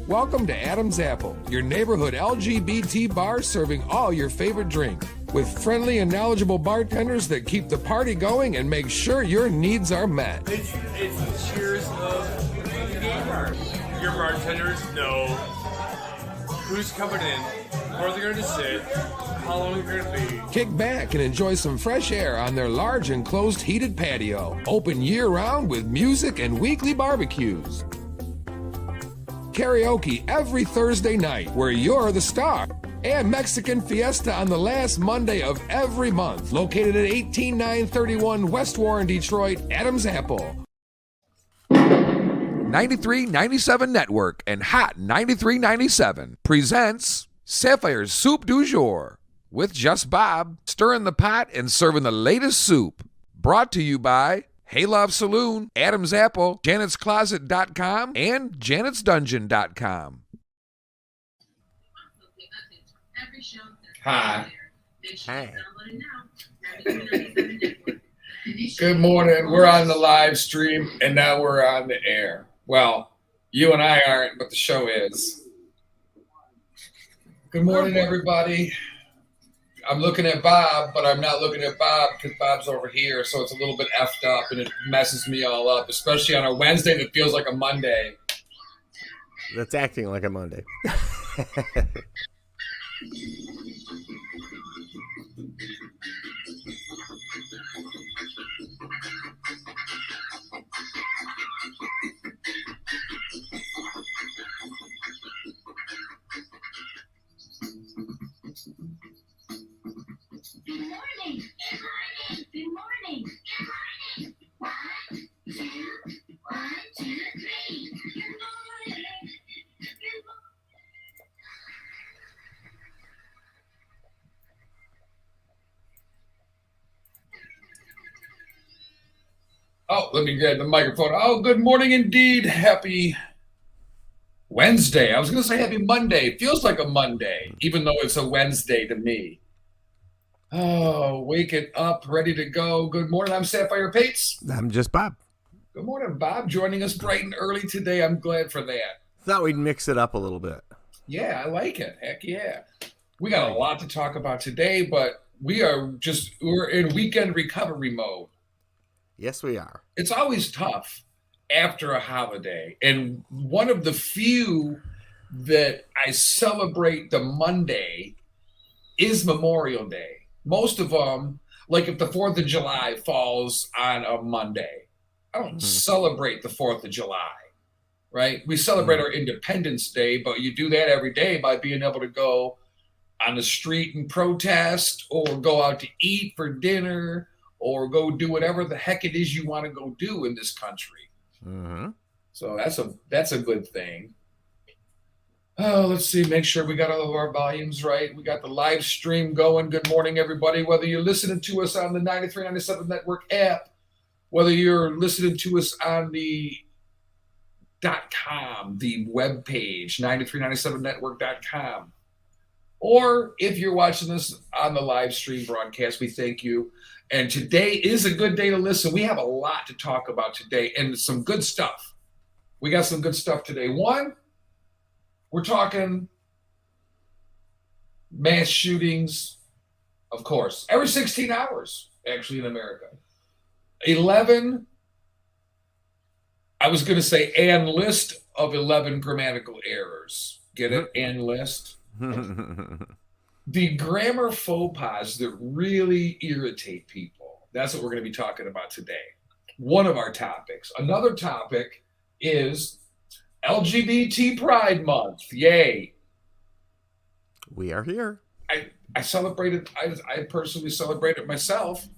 Welcome to Adam's Apple, your neighborhood LGBT bar serving all your favorite drink. With friendly and knowledgeable bartenders that keep the party going and make sure your needs are met. It's the cheers of the gay bar. Your bartenders know who's coming in, where they're going to sit, how long they're going to be. Kick back and enjoy some fresh air on their large enclosed heated patio. Open year-round with music and weekly barbecues. Karaoke every Thursday night where you're the star. And Mexican Fiesta on the last Monday of every month. Located at 18931 West Warren, Detroit, Adam's Apple. 93.97 Network and Hot 93.97 presents Sapphire'S Soup du Jour with Just Bob, stirring the pot and serving the latest soup. Brought to you by Hey Love Saloon, Adam's Apple, Janet'sCloset.com, and Janet'sDungeon.com. Hi. Hi. Good morning. We're on the live stream and now we're on the air. Well, you and I aren't, but the show is. Good morning, everybody. I'm looking at Bob, but I'm not looking at Bob because Bob's over here, so it's a little bit effed up and it messes me all up, especially on a Wednesday that feels like a Monday. That's acting like a Monday. Good morning. Good morning. Good morning. 1, 2, 1, 2, 3. Good morning. Good morning. Oh, let me get the microphone. Oh, good morning indeed. Happy Wednesday. I was going to say happy Monday. It feels like a Monday, even though it's a Wednesday to me. Oh, waking up, ready to go. Good morning. I'm Sapphire Pates. I'm Just Bob. Good morning, Bob. Joining us bright and early today. I'm glad for that. Thought we'd mix it up a little bit. Yeah, I like it. Heck yeah. We got a lot to talk about today, but we're in weekend recovery mode. Yes, we are. It's always tough after a holiday. And one of the few that I celebrate the Monday is Memorial Day. Most of them, like if the 4th of July falls on a Monday, I don't celebrate the 4th of July, right? We celebrate our Independence Day, but you do that every day by being able to go on the street and protest or go out to eat for dinner or go do whatever the heck it is you want to go do in this country. Mm-hmm. So that's a good thing. Oh, let's see, make sure we got all of our volumes right. We got the live stream going. Good morning, everybody. Whether you're listening to us on the 93.97 Network app, whether you're listening to us on the .com, the webpage, 9397network.com, or if you're watching this on the live stream broadcast, we thank you. And today is a good day to listen. We have a lot to talk about today and some good stuff. We got some good stuff today. One, we're talking mass shootings, of course, every 16 hours, actually, in America. 11, I was going to say an list of 11 grammatical errors. Get it? An list. The grammar faux pas that really irritate people. That's what we're going to be talking about today. One of our topics. Another topic is LGBT Pride Month. Yay. We are here. I celebrated, I personally celebrate it myself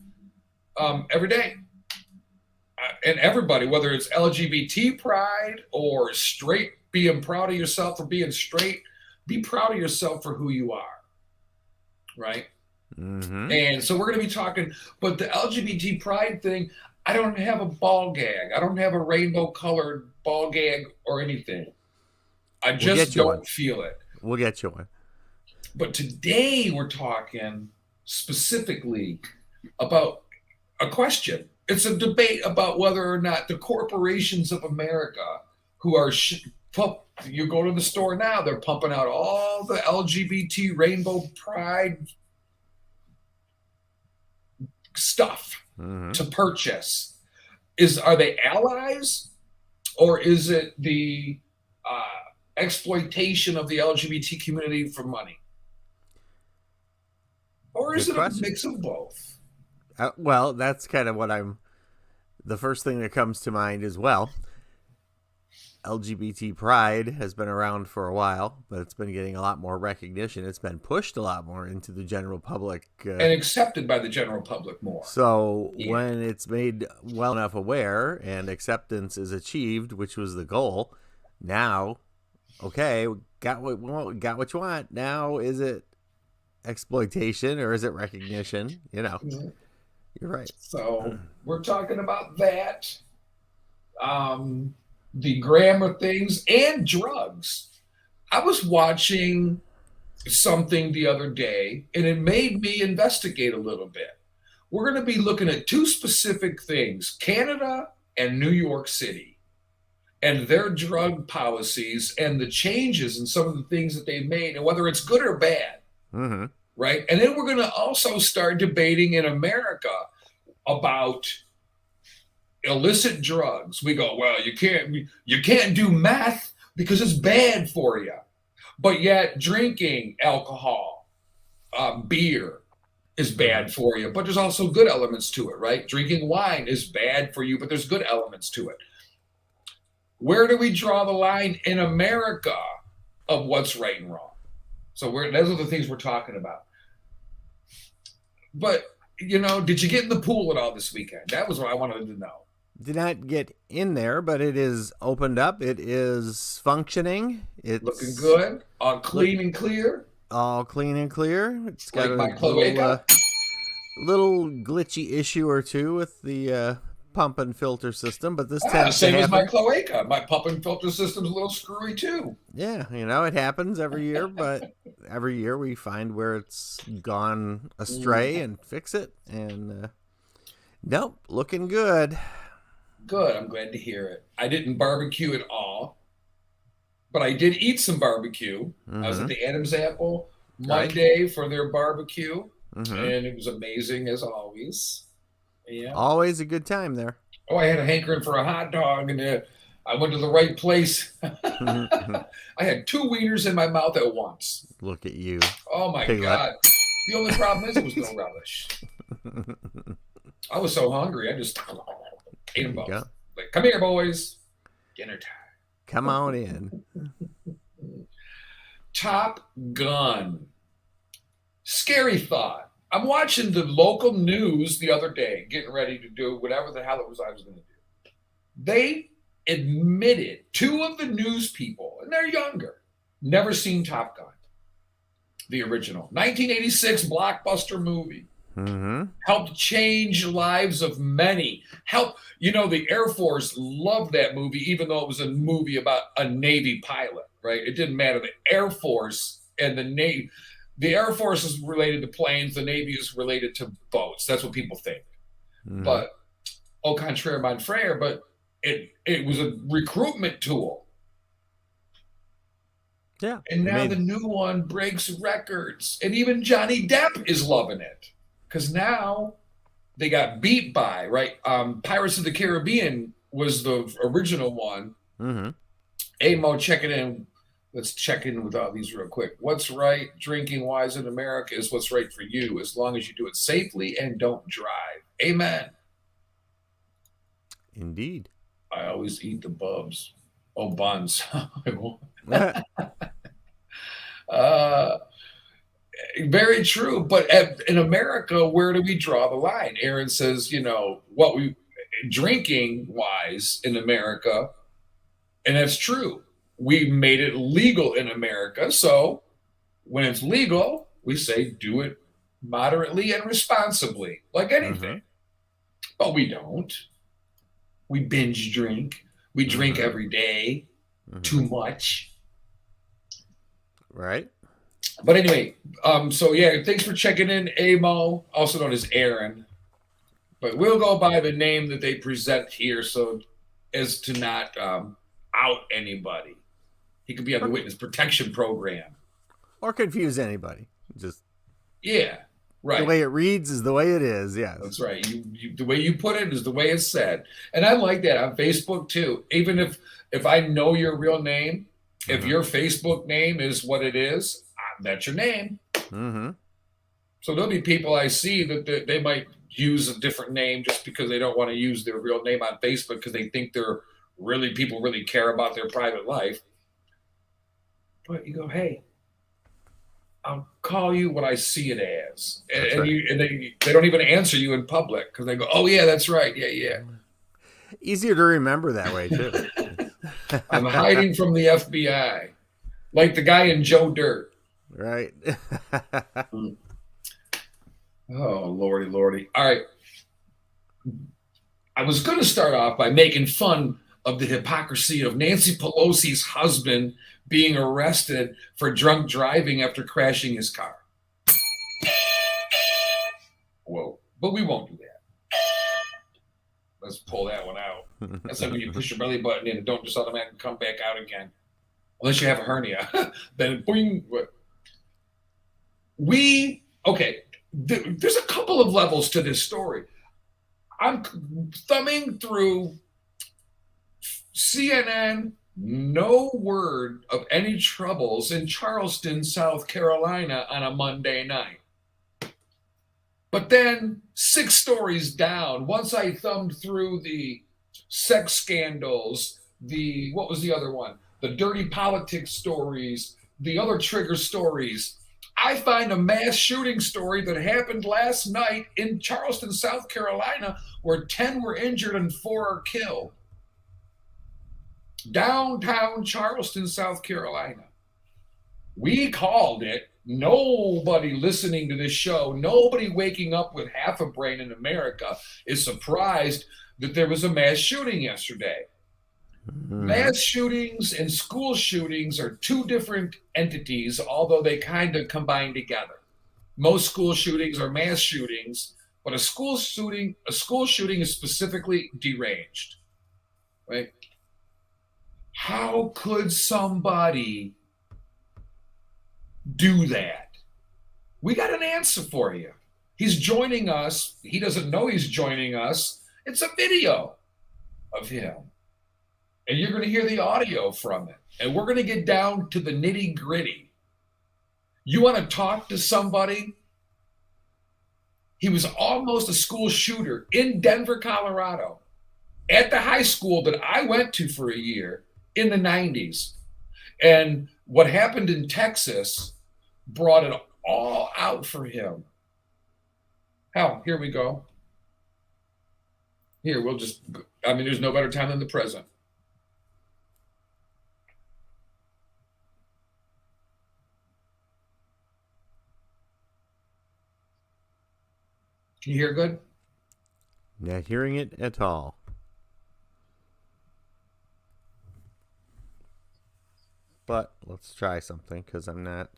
every day. And everybody, whether it's LGBT pride or straight, being proud of yourself for being straight, be proud of yourself for who you are. Right? Mm-hmm. And so we're going to be talking, but the LGBT pride thing, I don't have a ball gag. I don't have a rainbow colored ball gag or anything. I just don't feel it. We'll get you one. But today we're talking specifically about a question. It's a debate about whether or not the corporations of America who are You go to the store now, they're pumping out all the LGBT rainbow pride stuff to purchase. Are they allies, or is it the exploitation of the LGBT community for money? Or is Good it question. a mix of both? Well, that's kind of what the first thing that comes to mind as well. LGBT pride has been around for a while, but it's been getting a lot more recognition. It's been pushed a lot more into the general public. And accepted by the general public more. So when it's made well enough aware and acceptance is achieved, which was the goal, now, okay, got what you want. Now, is it exploitation or is it recognition? You're right. So we're talking about that. The grammar things and drugs. I was watching something the other day and it made me investigate a little bit. We're going to be looking at two specific things, Canada and New York City, and their drug policies and the changes in some of the things that they've made and whether it's good or bad. Right? And then we're going to also start debating in America about illicit drugs. We go, well, you can't do meth because it's bad for you. But yet drinking alcohol, beer is bad for you, but there's also good elements to it, right? Drinking wine is bad for you, but there's good elements to it. Where do we draw the line in America of what's right and wrong? So those are the things we're talking about. But, did you get in the pool at all this weekend? That was what I wanted to know. Did not get in there, but it is opened up. It is functioning. It's looking good. All clean and clear. All clean and clear. It's got Like my a cloaca. little glitchy issue or two with the pump and filter system, but this tends same to as happen. my cloaca. My pump and filter system's a little screwy too. Yeah, it happens every year, but every year we find where it's gone astray and fix it. And nope, looking good. Good. I'm glad to hear it. I didn't barbecue at all, but I did eat some barbecue. I was at the Adam's Apple Monday for their barbecue, and it was amazing as always. Yeah. Always a good time there. Oh, I had a hankering for a hot dog, and I went to the right place. I had 2 wieners in my mouth at once. Look at you. Oh, my Piglet. God. The only problem is it was no relish. I was so hungry, I just ate them both. Go. Like, come here, boys. Dinner time. Come on in. Top Gun. Scary thought. I'm watching the local news the other day, getting ready to do whatever the hell it was I was going to do. They admitted, 2 of the news people, and they're younger, never seen Top Gun, the original 1986 blockbuster movie. Helped change lives of many. The Air Force loved that movie, even though it was a movie about a Navy pilot, right? It didn't matter. The Air Force and the Navy. The Air Force is related to planes. The Navy is related to boats. That's what people think. But au contraire, mon frere, but it was a recruitment tool. Yeah. And now the new one breaks records. And even Johnny Depp is loving it. Because now they got beat by, right? Pirates of the Caribbean was the original one. Hey, Mo, check it in. Let's check in with all these real quick. What's right drinking wise in America is what's right for you, as long as you do it safely and don't drive. Amen. Indeed. I always eat the bubs. Oh, buns. Very true. But in America, where do we draw the line? Aaron says, what we drinking wise in America, and that's true. We made it legal in America. So when it's legal, we say do it moderately and responsibly, like anything. But we don't. We binge drink. We drink every day. Too much. Right. But anyway, thanks for checking in, Amo, also known as Aaron. But we'll go by the name that they present here so as to not out anybody. He could be on the witness protection program. Or confuse anybody. Just Yeah, right. the way it reads is the way it is. Yes. That's right. The way you put it is the way it's said. And I like that on Facebook too. Even if I know your real name, if your Facebook name is what it is, that's your name. Mm-hmm. So there'll be people I see that they might use a different name just because they don't want to use their real name on Facebook because they think people really care about their private life. But you go, hey, I'll call you what I see it as. And they don't even answer you in public because they go, oh, yeah, that's right. Yeah. Easier to remember that way, too. I'm hiding from the FBI. Like the guy in Jour. Right. Oh, lordy. All right. I was going to start off by making fun of the hypocrisy of Nancy Pelosi's husband being arrested for drunk driving after crashing his car. Whoa. But we won't do that. Let's pull that one out. That's like when you push your belly button in and don't just automatically come back out again. Unless you have a hernia. Then boing. There's a couple of levels to this story. I'm thumbing through CNN, no word of any troubles in Charleston, South Carolina on a Monday night. But then 6 stories down, once I thumbed through the sex scandals, what was the other one? The dirty politics stories, the other trigger stories, I find a mass shooting story that happened last night in Charleston, South Carolina, where 10 were injured and 4 are killed. Downtown Charleston, South Carolina. We called it. Nobody listening to this show, nobody waking up with half a brain in America is surprised that there was a mass shooting yesterday. Mass shootings and school shootings are 2 different entities, although they kind of combine together. Most school shootings are mass shootings, but a school shooting is specifically deranged, right? How could somebody do that? We got an answer for you. He's joining us. He doesn't know he's joining us. It's a video of him. And you're going to hear the audio from it. And we're going to get down to the nitty gritty. You want to talk to somebody? He was almost a school shooter in Denver, Colorado, at the high school that I went to for a year in the 90s. And what happened in Texas brought it all out for him. Hell, here we go. Here, there's no better time than the present. Can you hear good? Not hearing it at all. But let's try something because I'm not.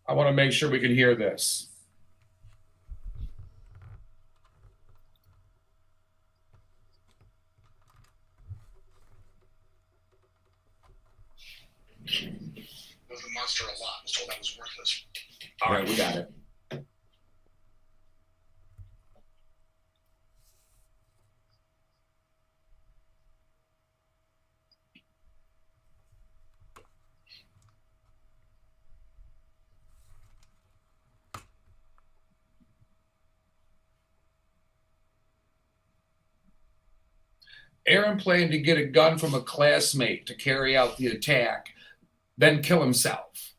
I want to make sure we can hear this. Was the monster a lot? Was told I was worthless. All right, we got it. Aaron planned to get a gun from a classmate to carry out the attack, then kill himself.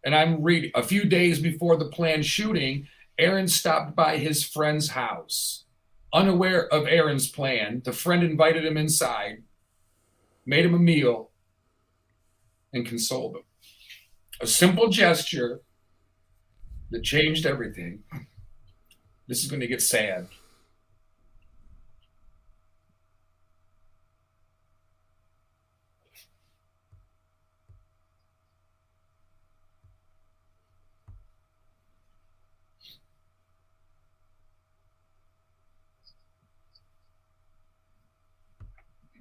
And I'm reading, a few days before the planned shooting, Aaron stopped by his friend's house. Unaware of Aaron's plan, the friend invited him inside, made him a meal, and consoled him. A simple gesture that changed everything. This is going to get sad.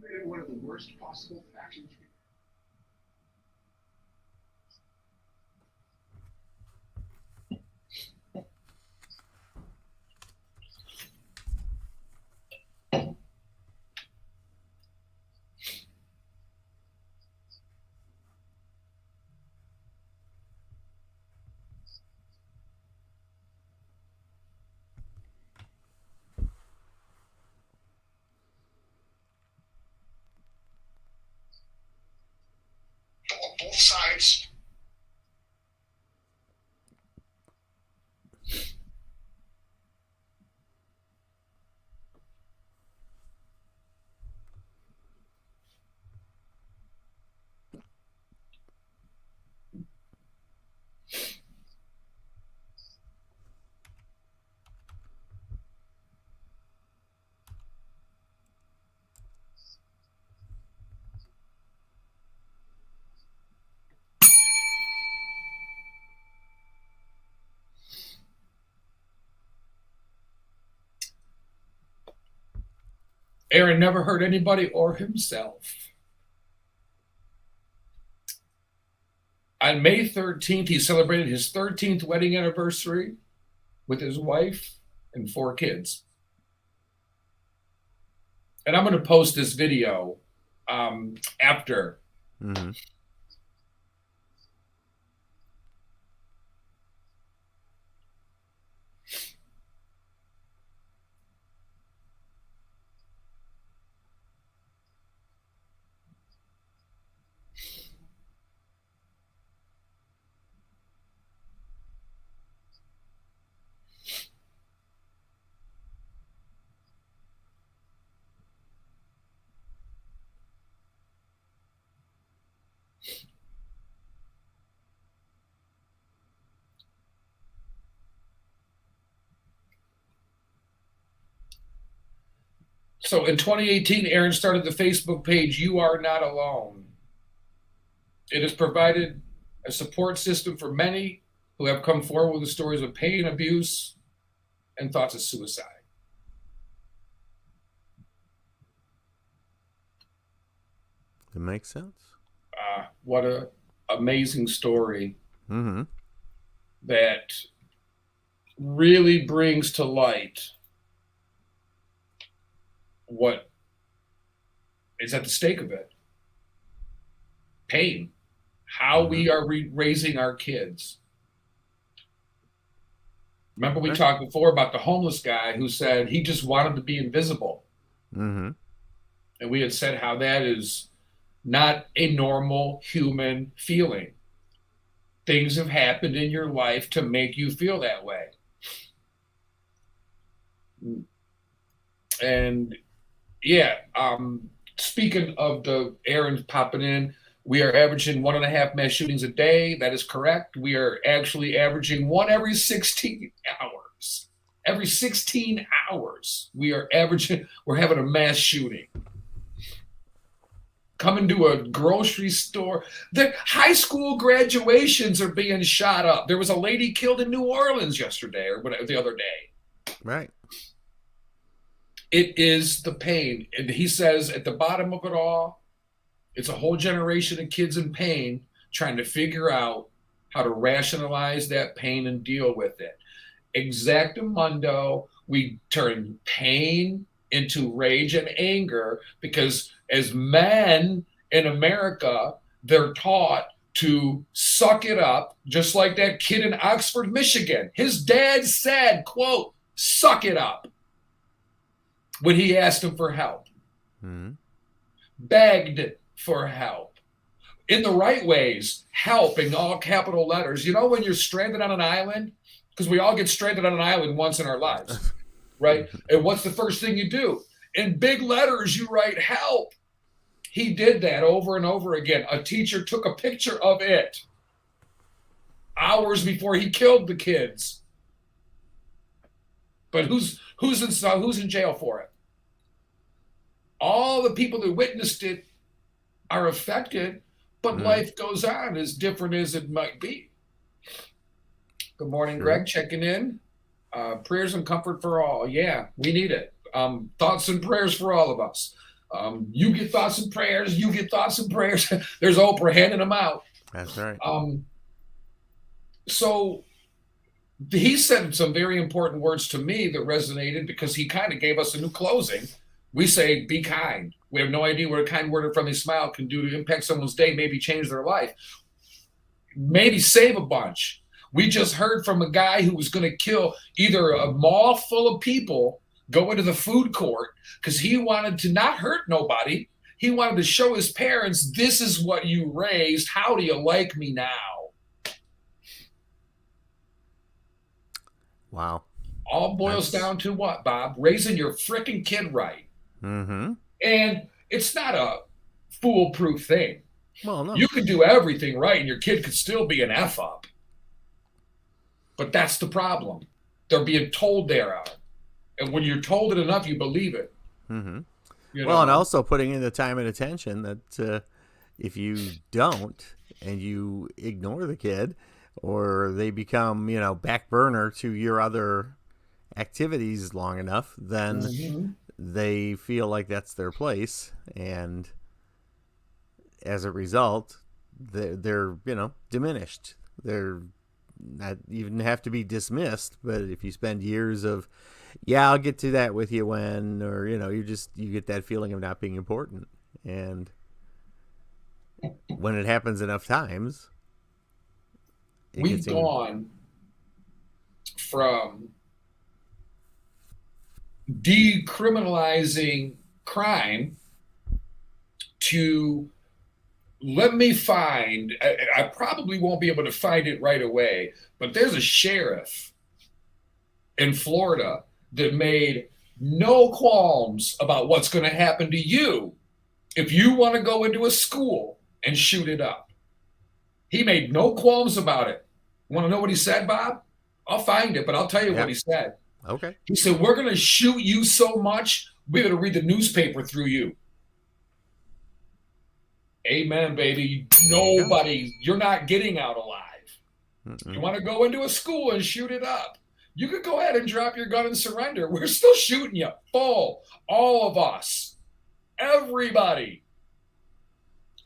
created one of the worst possible factions. Both sides. Aaron never hurt anybody or himself. On May 13th, he celebrated his 13th wedding anniversary with his wife and 4 kids. And I'm going to post this video after. Mm-hmm. So in 2018, Aaron started the Facebook page, You Are Not Alone. It has provided a support system for many who have come forward with stories of pain, abuse, and thoughts of suicide. It makes sense. What an amazing story Mm-hmm. that really brings to light what is at the stake of it. Pain. How we are raising our kids. Remember we talked before about the homeless guy who said he just wanted to be invisible. Mm-hmm. And we had said how that is not a normal human feeling. Things have happened in your life to make you feel that way. And yeah, speaking of the Aaron's popping in, we are averaging 1.5 mass shootings a day. That is correct. We are actually averaging one every 16 hours. Every 16 hours, we're having a mass shooting. Coming to a grocery store. The high school graduations are being shot up. There was a lady killed in New Orleans yesterday or whatever, the other day. Right. It is the pain. And he says at the bottom of it all, it's a whole generation of kids in pain trying to figure out how to rationalize that pain and deal with it. Exactamundo, we turn pain into rage and anger because as men in America, they're taught to suck it up, just like that kid in Oxford, Michigan. His dad said, quote, suck it up, when he asked him for help. Mm-hmm. Begged for help. In the right ways, help in all capital letters. You know when you're stranded on an island? Because we all get stranded on an island once in our lives, right? And what's the first thing you do? In big letters, you write help. He did that over and over again. A teacher took a picture of it hours before he killed the kids. But who's in jail for it? All the people that witnessed it are affected, but life goes on as different as it might be. Good morning, Greg, checking in. Prayers and comfort for all. Yeah, we need it. Thoughts and prayers for all of us. You get thoughts and prayers. You get thoughts and prayers. There's Oprah handing them out. That's right. So he said some very important words to me that resonated because he kind of gave us a new closing. We say, be kind. We have no idea what a kind word or friendly smile can do to impact someone's day, maybe change their life, maybe save a bunch. We just heard from a guy who was going to kill either a mall full of people, go into the food court, because he wanted to not hurt nobody. He wanted to show his parents, this is what you raised. How do you like me now? Wow. All boils down to what, Bob? Raising your freaking kid right. Mm-hmm. And it's not a foolproof thing. Well, no. You could do everything right and your kid could still be an F up. But that's the problem. They're being told they are. And when you're told it enough, you believe it. Mm-hmm. You Well, know? and also putting in the time and attention that if you don't and you ignore the kid or they become, back burner to your other activities long enough, then they feel like that's their place. And as a result, they're diminished. They're not even have to be dismissed. But if you spend years of, I'll get to that with you when, or, you get that feeling of not being important. And when it happens enough times, we've gone from decriminalizing crime to let me find, I probably won't be able to find it right away, but there's a sheriff in Florida that made no qualms about what's going to happen to you if you want to go into a school and shoot it up. He made no qualms about it. Want to know what he said, Bob? I'll find it, but I'll tell you what he said. Okay. He said, we're going to shoot you so much, we're going to read the newspaper through you. Amen, baby. Nobody, you're not getting out alive. Mm-mm. You want to go into a school and shoot it up? You could go ahead and drop your gun and surrender. We're still shooting you full. All of us. Everybody.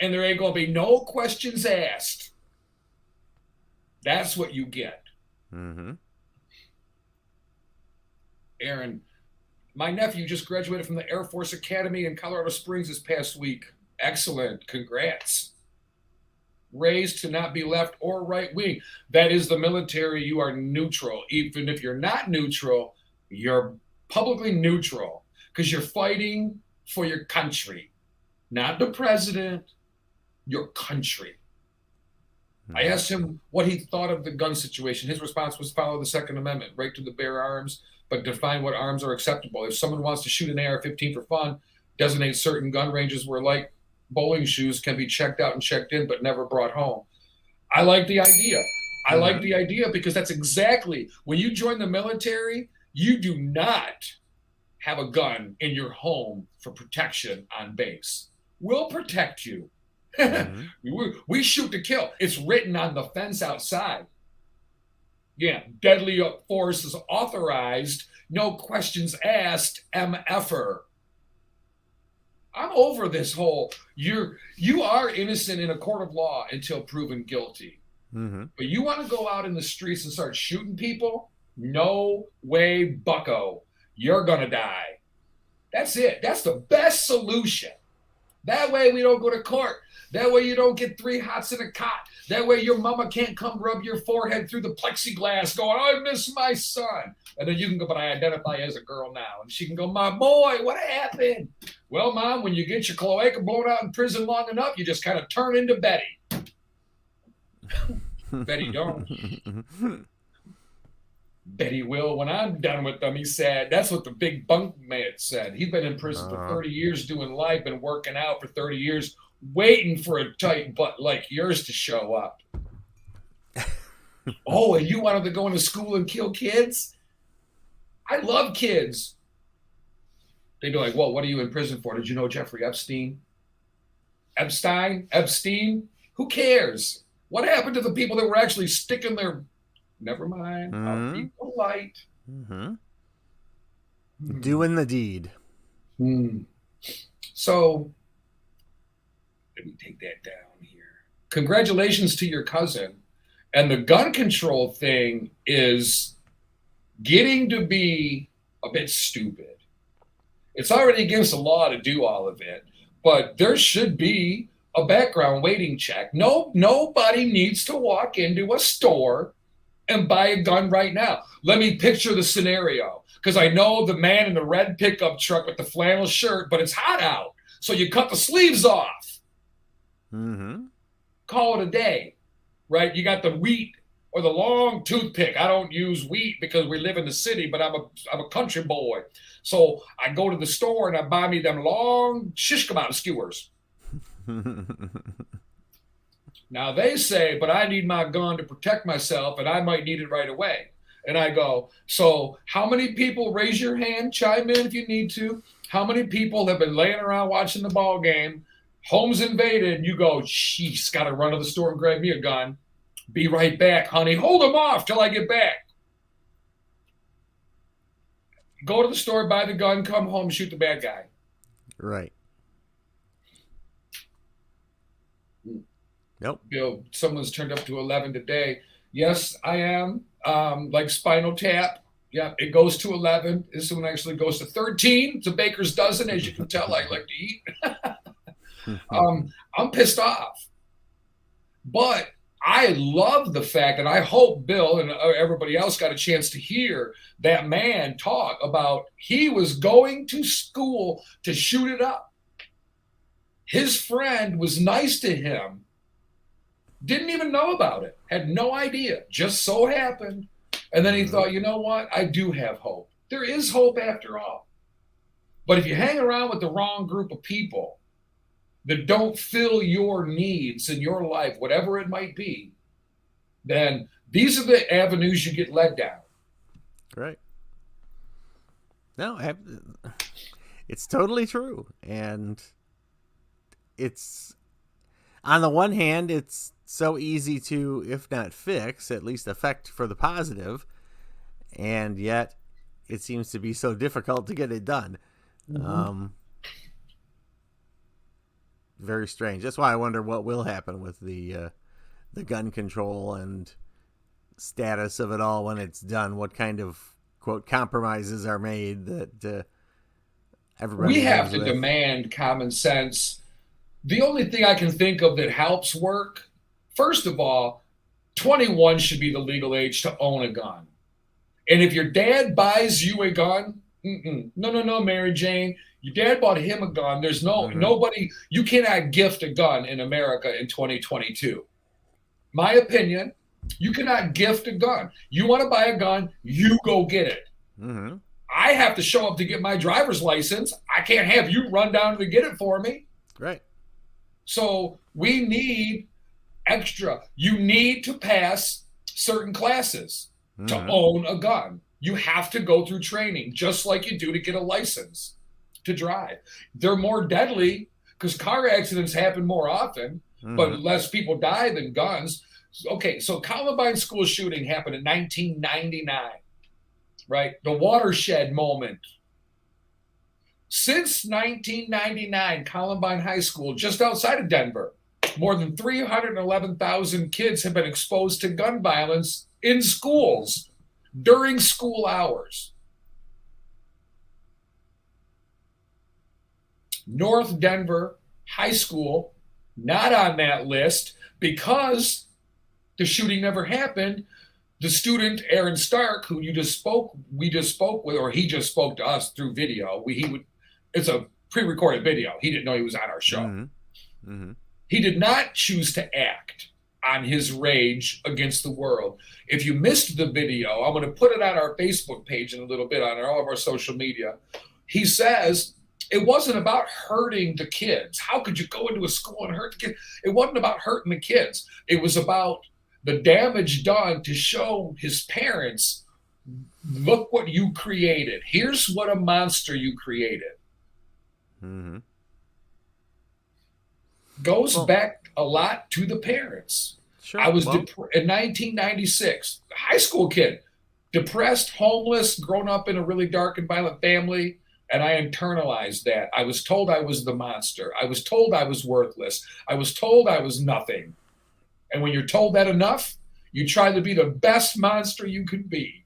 And there ain't going to be no questions asked. That's what you get. Mm-hmm. Aaron, my nephew just graduated from the Air Force Academy in Colorado Springs this past week. Excellent. Congrats. Raised to not be left or right wing. That is the military. You are neutral. Even if you're not neutral, you're publicly neutral because you're fighting for your country, not the president, your country. I asked him what he thought of the gun situation. His response was follow the Second Amendment, right to the bear arms, but define what arms are acceptable. If someone wants to shoot an AR-15 for fun, designate certain gun ranges where, like bowling shoes, can be checked out and checked in, but never brought home. I like the idea. I like the idea because that's exactly, when you join the military, you do not have a gun in your home for protection on base. We'll protect you. We shoot to kill. It's written on the fence outside. Yeah, deadly force is authorized. No questions asked. MFer. I'm over this whole. You are innocent in a court of law until proven guilty. Mm-hmm. But you want to go out in the streets and start shooting people? No way, bucko. You're gonna die. That's it. That's the best solution. That way we don't go to court. That way you don't get 3 hots in a cot. That way your mama can't come rub your forehead through the plexiglass going, I miss my son. And then you can go, but I identify as a girl now. And she can go, my boy, what happened? Well, Mom, when you get your cloaca blown out in prison long enough, you just kind of turn into Betty. Betty don't. Betty will when I'm done with them, he said. That's what the big bunk man said. He's been in prison for 30 years doing life, been working out for 30 years, waiting for a tight butt like yours to show up. Oh, and you wanted to go into school and kill kids? I love kids. They'd be like, well, what are you in prison for? Did you know Jeffrey Epstein? Epstein? Who cares? What happened to the people that were actually sticking their... Never mind. I'll be polite. Doing the deed. So let me take that down here. Congratulations to your cousin. And the gun control thing is getting to be a bit stupid. It's already against the law to do all of it, but there should be a background waiting check. Nobody needs to walk into a store and buy a gun right now. Let me picture the scenario, because I know the man in the red pickup truck with the flannel shirt, but it's hot out. So you cut the sleeves off. Mm-hmm. Call it a day, right? You got the wheat or the long toothpick. I don't use wheat because we live in the city, but I'm a country boy. So I go to the store and I buy me them long shish kebab skewers. Now they say, but I need my gun to protect myself and I might need it right away. And I go, so how many people, raise your hand, chime in if you need to. How many people have been laying around watching the ball game? Home's invaded. And you go, she's got to run to the store and grab me a gun. Be right back, honey. Hold them off till I get back. Go to the store, buy the gun, come home, shoot the bad guy. Right. Nope. Bill, someone's turned up to 11 today. Yes, I am. Like Spinal Tap. Yeah, it goes to 11. This one actually goes to 13. It's a baker's dozen, as you can tell. I like to eat. I'm pissed off. But I love the fact, and I hope Bill and everybody else got a chance to hear that man talk about he was going to school to shoot it up. His friend was nice to him. Didn't even know about it. Had no idea. Just so happened. And then he thought, you know what? I do have hope. There is hope after all. But if you hang around with the wrong group of people that don't fill your needs in your life, whatever it might be, then these are the avenues you get led down. Right. No, it's totally true. And it's, on the one hand, it's so easy to, if not fix, at least affect for the positive. And yet it seems to be so difficult to get it done. Mm-hmm. Very strange. That's why I wonder what will happen with the gun control and status of it all when it's done. What kind of, quote, compromises are made that everybody we have to with. Demand common sense. The only thing I can think of that helps work, first of all, 21 should be the legal age to own a gun. And if your dad buys you a gun, no, Mary Jane, your dad bought him a gun. There's nobody, you cannot gift a gun in America in 2022. My opinion, you cannot gift a gun. You want to buy a gun, you go get it. Mm-hmm. I have to show up to get my driver's license. I can't have you run down to get it for me. Right. So we need extra. You need to pass certain classes to own a gun. You have to go through training, just like you do to get a license to drive. They're more deadly because car accidents happen more often, but less people die than guns. Okay, so Columbine school shooting happened in 1999, right? The watershed moment. Since 1999, Columbine High School, just outside of Denver, more than 311,000 kids have been exposed to gun violence in schools during school hours. North Denver High School, not on that list because the shooting never happened. The student, Aaron Stark, who we just spoke with, or he just spoke to us through video. It's a pre-recorded video. He didn't know he was on our show. Mm-hmm. Mm-hmm. He did not choose to act on his rage against the world. If you missed the video, I'm going to put it on our Facebook page in a little bit, on all of our social media. He says it wasn't about hurting the kids. How could you go into a school and hurt the kids? It wasn't about hurting the kids. It was about the damage done to show his parents, look what you created. Here's what a monster you created. Mm-hmm. Goes back a lot to the parents. Sure. I was in 1996, high school kid, depressed, homeless, grown up in a really dark and violent family, And I internalized that. I was told I was the monster. I was told I was worthless. I was told I was nothing. And when you're told that enough, you try to be the best monster you can be.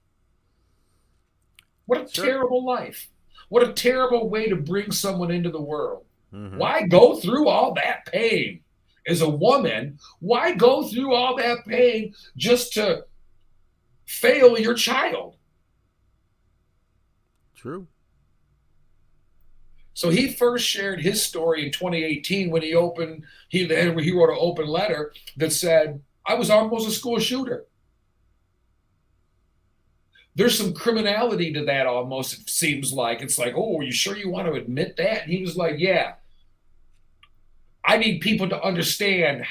What a terrible life. What a terrible way to bring someone into the world. Mm-hmm. Why go through all that pain? As a woman, why go through all that pain just to fail your child? True. So he first shared his story in 2018 when he wrote an open letter that said, I was almost a school shooter. There's some criminality to that almost, it seems like. It's like, oh, are you sure you want to admit that? And he was like, yeah. I need people to understand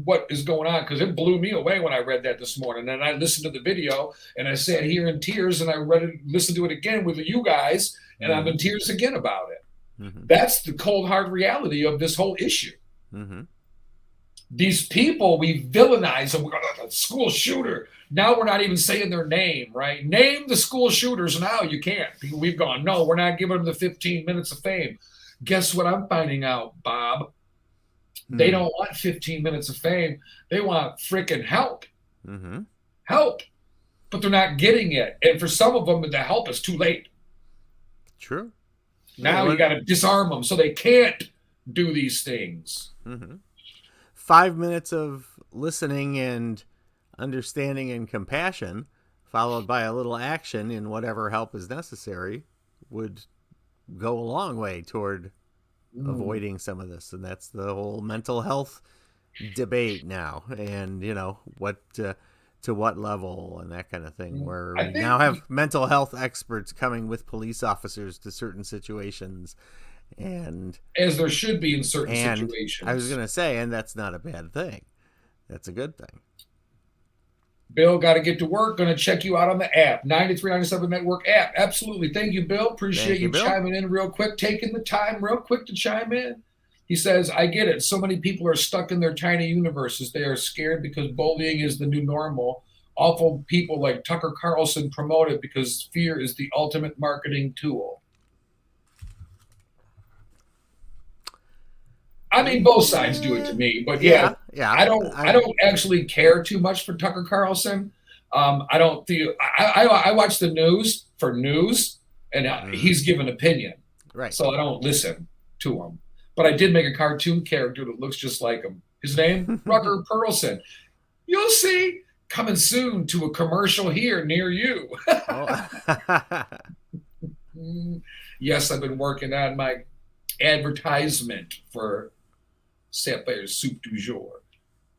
what is going on, because it blew me away when I read that this morning. And I listened to the video and I sat here in tears, and I listened to it again with you guys, and I'm in tears again about it. Mm-hmm. That's the cold hard reality of this whole issue. Mm-hmm. These people, we villainize them. We're a school shooter. Now we're not even saying their name, right? Name the school shooters now. You can't. We've gone, no, we're not giving them the 15 minutes of fame. Guess what I'm finding out, Bob? They don't want 15 minutes of fame. They want freaking help. Mm-hmm. Help. But they're not getting it. And for some of them, the help is too late. True. Now you got to disarm them so they can't do these things. Mm-hmm. 5 minutes of listening and understanding and compassion, followed by a little action in whatever help is necessary, would go a long way toward avoiding some of this. And that's the whole mental health debate now, and what to what level and that kind of thing, where we now have mental health experts coming with police officers to certain situations, and as there should be in certain situations. I was going to say, and that's not a bad thing. That's a good thing. Bill, got to get to work. Going to check you out on the app, 9397 Network app. Absolutely. Thank you, Bill. Appreciate you chiming in real quick, taking the time real quick to chime in. He says, I get it. So many people are stuck in their tiny universes. They are scared because bullying is the new normal. Awful people like Tucker Carlson promote it because fear is the ultimate marketing tool. I mean, both sides do it to me, but yeah. I don't actually care too much for Tucker Carlson. I don't feel I watch the news for news, and he's given opinion, right? So I don't listen to him. But I did make a cartoon character that looks just like him. His name, Rucker Perlson. You'll see coming soon to a commercial here near you. Yes, I've been working on my advertisement for Sapphire'S Soup du Jour.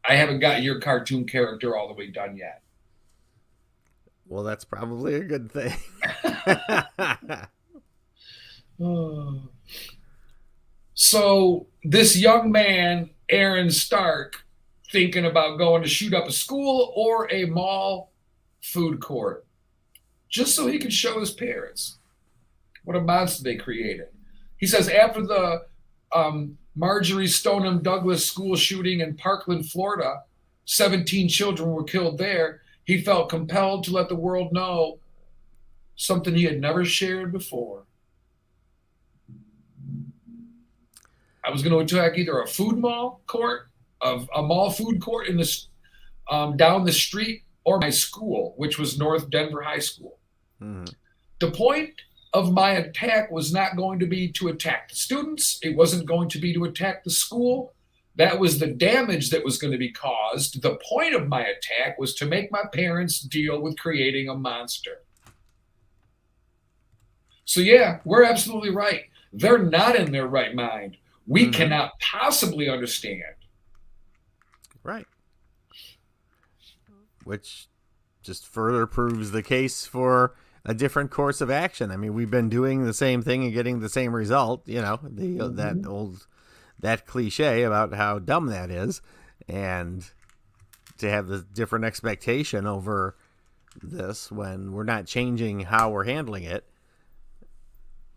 I haven't got your cartoon character all the way done yet. Well, that's probably a good thing. So this young man, Aaron Stark, thinking about going to shoot up a school or a mall food court just so he could show his parents what a monster they created. He says after the Marjorie Stoneham Douglas school shooting in Parkland, Florida, 17 children were killed there. He felt compelled to let the world know something he had never shared before. I was going to attack either a food mall court, a mall food court in the down the street, or my school, which was North Denver High School. Mm-hmm. The point of my attack was not going to be to attack the students. It wasn't going to be to attack the school. That was the damage that was going to be caused. The point of my attack was to make my parents deal with creating a monster. So yeah, we're absolutely right. They're not in their right mind. We cannot possibly understand. Right. Which just further proves the case for a different course of action. I mean, we've been doing the same thing and getting the same result, that cliche about how dumb that is, and to have the different expectation over this when we're not changing how we're handling it.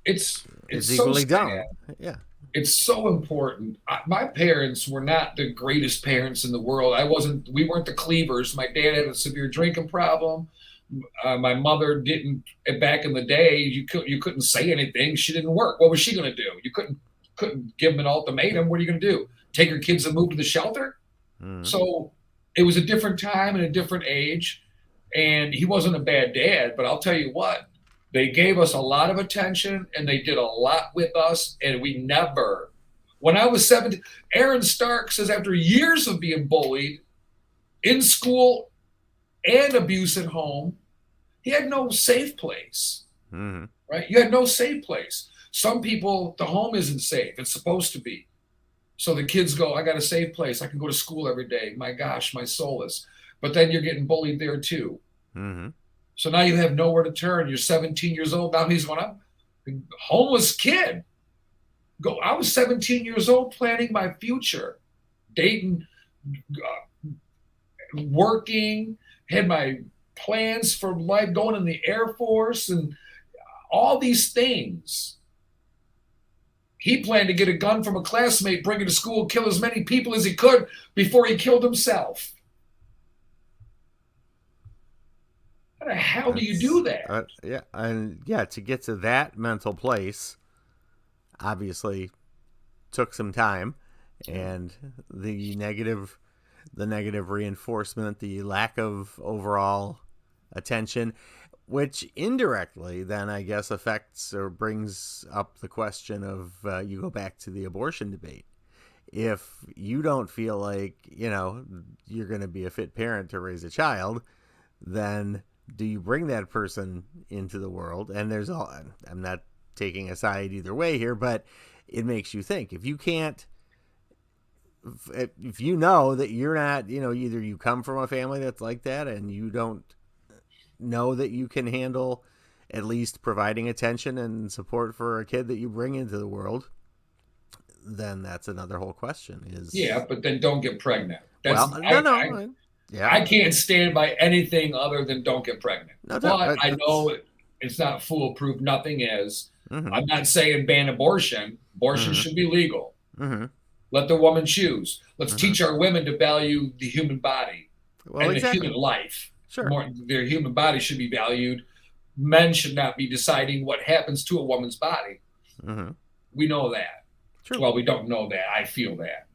It's equally so dumb. Yeah. It's so important. My parents were not the greatest parents in the world. We weren't the Cleavers. My dad had a severe drinking problem. My mother didn't, back in the day, you couldn't say anything. She didn't work. What was she going to do? You couldn't give them an ultimatum. What are you going to do? Take your kids and move to the shelter? So it was a different time and a different age. And he wasn't a bad dad, but I'll tell you what, they gave us a lot of attention and they did a lot with us. And we never, when I was 17, Aaron Stark says after years of being bullied in school and abuse at home, he had no safe place, right? You had no safe place. Some people, the home isn't safe. It's supposed to be. So the kids go, I got a safe place. I can go to school every day. My gosh, my solace. But then you're getting bullied there too. So now you have nowhere to turn. You're 17 years old. Now he's going, I'm a homeless kid. I was 17 years old planning my future, dating, working, had my plans for life, going in the Air Force and all these things. He planned to get a gun from a classmate, bring it to school, kill as many people as he could before he killed himself. How the hell do you do that? To get to that mental place, obviously took some time, and the negative reinforcement, the lack of overall attention, which indirectly then I guess affects or brings up the question of you go back to the abortion debate. If you don't feel like, you're going to be a fit parent to raise a child, then do you bring that person into the world? And I'm not taking a side either way here, but it makes you think. If you can't, if you know that you're not, either you come from a family that's like that and you don't know that you can handle at least providing attention and support for a kid that you bring into the world, then that's another whole question. But then don't get pregnant. I can't stand by anything other than don't get pregnant. But I know it's not foolproof. Nothing is. I'm not saying ban abortion. Abortion should be legal. Let the woman choose. Let's teach our women to value the human body and the human life. Sure. Their human body should be valued. Men should not be deciding what happens to a woman's body. We know that. True. Well, we don't know that. I feel that.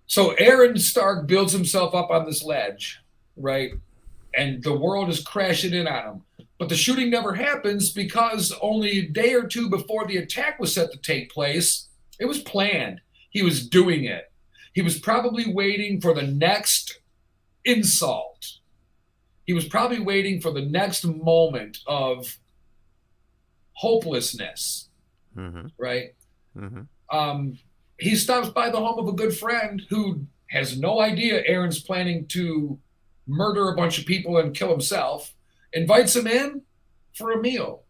So Aaron Stark builds himself up on this ledge, right? And the world is crashing in on him. But the shooting never happens because only a day or two before the attack was set to take place, it was planned. He was doing it. He was probably waiting for the next insult. He was probably waiting for the next moment of hopelessness, right? He stops by the home of a good friend who has no idea Aaron's planning to murder a bunch of people and kill himself, invites him in for a meal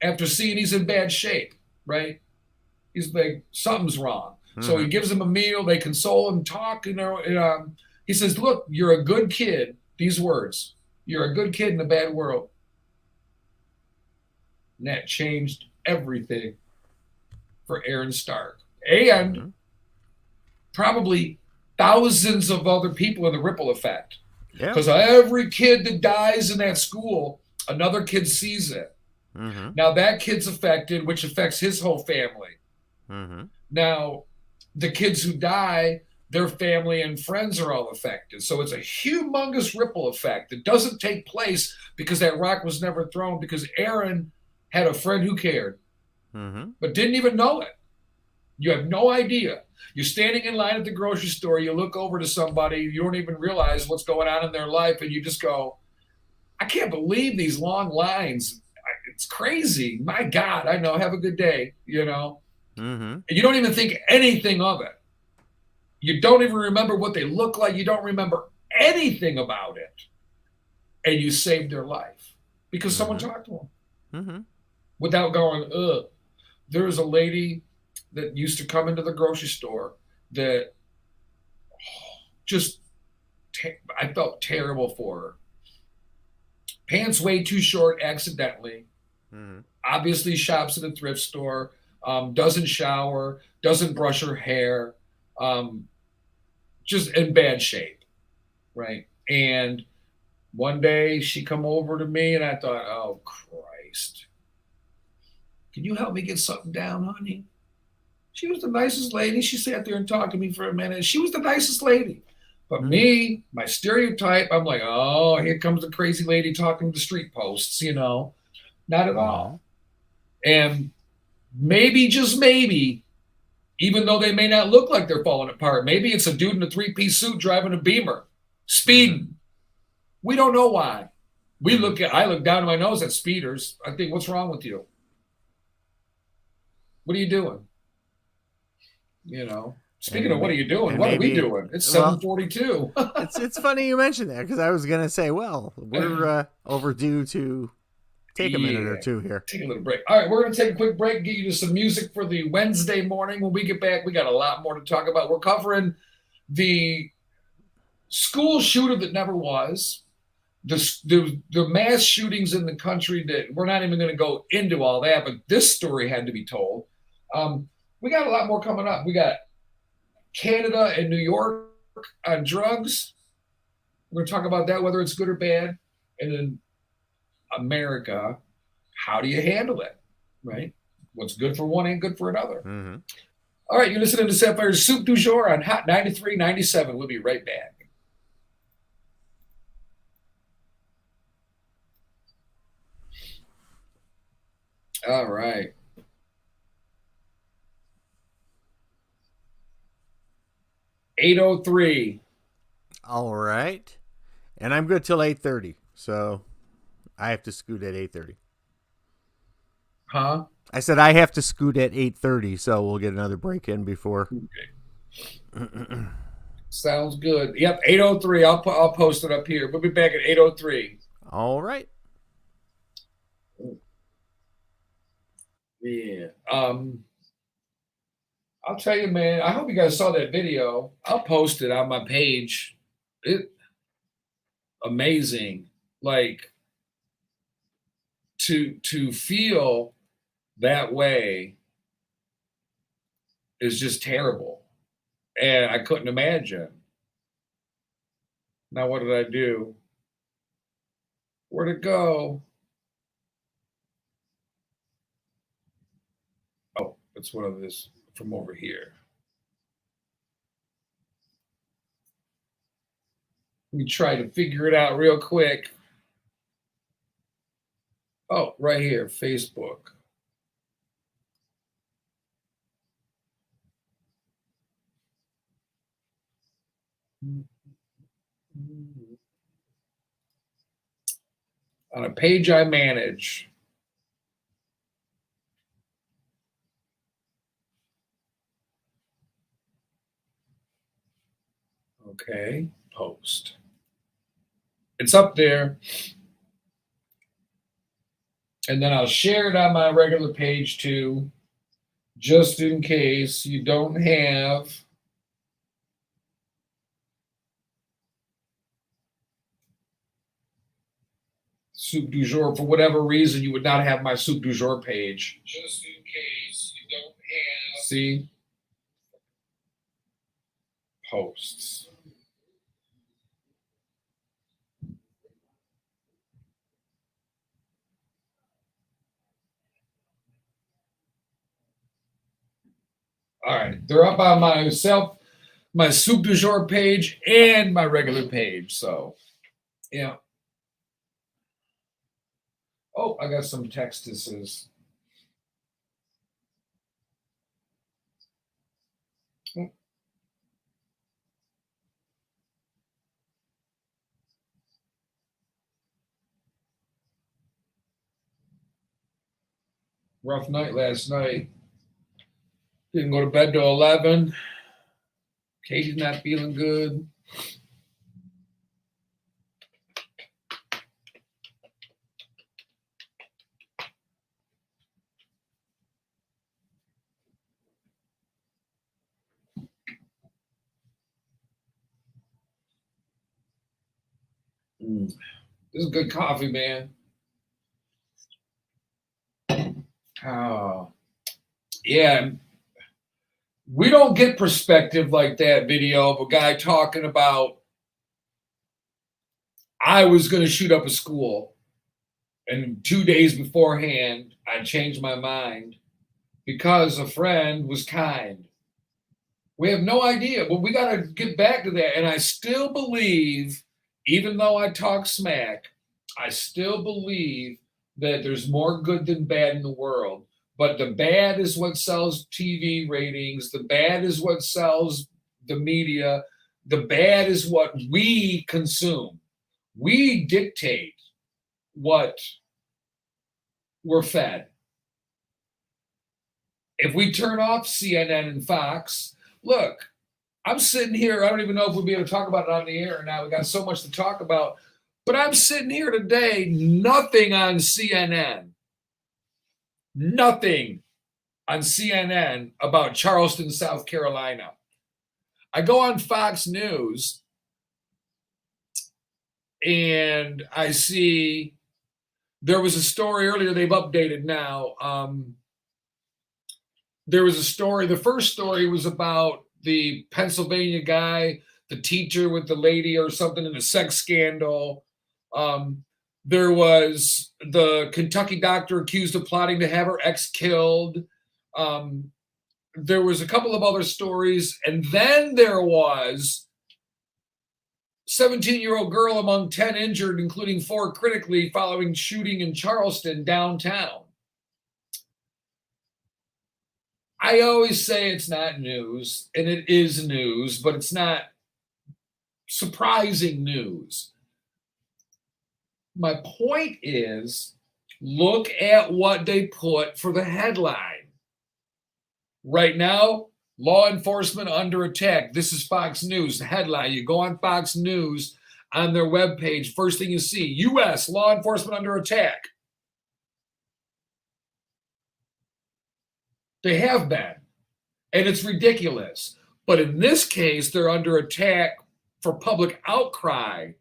after seeing he's in bad shape, right? He's like, something's wrong. So he gives him a meal. They console him, talk, he says, look, you're a good kid. These words, you're a good kid in a bad world. And that changed everything for Aaron Stark. And probably thousands of other people in the ripple effect. Because every kid that dies in that school, another kid sees it. Now that kid's affected, which affects his whole family. Now, the kids who die, their family and friends are all affected. So it's a humongous ripple effect. It doesn't take place because that rock was never thrown, because Aaron had a friend who cared, but didn't even know it. You have no idea. You're standing in line at the grocery store. You look over to somebody. You don't even realize what's going on in their life. And you just go, I can't believe these long lines. It's crazy. My God, I know. Have a good day, And you don't even think anything of it. You don't even remember what they look like. You don't remember anything about it. And you saved their life because someone talked to them without going, ugh. There was a lady that used to come into the grocery store that I felt terrible for her. Pants way too short accidentally. Obviously shops at a thrift store. Doesn't shower. Doesn't brush her hair. Just in bad shape, right? And One day she come over to me and I thought, oh Christ, can you help me get something down, honey? She was the nicest lady. She sat there and talked to me for a minute. She was the nicest lady. But me, my stereotype, I'm like, oh, here comes the crazy lady talking to street posts, you know. Not at all. And maybe, just maybe, even though they may not look like they're falling apart, maybe it's a dude in a three-piece suit driving a Beamer, speeding. We don't know why. I look down my nose at speeders. I think, what's wrong with you? What are you doing? You know, speaking of what are you doing? What are we doing? It's 7:42. It's funny you mentioned that because I was going to say, well, we're overdue to take a minute or two here. Take a little break. All right, we're going to take a quick break, get you to some music for the Wednesday morning. When we get back, we got a lot more to talk about. We're covering the school shooter that never was, the mass shootings in the country that we're not even going to go into all that, but this story had to be told. We got a lot more coming up. We got Canada and New York on drugs. We're going to talk about that, whether it's good or bad. And then America, how do you handle it, right? What's good for one ain't good for another. Mm-hmm. All right, you're listening to Sapphire'S Soup du Jour on Hot 93.97. We'll be right back. All right. $8:03. All right. And I'm good till 8:30. So I have to scoot at 8:30. Huh? I said I have to scoot at 8:30, so we'll get another break in before. Okay. Sounds good. Yep, 8:03. I'll post it up here. We'll be back at 8:03. All right. Yeah. I'll tell you, man, I hope you guys saw that video. I'll post it on my page. Amazing. Like to feel that way is just terrible. And I couldn't imagine. Now what did I do? Where'd it go? Oh, it's one of this from over here. Let me try to figure it out real quick. Oh, right here, Facebook. On a page I manage. Okay, post. It's up there. And then I'll share it on my regular page too, just in case you don't have Soup du Jour. For whatever reason, you would not have my Soup du Jour page. Just in case you don't have. See? Posts. All right, they're up on my Soup du Jour page and my regular page. So, yeah. Oh, I got some textuses. Rough night last night. Didn't go to bed till 11. Katie's not feeling good. This is good coffee, man. Oh, yeah. We don't get perspective like that video of a guy talking about I was going to shoot up a school, and 2 days beforehand, I changed my mind because a friend was kind. We have no idea, but we got to get back to that. And I still believe, even though I talk smack, I still believe that there's more good than bad in the world. But the bad is what sells TV ratings. The bad is what sells the media. The bad is what we consume. We dictate what we're fed. If we turn off CNN and Fox, look, I'm sitting here. I don't even know if we'll be able to talk about it on the air now. We got so much to talk about. But I'm sitting here today, nothing on CNN. Nothing on CNN about Charleston, South Carolina. I go on Fox News and I see there was a story earlier, they've updated now. There was a story, the first story was about the Pennsylvania guy, the teacher with the lady or something in a sex scandal. There was the Kentucky doctor accused of plotting to have her ex killed. There was a couple of other stories. And then there was 17-year-old girl among 10 injured, including 4 critically, following shooting in Charleston downtown. I always say it's not news, and it is news, but it's not surprising news. My point is, look at what they put for the headline. Right now, law enforcement under attack. This is Fox News, the headline. You go on Fox News on their webpage, first thing you see, U.S. law enforcement under attack. They have been, and it's ridiculous. But in this case, they're under attack for public outcry.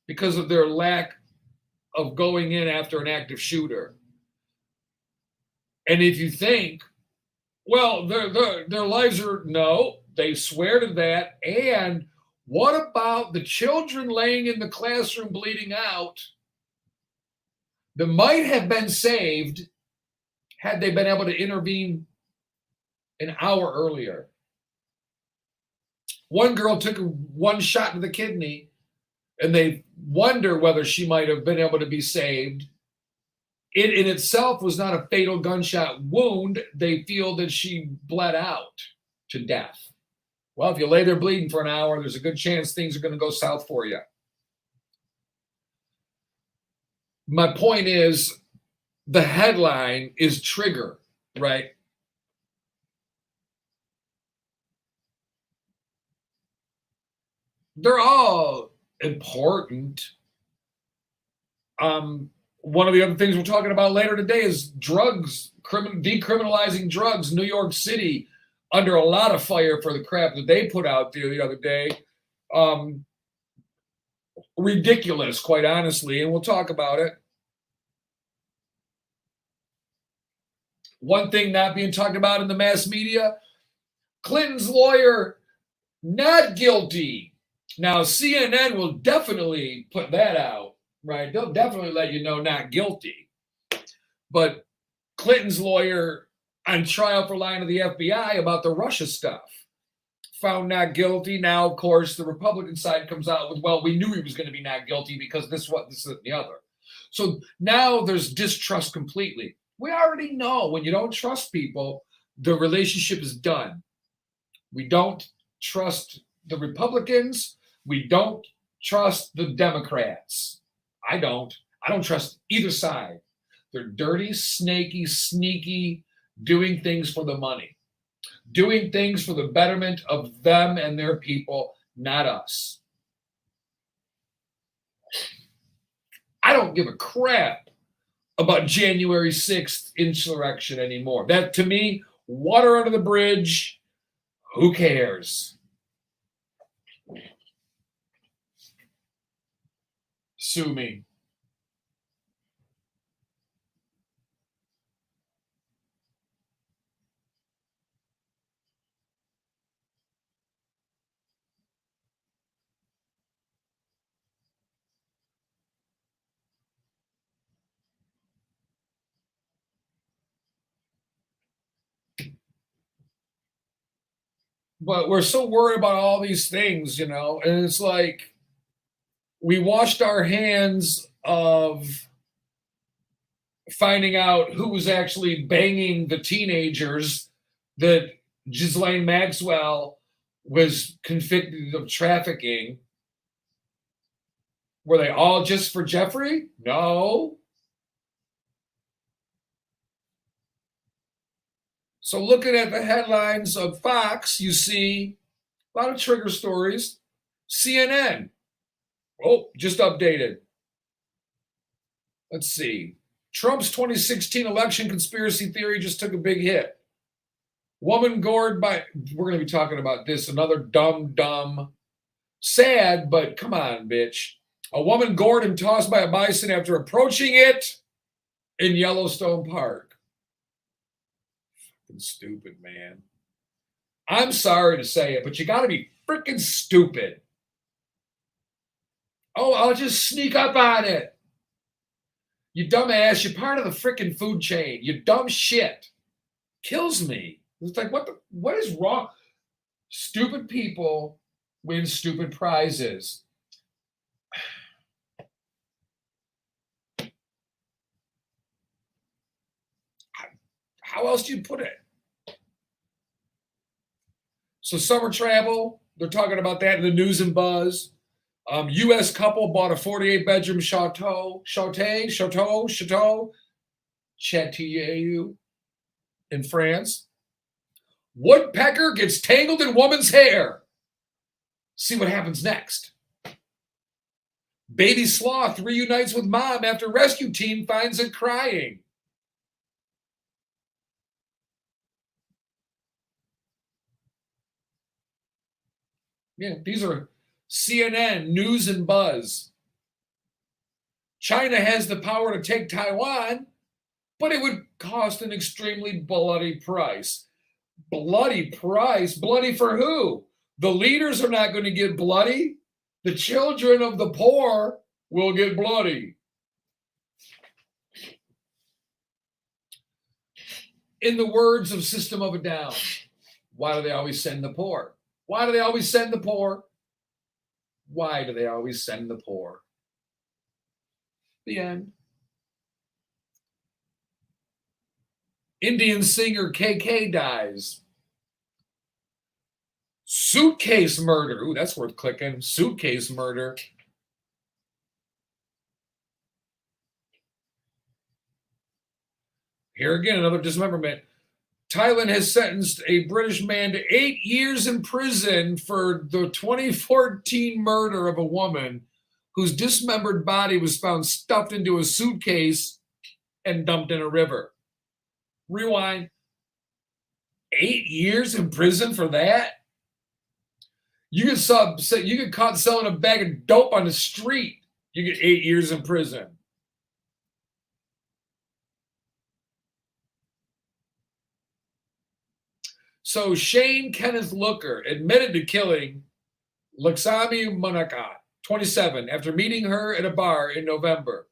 Because of their lack of going in after an active shooter. And if you think, well, their lives are, no, they swear to that. And what about the children laying in the classroom bleeding out that might have been saved had they been able to intervene an hour earlier? One girl took one shot to the kidney, and they wonder whether she might have been able to be saved. It in itself was not a fatal gunshot wound. They feel that she bled out to death. Well, if you lay there bleeding for an hour, there's a good chance things are going to go south for you. My point is, the headline is trigger, right? They're all important. One of the other things we're talking about later today is drugs, decriminalizing drugs. New York City under a lot of fire for the crap that they put out there the other day. Ridiculous, quite honestly, and we'll talk about it. One thing not being talked about in the mass media, Clinton's lawyer not guilty. Now, CNN will definitely put that out, right? They'll definitely let you know not guilty. But Clinton's lawyer on trial for lying to the FBI about the Russia stuff, found not guilty. Now, of course, the Republican side comes out with, well, we knew he was going to be not guilty because this, and the other. So now there's distrust completely. We already know when you don't trust people, the relationship is done. We don't trust the Republicans. We don't trust the Democrats. I don't trust either side. They're dirty, snaky, sneaky, doing things for the money, doing things for the betterment of them and their people, not us. I don't give a crap about January 6th insurrection anymore. That, to me, water under the bridge. Who cares? Sue me. But we're so worried about all these things, you know, and it's like we washed our hands of finding out who was actually banging the teenagers that Ghislaine Maxwell was convicted of trafficking. Were they all just for Jeffrey? No. So looking at the headlines of Fox, you see a lot of trigger stories. CNN. Oh, just updated. Let's see. Trump's 2016 election conspiracy theory just took a big hit. Woman gored by, we're going to be talking about this, another dumb, sad, but come on, bitch. A woman gored and tossed by a bison after approaching it in Yellowstone Park. Fucking stupid, man. I'm sorry to say it, but you got to be freaking stupid. Oh, I'll just sneak up on it. You dumbass, you're part of the freaking food chain. You dumb shit. Kills me. It's like, what is wrong? Stupid people win stupid prizes. How else do you put it? So summer travel, they're talking about that in the news and buzz. U.S. couple bought a 48-bedroom chateau in France. Woodpecker gets tangled in woman's hair. See what happens next. Baby sloth reunites with mom after rescue team finds it crying. Yeah, these are CNN, News and Buzz. China has the power to take Taiwan, but it would cost an extremely bloody price. Bloody price? Bloody for who? The leaders are not going to get bloody. The children of the poor will get bloody. In the words of System of a Down, why do they always send the poor? Why do they always send the poor? Why do they always send the poor? The end. Indian singer KK dies. Suitcase murder. Ooh, that's worth clicking. Suitcase murder. Here again, another dismemberment. Thailand has sentenced a British man to 8 years in prison for the 2014 murder of a woman whose dismembered body was found stuffed into a suitcase and dumped in a river. Rewind. 8 years in prison for that? You get caught selling a bag of dope on the street. You get 8 years in prison. So Shane Kenneth Looker admitted to killing Laksami Manaka, 27, after meeting her at a bar in November.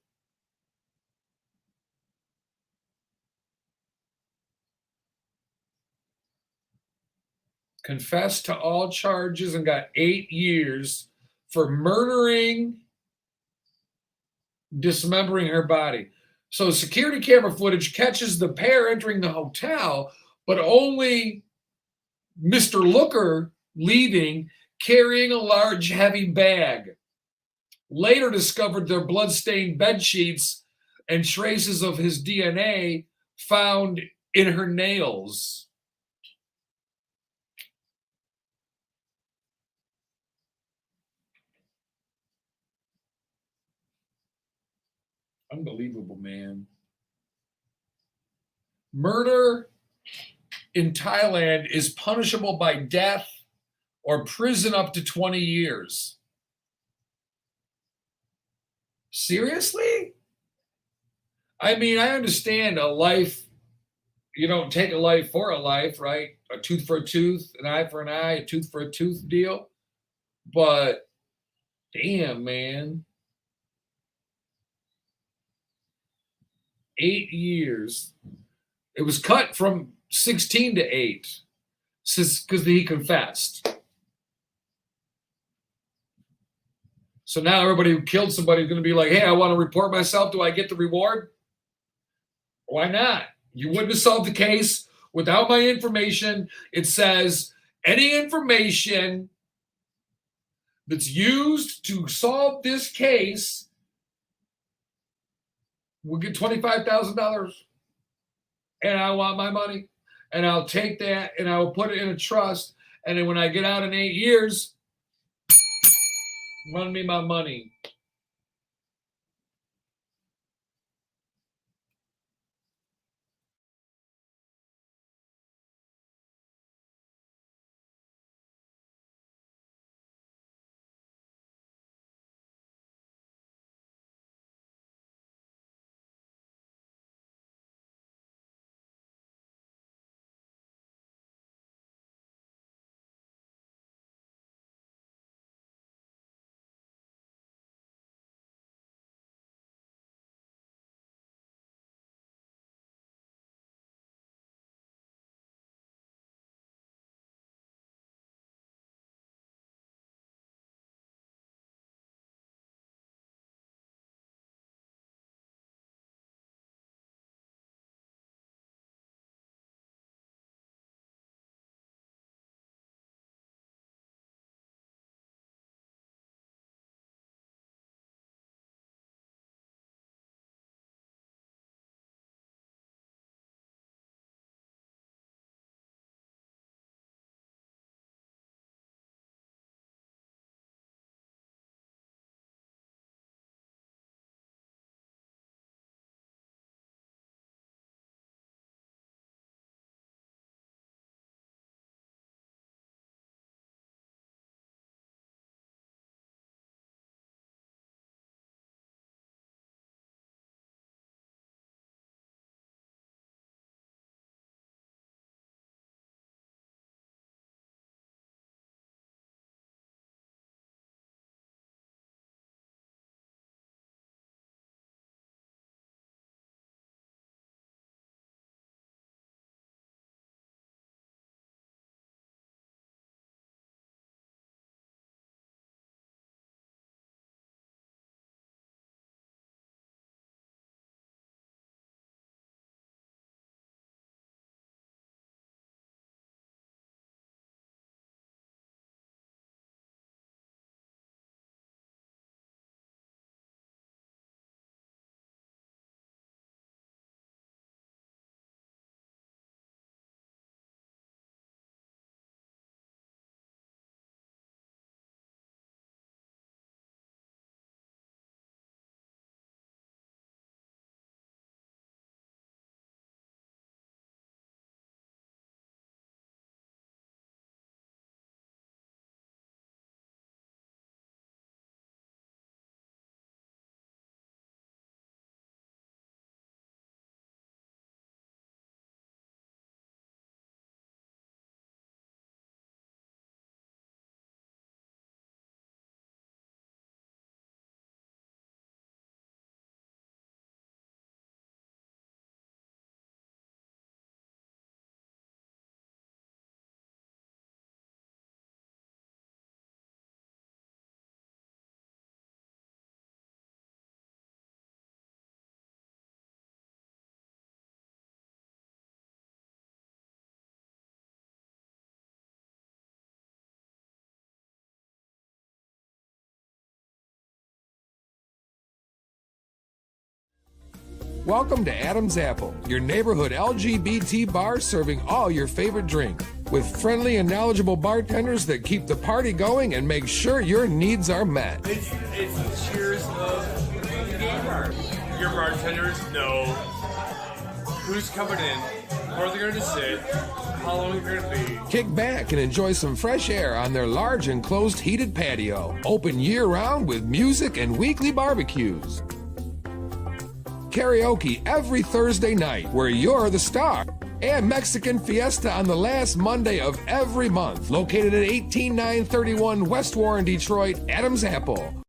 Confessed to all charges and got 8 years for murdering, dismembering her body. So security camera footage catches the pair entering the hotel, but only Mr. Looker leaving, carrying a large, heavy bag. Later discovered their blood-stained bed sheets and traces of his DNA found in her nails. Unbelievable, man. Murder in Thailand is punishable by death or prison up to 20 years. Seriously? I mean, I understand a life, you don't take a life for a life, right? A tooth for a tooth, an eye for an eye, a tooth for a tooth deal. But damn, man. 8 years. It was cut from 16 to 8. because he confessed. So now everybody who killed somebody is going to be like, hey, I want to report myself. Do I get the reward? Why not? You wouldn't have solved the case without my information. It says any information that's used to solve this case will get $25,000. And I want my money. And I'll take that and I will put it in a trust. And then when I get out in 8 years, run me my money. Welcome to Adam's Apple, your neighborhood LGBT bar serving all your favorite drink. With friendly and knowledgeable bartenders that keep the party going and make sure your needs are met. It's the cheers of the gay bar. Your bartenders know who's coming in, where they're going to sit, how long they're going to be. Kick back and enjoy some fresh air on their large enclosed heated patio. Open year-round with music and weekly barbecues. Karaoke every Thursday night where you're the star. And Mexican Fiesta on the last Monday of every month. Located at 18931 West Warren, Detroit, Adam's Apple.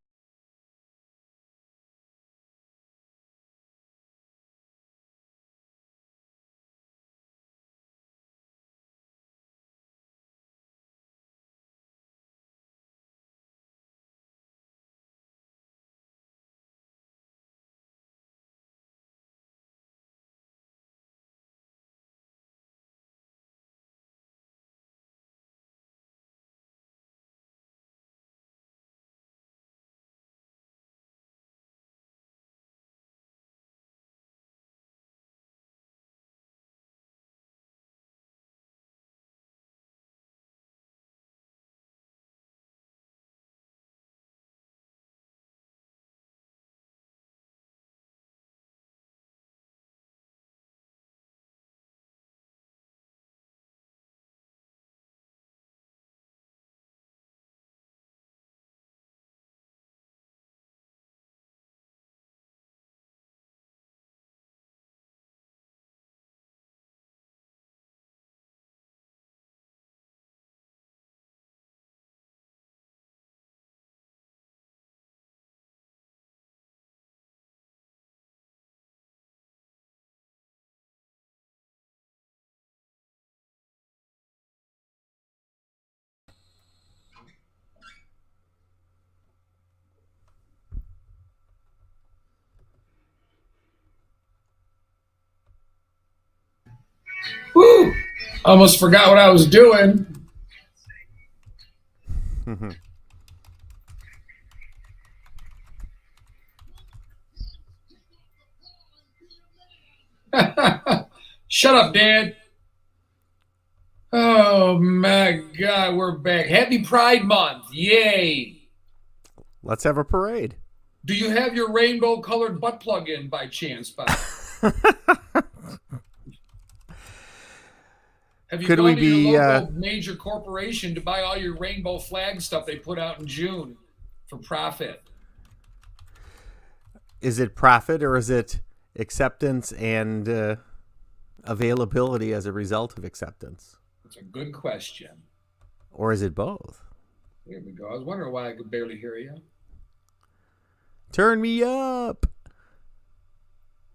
Almost forgot what I was doing. Shut up, Dad. Oh my God, we're back. Happy Pride Month. Yay. Let's have a parade. Do you have your rainbow colored butt plug in by chance, Bob? Have you Could gone we to be, your local major corporation to buy all your rainbow flag stuff they put out in June for profit? Is it profit or is it acceptance and availability as a result of acceptance? It's a good question. Or is it both? Here we go. I was wondering why I could barely hear you. Turn me up.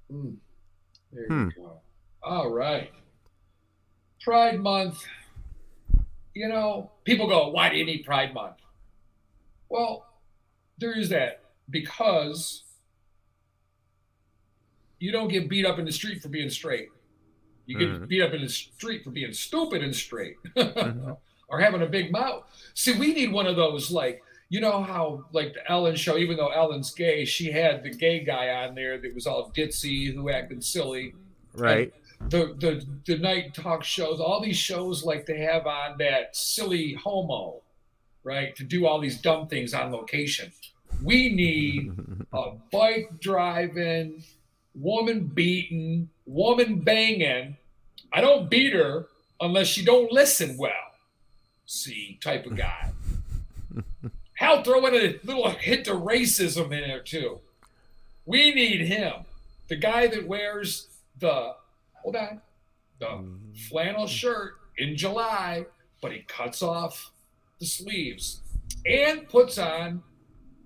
There you go. All right. Pride Month. You know, people go, why do you need Pride Month? Well, there is that. Because you don't get beat up in the street for being straight. You get beat up in the street for being stupid and straight. Or having a big mouth. See, we need one of those, like, you know how, like, the Ellen show, even though Ellen's gay, she had the gay guy on there that was all ditzy, who acted silly. Right. And the night talk shows, all these shows like they have on that silly homo, right, to do all these dumb things on location. We need a bike driving, woman beating, woman banging. I don't beat her unless she don't listen well. See, type of guy. Hell, throw in a little hint of racism in there too. We need him. The guy that wears the flannel shirt in July, but he cuts off the sleeves and puts on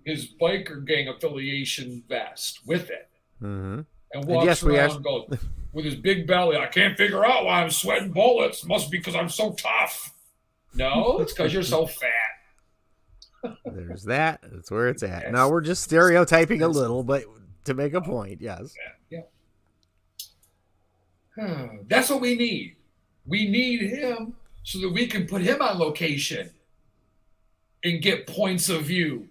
his biker gang affiliation vest with it. And walks around and goes with his big belly. I can't figure out why I'm sweating bullets. Must be because I'm so tough. No, it's because you're so fat. There's that. That's where it's at. Now we're just stereotyping a little, but to make a point, yes. Yeah. That's what we need. We need him so that we can put him on location and get points of view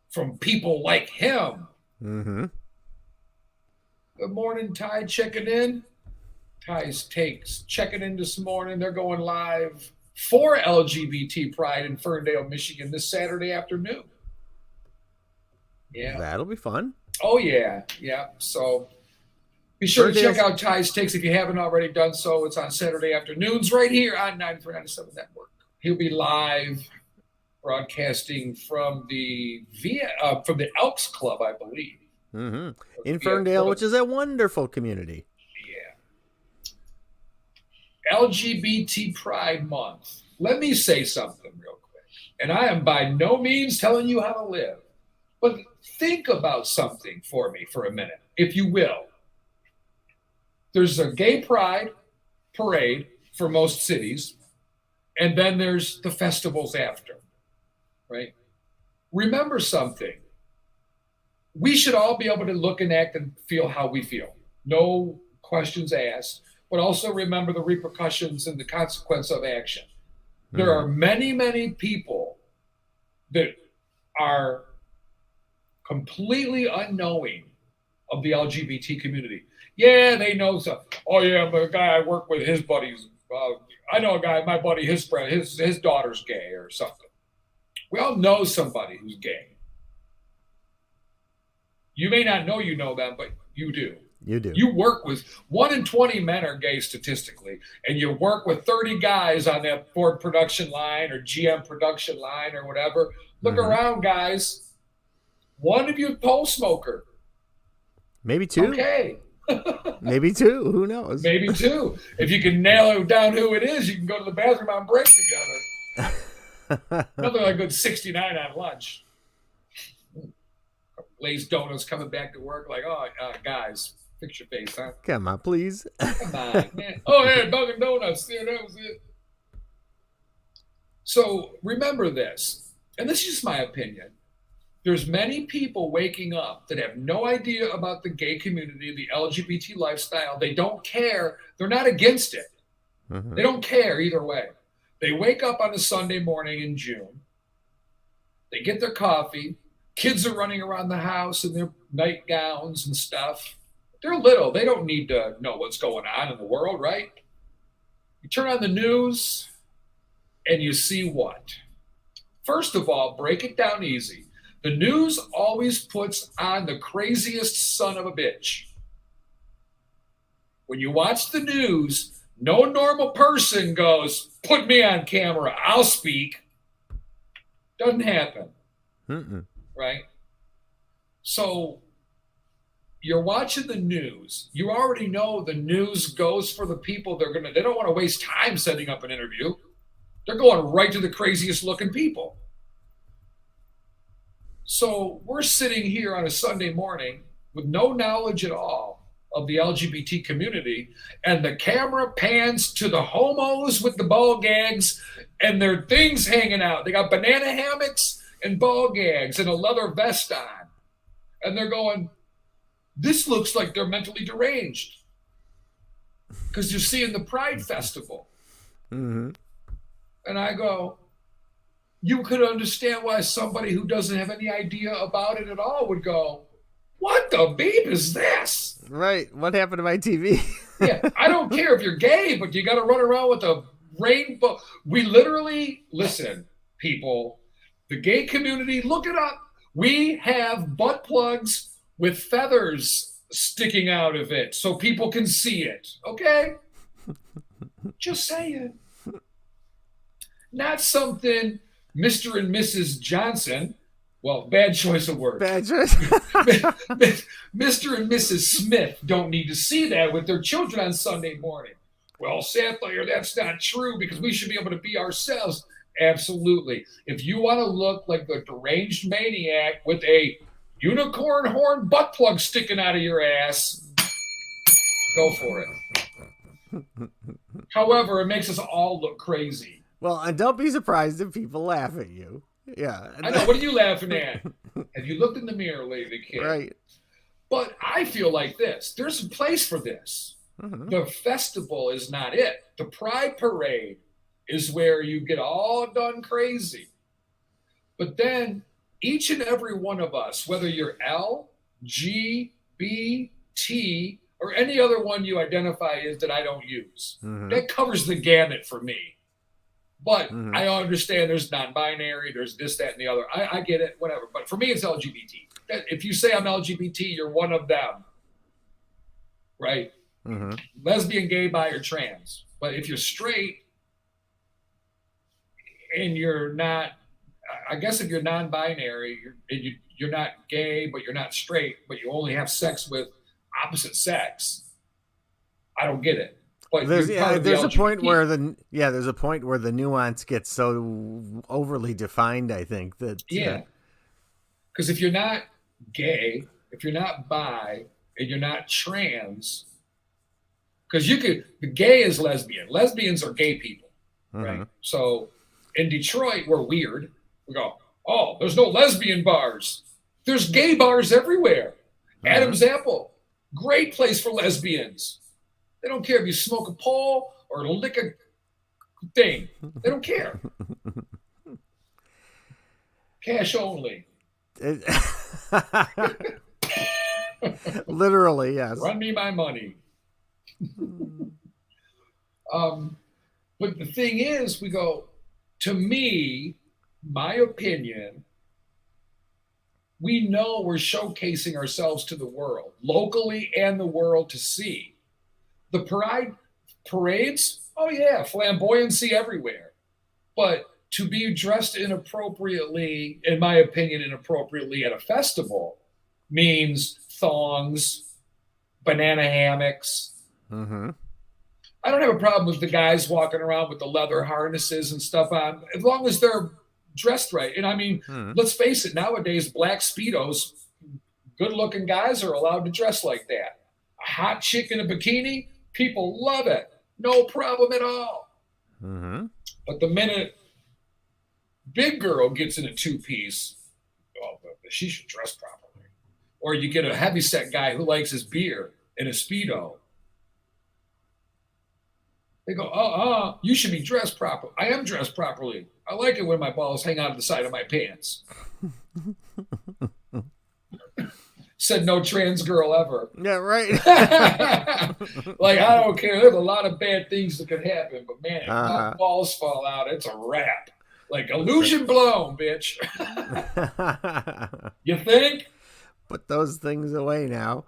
from people like him. Good morning, Ty, checking in. Ty's Takes checking in this morning. They're going live for LGBT Pride in Ferndale, Michigan this Saturday afternoon. Yeah. That'll be fun. Oh, yeah. Yeah. So be sure to check out Ty's Takes if you haven't already done so. It's on Saturday afternoons right here on 9397 Network. He'll be live broadcasting from the Elks Club, I believe. In Ferndale, which is a wonderful community. LGBT Pride Month. Let me say something real quick. And I am by no means telling you how to live. But think about something for me for a minute, if you will. There's a gay pride parade for most cities, and then there's the festivals after, right? Remember something. We should all be able to look and act and feel how we feel. No questions asked. But also remember the repercussions and the consequence of action. There are many, many people that are completely unknowing of the LGBT community. Yeah, they know stuff. Oh, yeah, but a guy I work with, his buddies. I know a guy, my buddy, his daughter's gay or something. We all know somebody who's gay. You may not know you know them, but you do. You do. You work with 1 in 20 men are gay statistically, and you work with 30 guys on that Ford production line or GM production line or whatever. Look around, guys. One of you is a pole smoker. Maybe two. Okay. Maybe two. Who knows? Maybe two. If you can nail down who it is, you can go to the bathroom on break together. Nothing like a good 69 on lunch. Lay's Donuts coming back to work like, guys. Fix your face, huh? Come on, please. Come on, man. Oh, yeah, Dunkin' Donuts. Yeah, that was it. So remember this, and this is just my opinion. There's many people waking up that have no idea about the gay community, the LGBT lifestyle. They don't care. They're not against it. They don't care either way. They wake up on a Sunday morning in June. They get their coffee. Kids are running around the house in their nightgowns and stuff. They're little. They don't need to know what's going on in the world, right? You turn on the news and you see what? First of all, break it down easy. The news always puts on the craziest son of a bitch. When you watch the news, no normal person goes, put me on camera, I'll speak. Doesn't happen. Right? So you're watching the news. You already know the news goes for the people they don't want to waste time setting up an interview. They're going right to the craziest looking people. So we're sitting here on a Sunday morning with no knowledge at all of the LGBT community, and the camera pans to the homos with the ball gags and their things hanging out. They got banana hammocks and ball gags and a leather vest on. And they're going, this looks like they're mentally deranged. Because you're seeing the Pride Festival. And I go, you could understand why somebody who doesn't have any idea about it at all would go, what the beep is this? Right. What happened to my TV? Yeah, I don't care if you're gay, but you got to run around with a rainbow. We literally, listen, people, the gay community, look it up. We have butt plugs with feathers sticking out of it so people can see it. Okay? Just saying. Not something Mr. and Mrs. Johnson, well, bad choice of words. Bad choice. Mr. and Mrs. Smith don't need to see that with their children on Sunday morning. Well, Sapphire, that's not true because we should be able to be ourselves. Absolutely. If you want to look like a deranged maniac with a unicorn horn butt plug sticking out of your ass, go for it. However, it makes us all look crazy. Well, and don't be surprised if people laugh at you. Yeah. I know. What are you laughing at? Have you looked in the mirror lately, kid? Right. But I feel like this. There's a place for this. The festival is not it. The Pride Parade is where you get all done crazy. But then each and every one of us, whether you're L, G, B, T, or any other one you identify as that I don't use, that covers the gamut for me. But I understand there's non-binary, there's this, that, and the other. I get it, whatever. But for me, it's LGBT. If you say I'm LGBT, you're one of them, right? Lesbian, gay, bi, or trans. But if you're straight and you're not, I guess if you're non-binary, you're not gay, but you're not straight, but you only have sex with opposite sex, I don't get it. But there's a point where the nuance gets so overly defined, I think, that because if you're not gay, if you're not bi, and you're not trans, because the gay is lesbian. Lesbians are gay people, right? So in Detroit, we're weird. We go, oh, there's no lesbian bars. There's gay bars everywhere. Adam's Apple, great place for lesbians. They don't care if you smoke a pole or lick a thing. They don't care. Cash only. Literally, yes. Run me my money. But the thing is, we go, to me, my opinion, we know we're showcasing ourselves to the world, locally and the world to see. The Pride parades, oh yeah, flamboyancy everywhere. But to be dressed inappropriately, in my opinion, inappropriately at a festival means thongs, banana hammocks. I don't have a problem with the guys walking around with the leather harnesses and stuff on, as long as they're dressed right. And I mean, let's face it, nowadays, black Speedos, good-looking guys are allowed to dress like that. A hot chick in a bikini, people love it. No problem at all. But the minute big girl gets in a two-piece, oh, but she should dress properly. Or you get a heavyset guy who likes his beer in a Speedo. They go, you should be dressed properly. I am dressed properly. I like it when my balls hang out of the side of my pants. Said no trans girl ever. Yeah, right. Like, I don't care. There's a lot of bad things that could happen, but man, if my balls fall out, it's a wrap. Like, illusion blown, bitch. You think? Put those things away now.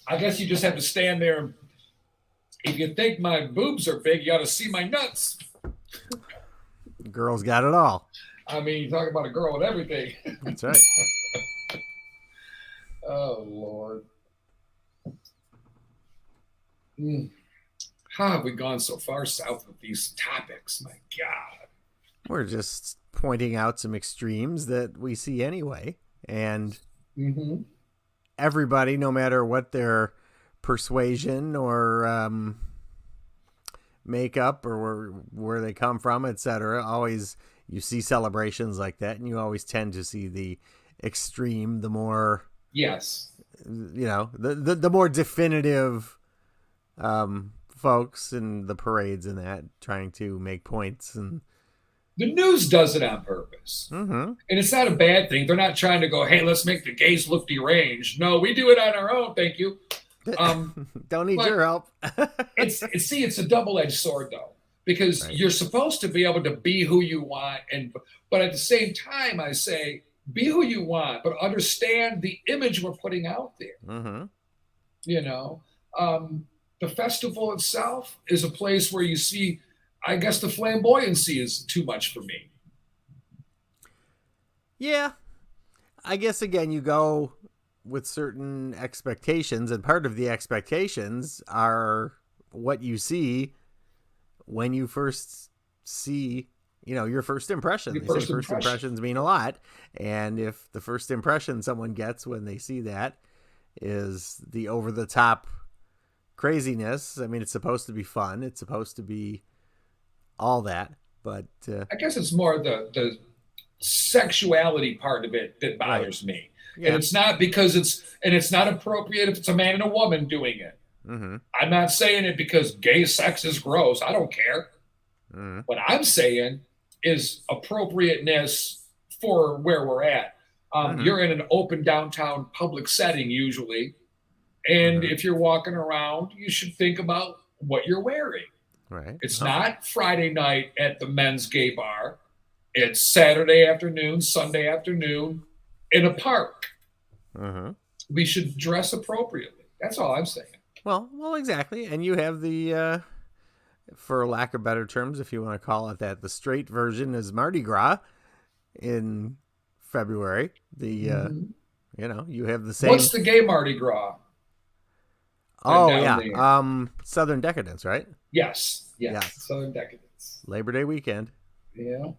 I guess you just have to stand there. If you think my boobs are big, you ought to see my nuts. Girls got it all. I mean, you talk about a girl with everything. That's right. Oh, Lord. How have we gone so far south with these topics? My God. We're just pointing out some extremes that we see anyway. And everybody, no matter what their persuasion or makeup or where they come from, etc., always you see celebrations like that, and you always tend to see the extreme, the more... Yes. You know, the more definitive folks in the parades and that, trying to make points. And the news does it on purpose. And it's not a bad thing. They're not trying to go, hey, let's make the gays look deranged. No, we do it on our own, thank you. Don't need your help. it's a double-edged sword, though, because you're supposed to be able to be who you want, but at the same time, I say, be who you want, but understand the image we're putting out there. You know, the festival itself is a place where you see, I guess the flamboyancy is too much for me. Yeah. I guess, again, you go with certain expectations, and part of the expectations are what you see when you first see, you know, your first impression. They say first impressions mean a lot. And if the first impression someone gets when they see that is the over-the-top craziness, I mean, it's supposed to be fun. It's supposed to be all that. But I guess it's more the sexuality part of it that bothers me. Yeah. And it's not because it's not appropriate if it's a man and a woman doing it. I'm not saying it because gay sex is gross. I don't care. What I'm saying is appropriateness for where we're at. You're in an open downtown public setting usually. And if you're walking around, you should think about what you're wearing. Right. It's not Friday night at the men's gay bar. It's Saturday afternoon, Sunday afternoon in a park. We should dress appropriately. That's all I'm saying. Well, exactly. And you have the, for lack of better terms, if you want to call it that, the straight version is Mardi Gras in February. You know, you have the same. What's the gay Mardi Gras? Oh, yeah. Southern Decadence, right? Yes. Southern Decadence. Labor Day weekend. Yeah.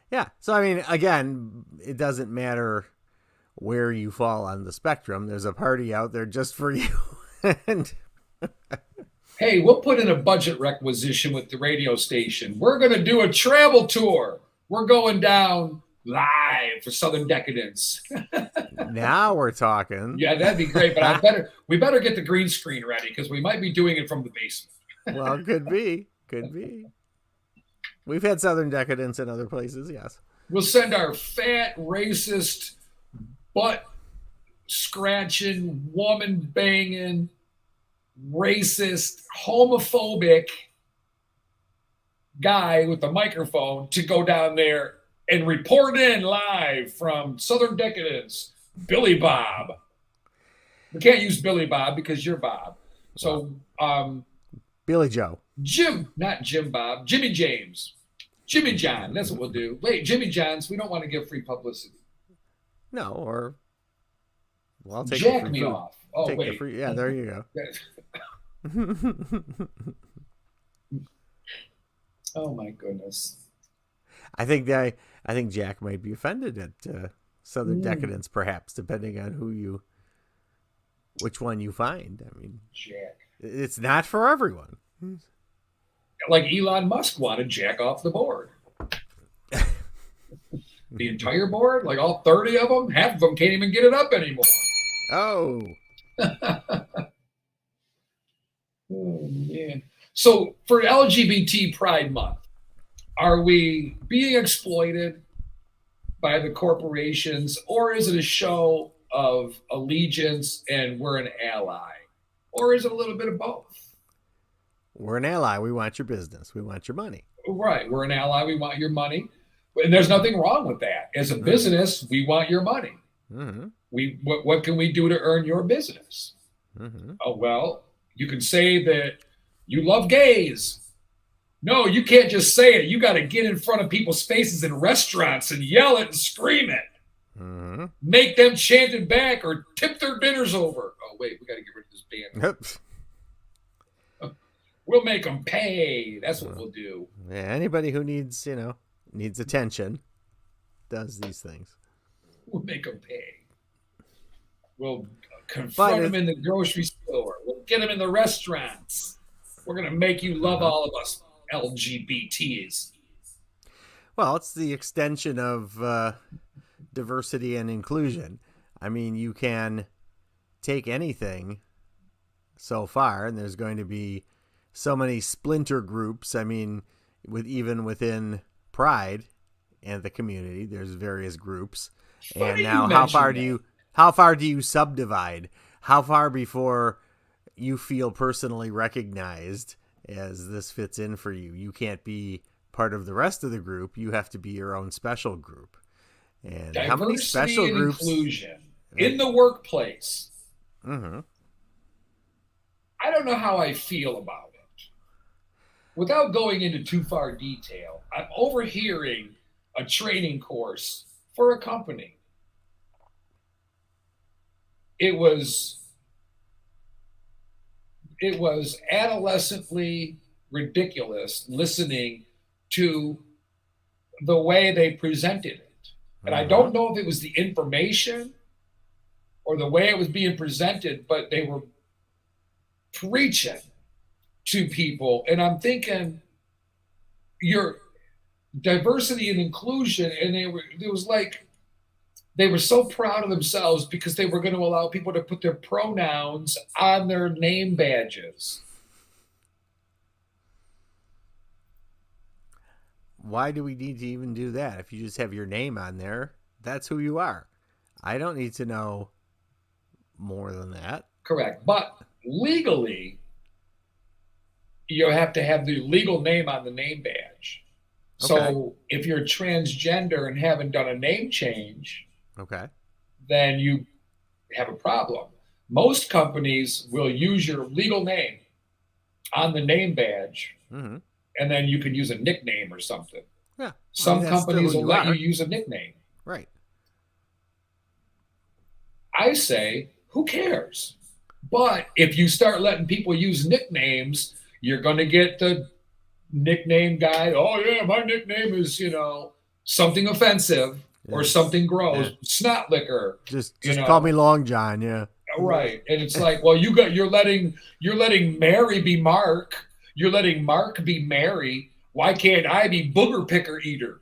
Yeah. So, I mean, again, it doesn't matter where you fall on the spectrum. There's a party out there just for you. And hey, we'll put in a budget requisition with the radio station. We're going to do a travel tour. We're going down live for Southern Decadence. Now we're talking. Yeah, that'd be great. But we better get the green screen ready because we might be doing it from the basement. Well, could be. We've had Southern Decadence in other places, yes. We'll send our fat, racist, butt scratching, woman banging, racist, homophobic guy with the microphone to go down there and report in live from Southern Decadence. Billy Bob. We can't use Billy Bob because you're Bob. So, Billy Joe. Not Jim Bob. Jimmy James. Jimmy John. That's what we'll do. Wait, Jimmy John's. We don't want to give free publicity. No, or I'll take Jack me off. Oh, take wait. The free, yeah, there you go. Oh my goodness. I think Jack might be offended at Southern Decadence, perhaps, depending on which one you find. I mean, Jack. It's not for everyone. Like Elon Musk wanted Jack off the board. The entire board, like all 30 of them, half of them can't even get it up anymore. Oh. Oh man. So for LGBT Pride Month, are we being exploited by the corporations, or is it a show of allegiance and we're an ally? Or is it a little bit of both? We're an ally. We want your business. We want your money. Right. We're an ally. We want your money. And there's nothing wrong with that. As a business, we want your money. Mm-hmm. What can we do to earn your business? Mm-hmm. Oh, well, you can say that you love gays. No, you can't just say it. You got to get in front of people's faces in restaurants and yell it and scream it. Mm-hmm. Make them chant it back or tip their dinners over. Oh, wait, we got to get rid of this band. Yep. We'll make them pay. That's what we'll do. Yeah, anybody who needs attention does these things. We'll make them pay. We'll confront them in the grocery store. We'll get them in the restaurants. We're going to make you love all of us LGBTs. Well, it's the extension of diversity and inclusion. I mean, you can take anything so far, and there's going to be so many splinter groups. I mean, even within Pride and the community, there's various groups. And now, how far do you subdivide? How far before you feel personally recognized as this fits in for you? You can't be part of the rest of the group. You have to be your own special group. And Diversity how many special and groups? Inclusion in the workplace. Mm-hmm. I don't know how I feel about it. Without going into too far detail, I'm overhearing a training course for a company. It was adolescently ridiculous listening to the way they presented it. And I don't know if it was the information or the way it was being presented, but they were preaching to people. And I'm thinking, your diversity and inclusion, and they were so proud of themselves because they were going to allow people to put their pronouns on their name badges. Why do we need to even do that? If you just have your name on there, that's who you are. I don't need to know more than that. Correct. But legally, you have to have the legal name on the name badge. Okay. So if you're transgender and haven't done a name change, okay, then you have a problem. Most companies will use your legal name on the name badge, mm-hmm. and then you can use a nickname or something. Yeah. Some companies will let you use use a nickname. Right. I say, who cares? But if you start letting people use nicknames, you're going to get the nickname guy. Oh, yeah, my nickname is, something offensive or something gross. Yeah. Snot liquor. Just call me Long John, yeah. Right. And it's like, well, you're letting Mary be Mark. You're letting Mark be Mary. Why can't I be Booger Picker Eater?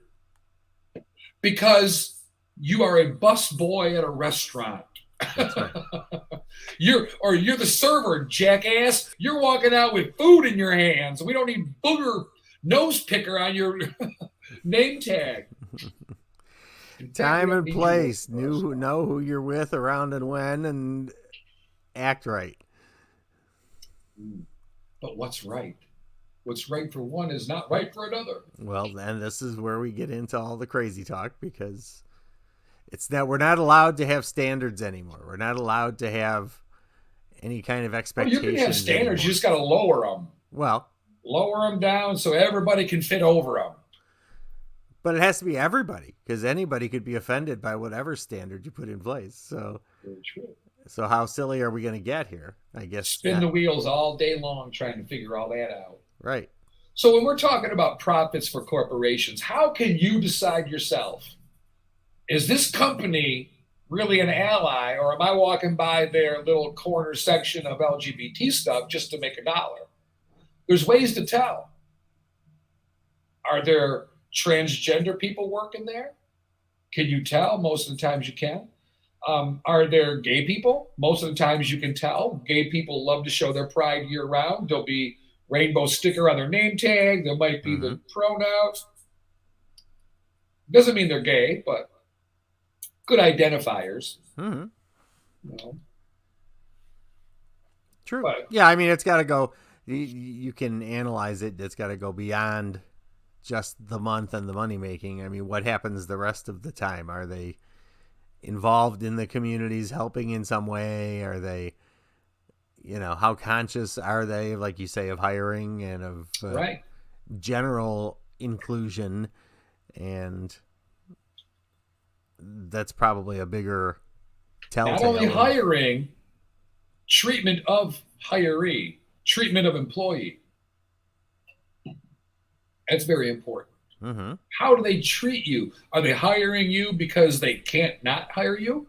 Because you are a bus boy at a restaurant. That's right. You're the server, jackass. You're walking out with food in your hands. We don't need booger nose picker on your name tag. Time and place. Know who you're with, around and when, and act right. But what's right? What's right for one is not right for another. Well, then this is where we get into all the crazy talk, because we're not allowed to have standards anymore. We're not allowed to have any kind of expectations. You can have standards. Anymore. You just got to lower them. Well, lower them down so everybody can fit over them. But it has to be everybody, because anybody could be offended by whatever standard you put in place. So, very true. So how silly are we going to get here? I guess spin the wheels all day long trying to figure all that out. Right. So when we're talking about profits for corporations, how can you decide yourself? Is this company really an ally, or am I walking by their little corner section of LGBT stuff just to make $1? There's ways to tell. Are there transgender people working there? Can you tell? Most of the times you can. Are there gay people? Most of the times you can tell. Gay people love to show their pride year round. They'll be rainbow sticker on their name tag. There might be the Mhm. pronouns. Doesn't mean they're gay, but good identifiers. Mm-hmm. You know? True. But Yeah, I mean, it's got to go. You can analyze it. It's got to go beyond just the month and the money making. I mean, what happens the rest of the time? Are they involved in the communities, helping in some way? Are they, how conscious are they, like you say, of hiring and of right. general inclusion? And that's probably a bigger telltale. Not only hiring, treatment of hiree, treatment of employee. That's very important. Mm-hmm. How do they treat you? Are they hiring you because they can't not hire you?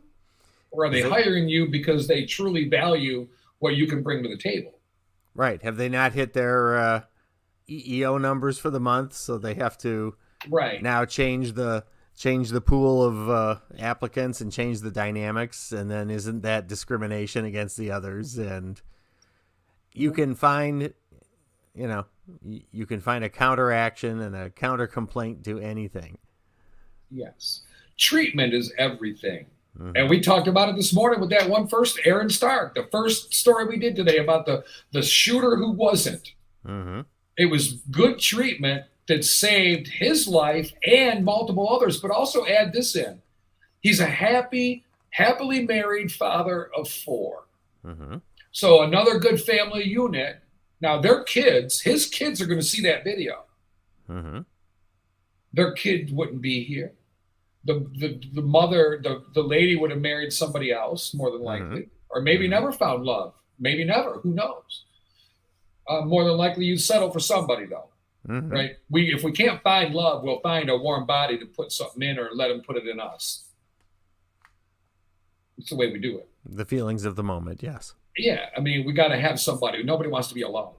Or are they hiring you because they truly value what you can bring to the table? Right. Have they not hit their EEO numbers for the month, so they have to now change the pool of applicants and change the dynamics? And then isn't that discrimination against the others? And you can find, you can find a counteraction and a counter complaint to anything. Yes. Treatment is everything. Mm-hmm. And we talked about it this morning with that one first, Aaron Stark, the first story we did today about the shooter who wasn't. Mm-hmm. It was good treatment that saved his life and multiple others, but also add this in. He's a happily married father of 4. Mm-hmm. So another good family unit. Now their kids, his kids are going to see that video. Mm-hmm. Their kid wouldn't be here. The mother, the lady would have married somebody else, more than likely, or maybe never found love. Maybe never. Who knows? More than likely, you'd settle for somebody, though, right? If we can't find love, we'll find a warm body to put something in, or let him put it in us. It's the way we do it. The feelings of the moment, yes. Yeah, I mean, we got to have somebody. Nobody wants to be alone.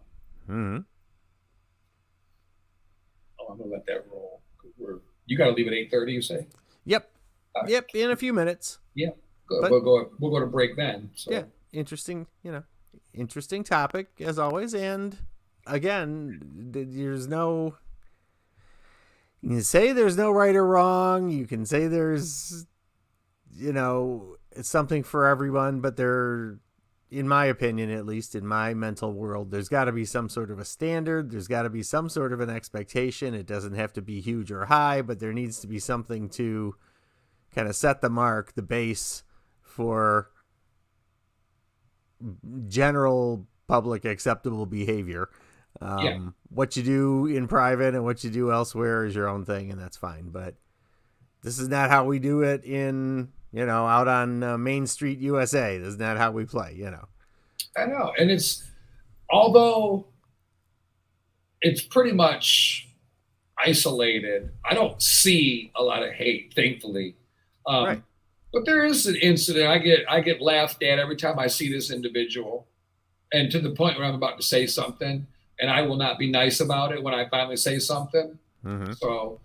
Mm-hmm. Oh, I'm gonna let that roll. You got to leave at 8:30. You say? Yep. Right. Yep. In a few minutes. Yeah. Good. But, we'll go to break then. So. Yeah. Interesting. Interesting topic as always. And again, there's no. You can say there's no right or wrong. You can say there's, it's something for everyone. But there, in my opinion, at least in my mental world, there's got to be some sort of a standard. There's got to be some sort of an expectation. It doesn't have to be huge or high, but there needs to be something to kind of set the mark, the base for general public acceptable behavior. What you do in private and what you do elsewhere is your own thing, and that's fine. But this is not how we do it in, out on Main Street, USA. This is not how we play, I know. And although it's pretty much isolated, I don't see a lot of hate, thankfully. Right. But there is an incident. I get laughed at every time I see this individual, and to the point where I'm about to say something, and I will not be nice about it when I finally say something. Mm-hmm. So,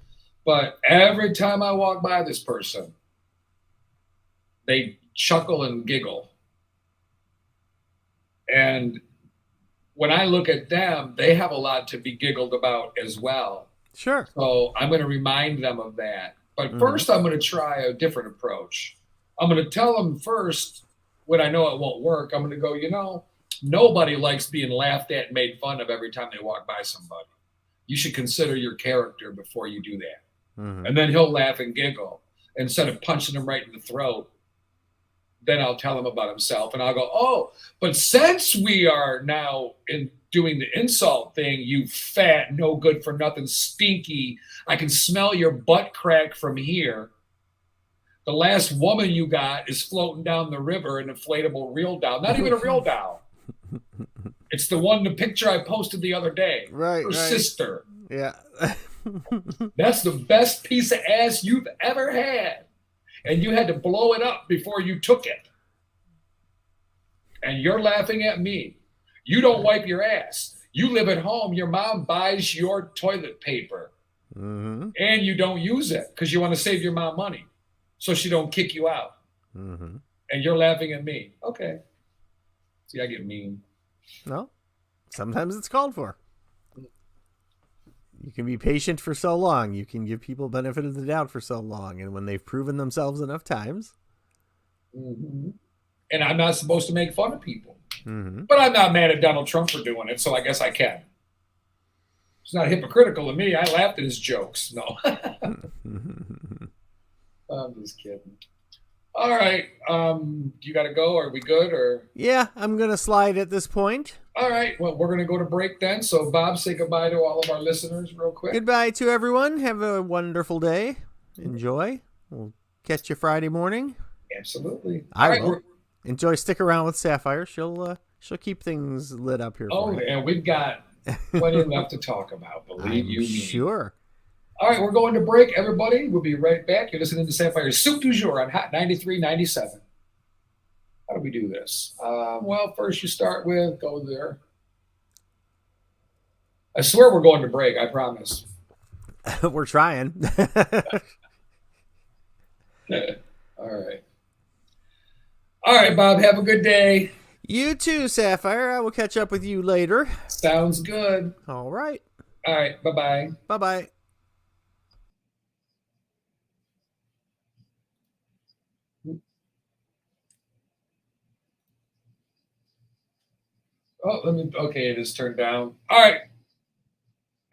but every time I walk by this person, they chuckle and giggle. And when I look at them, they have a lot to be giggled about as well. Sure. So I'm going to remind them of that. But first, I'm going to try a different approach. I'm going to tell them first, when I know it won't work, I'm going to go, nobody likes being laughed at and made fun of every time they walk by somebody. You should consider your character before you do that. Mm-hmm. And then he'll laugh and giggle. Instead of punching him right in the throat, then I'll tell him about himself. And I'll go, oh, but since we are now doing the insult thing, you fat, no good for nothing, stinky, I can smell your butt crack from here. The last woman you got is floating down the river, an inflatable real doll. Not even a real doll. It's the picture I posted the other day. Right. Her sister. Yeah. That's the best piece of ass you've ever had. And you had to blow it up before you took it. And you're laughing at me. You don't wipe your ass. You live at home. Your mom buys your toilet paper. Mm-hmm. And you don't use it because you want to save your mom money so she don't kick you out. Mm-hmm. And you're laughing at me. Okay. See, I get mean. No. Sometimes it's called for. You can be patient for so long. You can give people benefit of the doubt for so long. And when they've proven themselves enough times. Mm-hmm. And I'm not supposed to make fun of people. Mm-hmm. But I'm not mad at Donald Trump for doing it, so I guess I can. It's not hypocritical of me. I laughed at his jokes. No. I'm just kidding. All right. You got to go? Are we good? Or Yeah, I'm going to slide at this point. all right. Well, we're going to go to break then. So, Bob, say goodbye to all of our listeners real quick. Goodbye to everyone. Have a wonderful day. Enjoy. We'll catch you Friday morning. Absolutely. I All right, will. Enjoy. Stick around with Sapphire. She'll keep things lit up here. Oh, for you. and we've got plenty left to talk about. Believe I'm you me. sure. All right, we're going to break, everybody. We'll be right back. You're listening to Sapphire's Soup du Jour on Hot 93.97. How do we do this? Well, first you start with, go there. I swear we're going to break, I promise. We're trying. All right. All right, Bob, have a good day. You too, Sapphire. I will catch up with you later. Sounds good. All right. All right, bye-bye. Bye-bye. Okay, it is turned down. All right.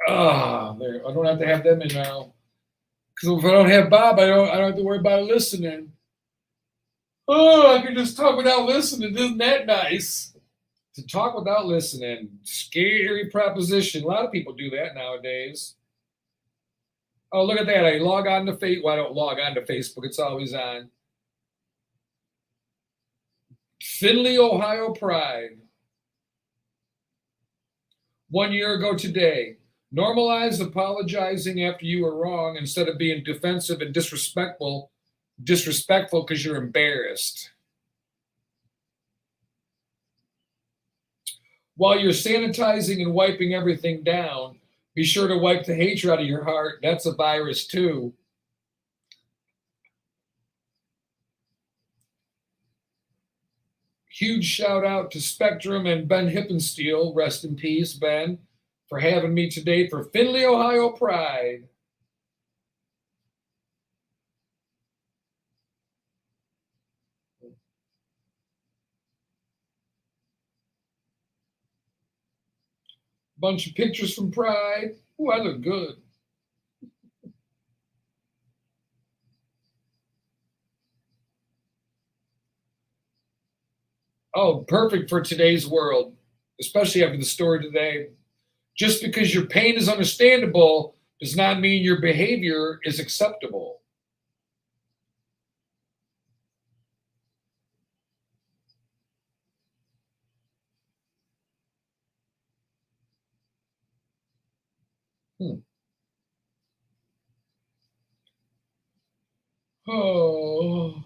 There. I don't have to have them in now. Because if I don't have Bob, I don't have to worry about listening. Oh, I can just talk without listening. Isn't that nice? To talk without listening. Scary proposition. A lot of people do that nowadays. Oh, look at that. I log on to Facebook. Well, I don't log on to Facebook. It's always on. Findlay, Ohio Pride. 1 year ago today. Normalize apologizing after you were wrong instead of being defensive and disrespectful because you're embarrassed. While you're sanitizing and wiping everything down, be sure to wipe the hatred out of your heart. That's a virus too. Huge shout out to Spectrum and Ben Hippensteel, rest in peace, Ben, for having me today for Findlay, Ohio Pride. Bunch of pictures from Pride. Ooh, I look good. Oh, perfect for today's world, especially after the story today. Just because your pain is understandable does not mean your behavior is acceptable. Oh.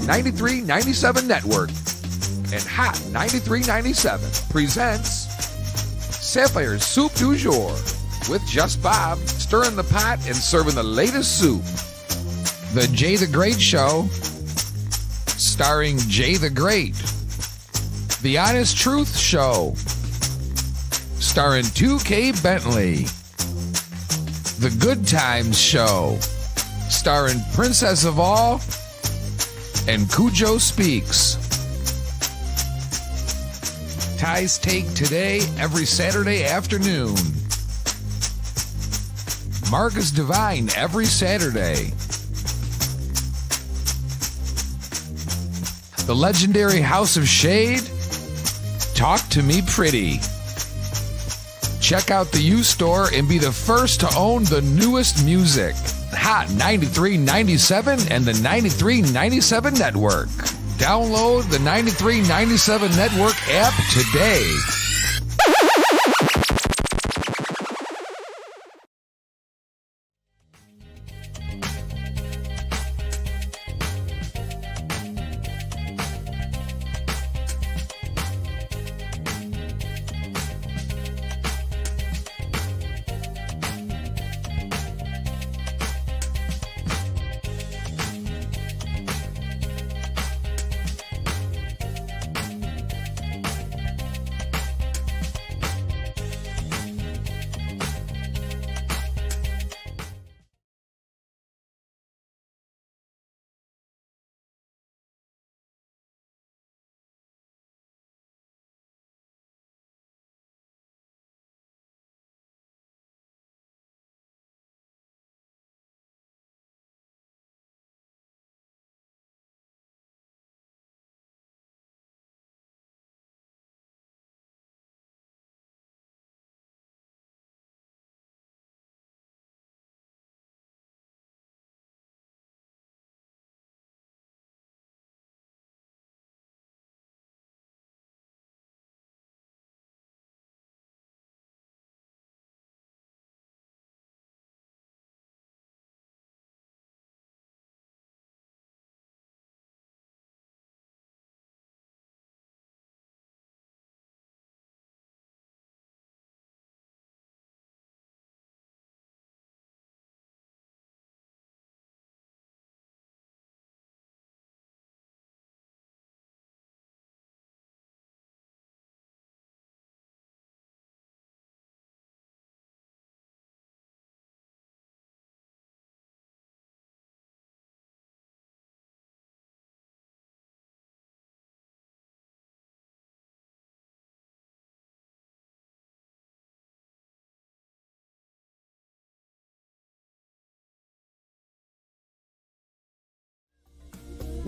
93.97 Network and Hot 93.97 presents Sapphire'S Soup du Jour with Just Bob, stirring the pot and serving the latest soup. The Jay the Great Show, starring Jay the Great. The Honest Truth Show, starring 2K Bentley. The Good Times Show, starring Princess of All and Cujo Speaks. Ty's Take Today every Saturday afternoon. Marcus Divine every Saturday. The legendary House of Shade, Talk to Me Pretty. Check out the U-Store and be the first to own the newest music. Hot 93.97 and the 93.97 Network. Download the 93.97 Network app today.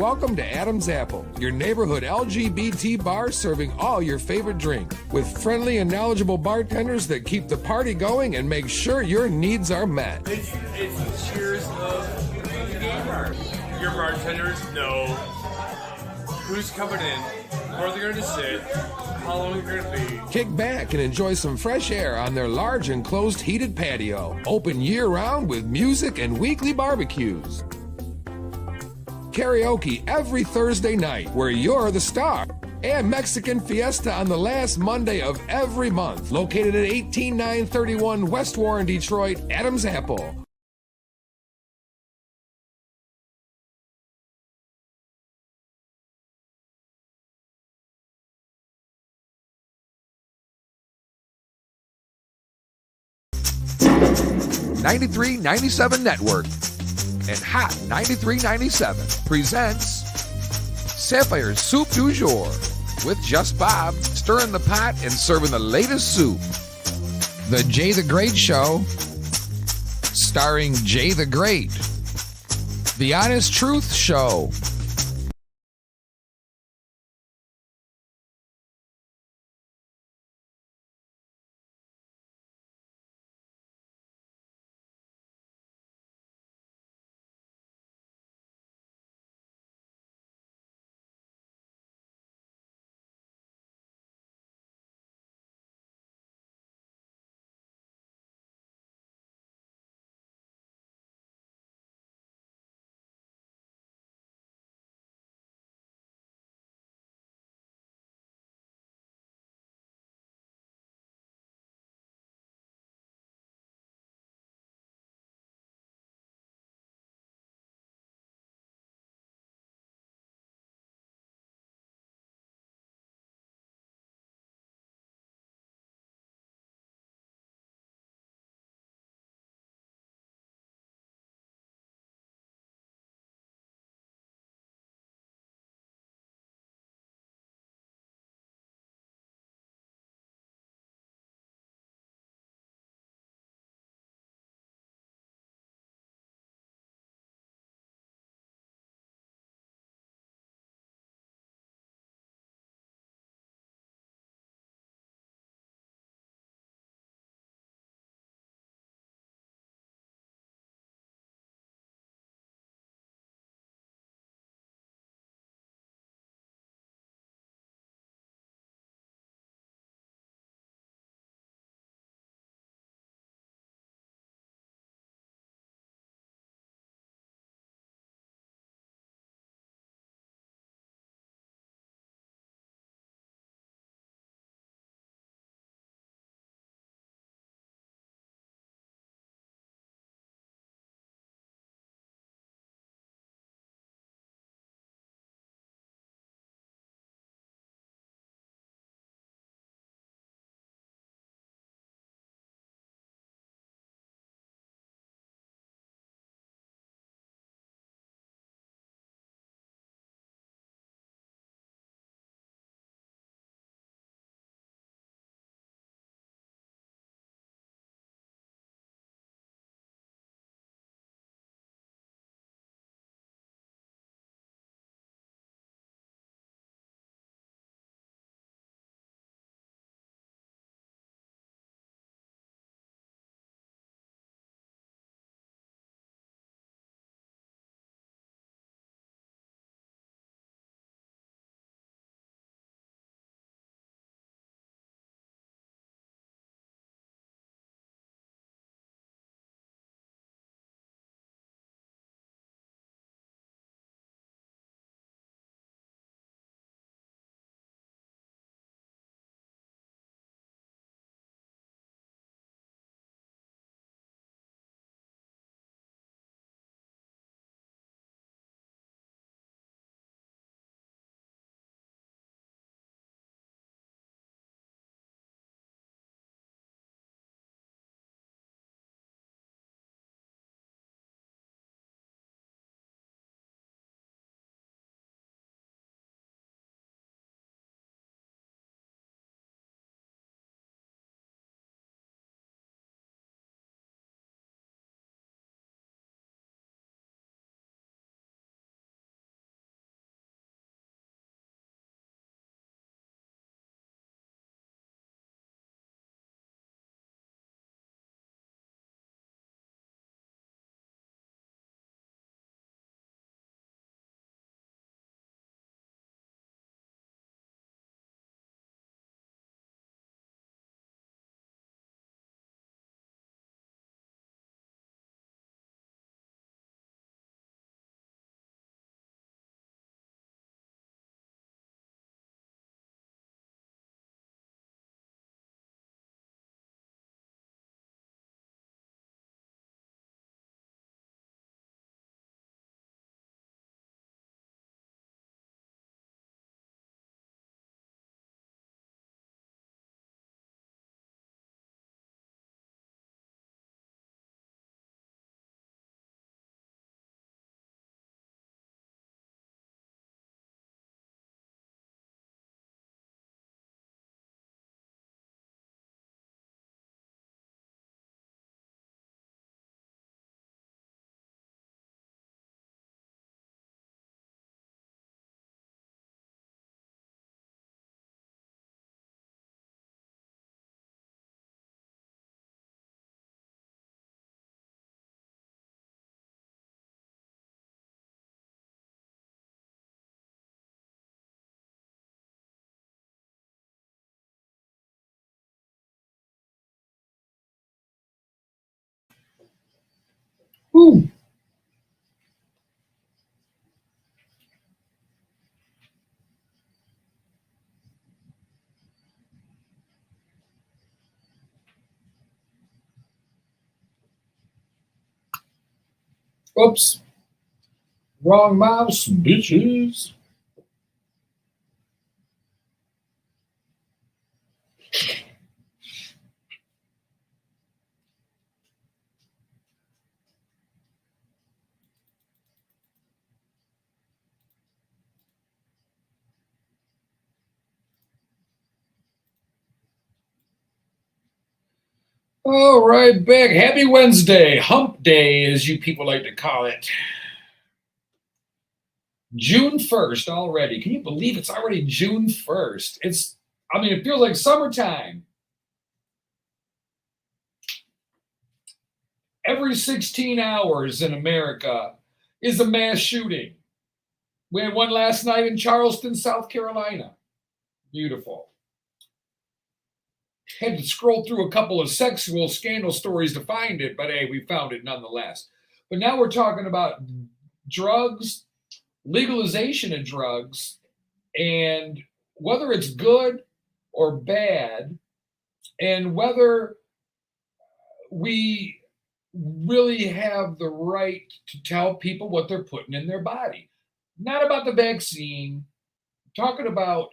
Welcome to Adam's Apple, your neighborhood LGBT bar serving all your favorite drink, with friendly and knowledgeable bartenders that keep the party going and make sure your needs are met. It's the cheers of the gay bar. Your bartenders know who's coming in, where they're going to sit, how long you're going to be. Kick back and enjoy some fresh air on their large enclosed heated patio, open year-round with music and weekly barbecues. Karaoke every Thursday night where you're the star. And Mexican Fiesta on the last Monday of every month. Located at 18931 West Warren, Detroit, Adam's Apple. .97 Network and Hot 93.97 presents Sapphire'S Soup du Jour with Just Bob, stirring the pot and serving the latest soup. The Jay the Great Show, starring Jay the Great. The Honest Truth Show, Whew. Oops. Wrong mouse, bitches. All right, back. Happy Wednesday. Hump Day, as you people like to call it. June 1st already. Can you believe it's already June 1st? It feels like summertime. Every 16 hours in America is a mass shooting. We had one last night in Charleston, South Carolina. Beautiful. Had to scroll through a couple of sexual scandal stories to find it, but hey, we found it nonetheless. But now we're talking about drugs, legalization of drugs, and whether it's good or bad, and whether we really have the right to tell people what they're putting in their body. Not about the vaccine, talking about,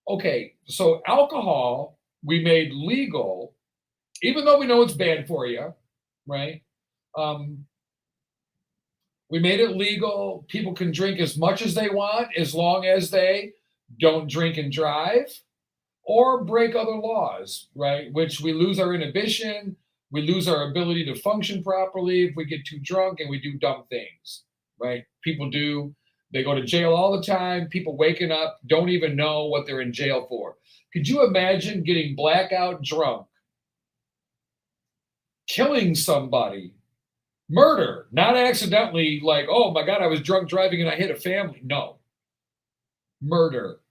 okay, so alcohol we made legal, even though we know it's bad for you, right? We made it legal. People can drink as much as they want as long as they don't drink and drive or break other laws, right? Which we lose our inhibition. We lose our ability to function properly if we get too drunk and we do dumb things, right? People do. They go to jail all the time. People waking up don't even know what they're in jail for. Could you imagine getting blackout drunk, killing somebody, murder, not accidentally like, oh my God, I was drunk driving and I hit a family. No. Murder.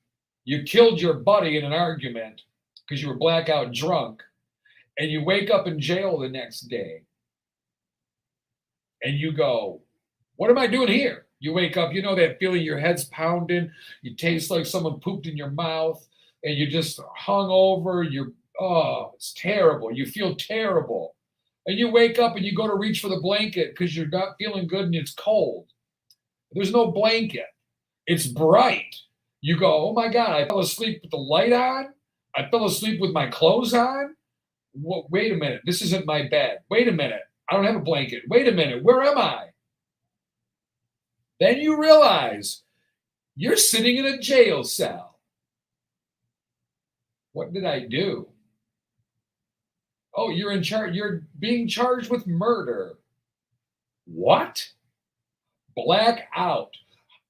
You killed your buddy in an argument because you were blackout drunk, and you wake up in jail the next day and you go, what am I doing here? You wake up, you know that feeling, your head's pounding, you taste like someone pooped in your mouth, and you're just hung over, it's terrible. You feel terrible. And you wake up and you go to reach for the blanket because you're not feeling good and it's cold. There's no blanket. It's bright. You go, oh my God, I fell asleep with the light on. I fell asleep with my clothes on. Wait a minute. This isn't my bed. Wait a minute. I don't have a blanket. Wait a minute. Where am I? Then you realize you're sitting in a jail cell. What did I do? Oh, you're in charge. You're being charged with murder. What? Blackout.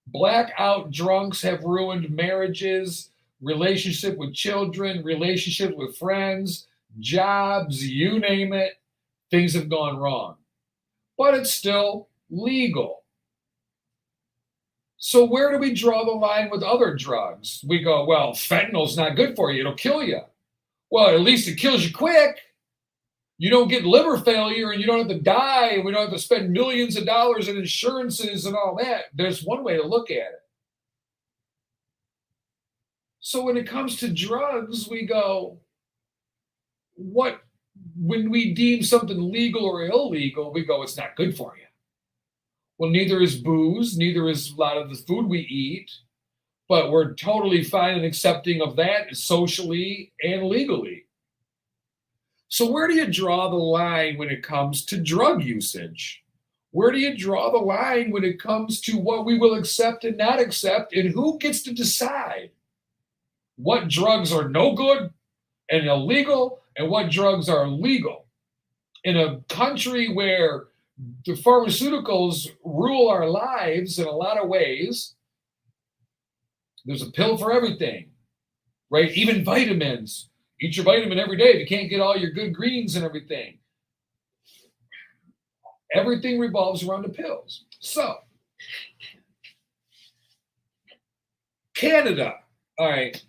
Blackout drunks have ruined marriages, relationship with children, relationship with friends, jobs, you name it. Things have gone wrong. But it's still legal. So where do we draw the line with other drugs? We go, well, fentanyl's not good for you. It'll kill you. Well, at least it kills you quick. You don't get liver failure and you don't have to die and we don't have to spend millions of dollars in insurances and all that. There's one way to look at it. So when it comes to drugs, we go, when we deem something legal or illegal, we go, it's not good for you. Well, neither is booze, neither is a lot of the food we eat, but we're totally fine and accepting of that socially and legally. So where do you draw the line when it comes to drug usage? Where do you draw the line when it comes to what we will accept and not accept, and who gets to decide what drugs are no good and illegal and what drugs are legal? In a country where the pharmaceuticals rule our lives in a lot of ways, there's a pill for everything, right? Even vitamins. Eat your vitamin every day if you can't get all your good greens and everything. Everything revolves around the pills. So, Canada. All right.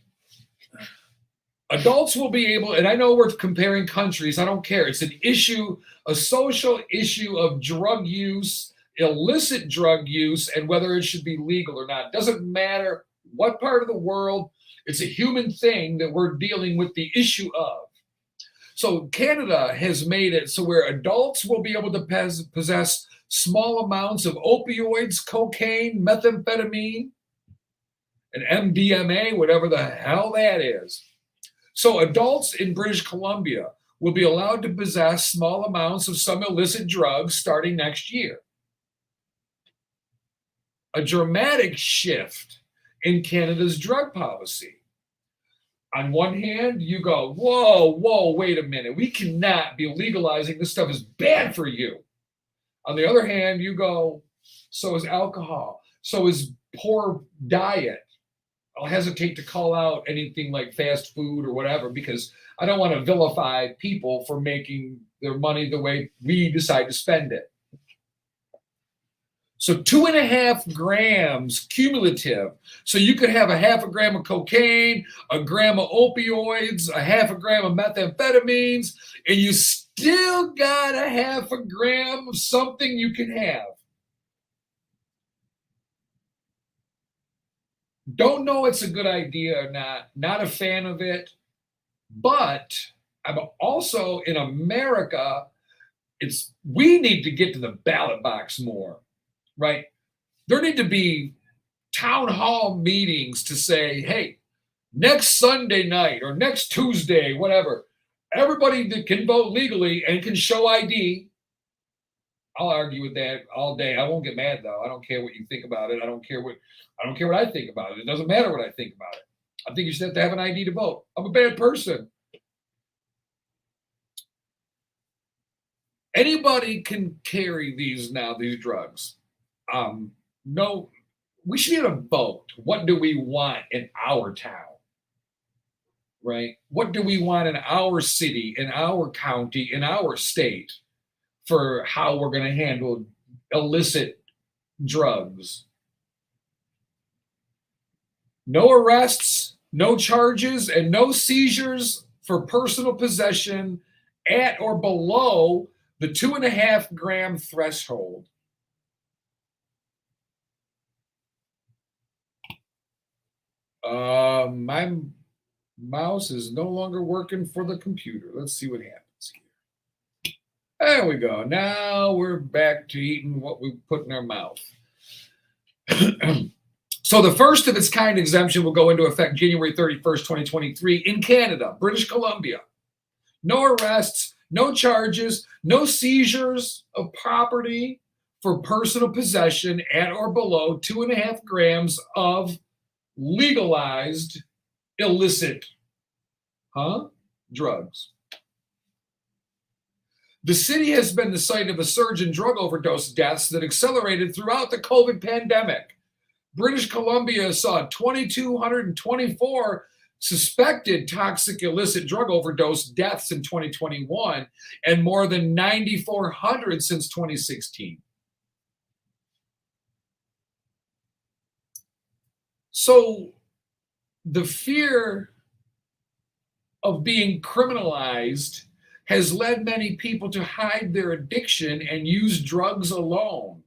Adults will be able, and I know we're comparing countries, I don't care. It's an issue, a social issue of drug use, illicit drug use, and whether it should be legal or not. It doesn't matter what part of the world, it's a human thing that we're dealing with the issue of. So Canada has made it so where adults will be able to possess small amounts of opioids, cocaine, methamphetamine, and MDMA, whatever the hell that is. So adults in British Columbia will be allowed to possess small amounts of some illicit drugs starting next year. A dramatic shift in Canada's drug policy. On one hand, you go, whoa, wait a minute. We cannot be legalizing this stuff is bad for you. On the other hand, you go, so is alcohol. So is poor diet. I'll hesitate to call out anything like fast food or whatever because I don't want to vilify people for making their money the way we decide to spend it. So 2.5 grams cumulative. So you could have 0.5 gram of cocaine, 1 gram of opioids, 0.5 gram of methamphetamines, and you still got 0.5 gram of something you can have. Don't know it's a good idea or not a fan of it, but I'm also in America, we need to get to the ballot box more, right? There need to be town hall meetings to say, hey, next Sunday night or next Tuesday, whatever, everybody that can vote legally and can show ID. I'll argue with that all day. I won't get mad though. I don't care what you think about it. I don't care what I think about it. It doesn't matter what I think about it. I think you should have to have an ID to vote. I'm a bad person. Anybody can carry these drugs. No, we should be able to vote. What do we want in our town? Right? What do we want in our city, in our county, in our state for how we're going to handle illicit drugs? No arrests, no charges, and no seizures for personal possession at or below the 2.5 gram threshold. My mouse is no longer working for the computer. Let's see what happens here. There we go. Now we're back to eating what we put in our mouth. So the first of its kind exemption will go into effect January 31st, 2023 in Canada, British Columbia. No arrests, no charges, no seizures of property for personal possession at or below 2.5 grams of legalized illicit drugs. The city has been the site of a surge in drug overdose deaths that accelerated throughout the COVID pandemic. British Columbia saw 2,224 suspected toxic illicit drug overdose deaths in 2021 and more than 9,400 since 2016. So the fear of being criminalized has led many people to hide their addiction and use drugs alone.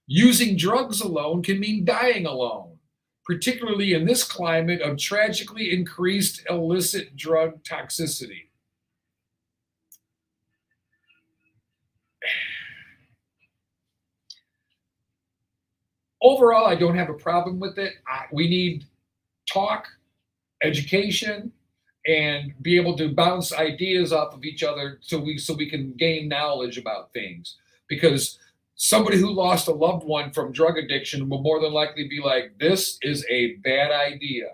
Using drugs alone can mean dying alone, particularly in this climate of tragically increased illicit drug toxicity. Overall, I don't have a problem with it. We need talk, education, and be able to bounce ideas off of each other so we can gain knowledge about things. Because somebody who lost a loved one from drug addiction will more than likely be like, this is a bad idea.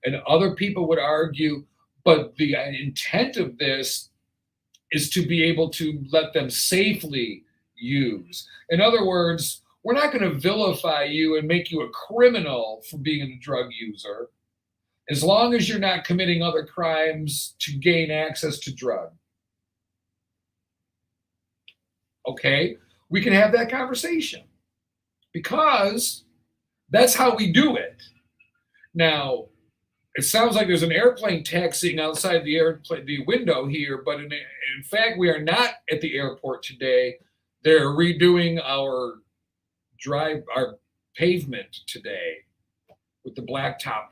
And other people would argue, but the intent of this is to be able to let them safely use. In other words, we're not going to vilify you and make you a criminal for being a drug user, as long as you're not committing other crimes to gain access to drug. Okay? We can have that conversation because that's how we do it. Now, It sounds like there's an airplane taxiing outside the window here, but in fact, we are not at the airport today. They're redoing our pavement today with the blacktop.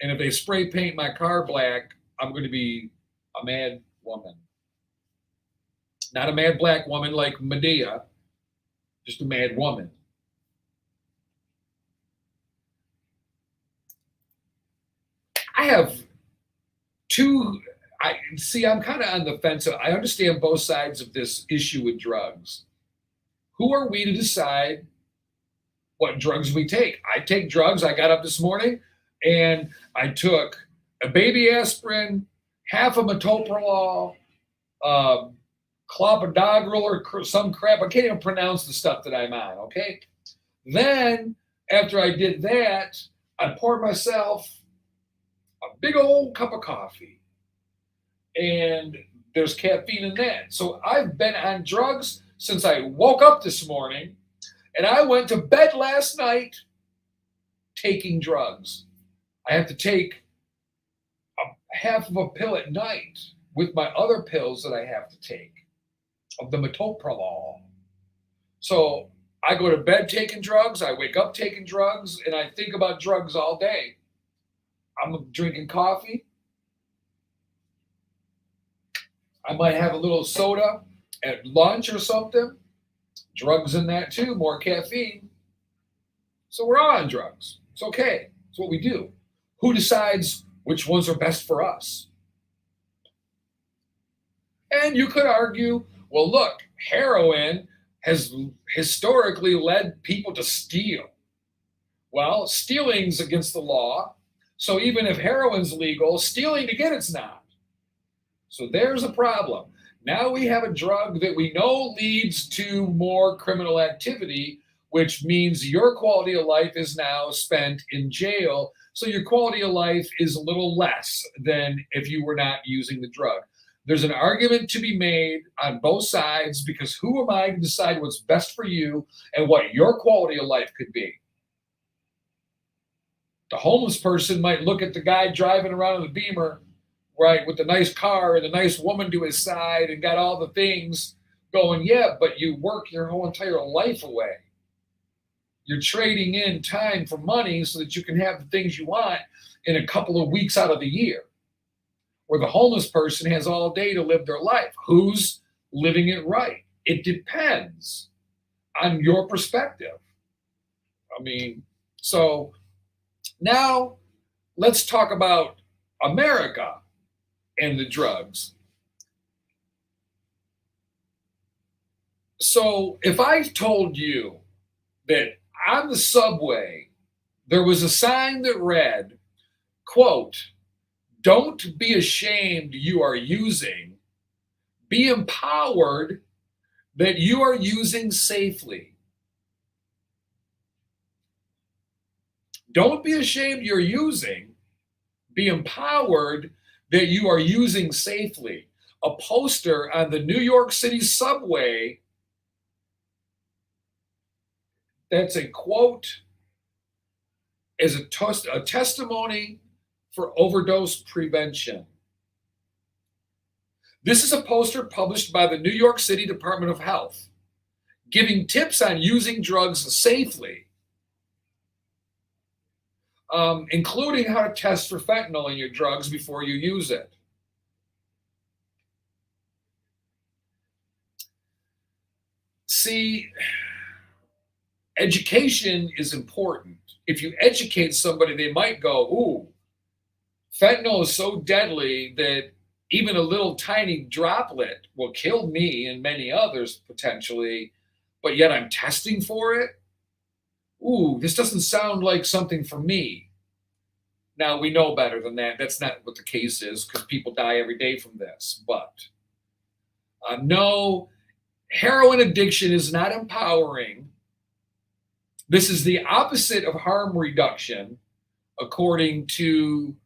And if they spray paint my car black, I'm going to be a mad woman. Not a mad black woman like Medea, just a mad woman. I have I'm kind of on the fence. I understand both sides of this issue with drugs. Who are we to decide what drugs we take? I take drugs. I got up this morning and I took a baby aspirin, half a metoprolol, clopidogrel or some crap. I can't even pronounce the stuff that I'm on, okay? Then, after I did that, I poured myself a big old cup of coffee. And there's caffeine in that. So I've been on drugs since I woke up this morning, and I went to bed last night taking drugs. I have to take half of a pill at night with my other pills that I have to take of the metoprolol. So I go to bed taking drugs, I wake up taking drugs, and I think about drugs all day. I'm drinking coffee. I might have a little soda at lunch or something. Drugs in that too, more caffeine. So we're all on drugs. It's okay. It's what we do. Who decides which ones are best for us? And you could argue, well, look, heroin has historically led people to steal. Well, stealing's against the law. So even if heroin's legal, stealing again, it's not. So there's a problem. Now we have a drug that we know leads to more criminal activity, which means your quality of life is now spent in jail. So your quality of life is a little less than if you were not using the drug. There's an argument to be made on both sides because who am I to decide what's best for you and what your quality of life could be? The homeless person might look at the guy driving around in the Beamer, right, with the nice car and the nice woman to his side and got all the things going, yeah, but you work your whole entire life away. You're trading in time for money so that you can have the things you want in a couple of weeks out of the year. Where the homeless person has all day to live their life. Who's living it right? It depends on your perspective. I mean, so now let's talk about America and the drugs. So if I told you that on the subway, there was a sign that read, quote, "Don't be ashamed you are using, be empowered that you are using safely." Don't be ashamed you're using, be empowered that you are using safely. A poster on the New York City subway, that's a quote, is a testimony for overdose prevention. This is a poster published by the New York City Department of Health, giving tips on using drugs safely, including how to test for fentanyl in your drugs before you use it. See, education is important. If you educate somebody, they might go, ooh, fentanyl is so deadly that even a little tiny droplet will kill me and many others potentially, but yet I'm testing for it? Ooh, this doesn't sound like something for me. Now, we know better than that. That's not what the case is because people die every day from this. But no, heroin addiction is not empowering. This is the opposite of harm reduction, according to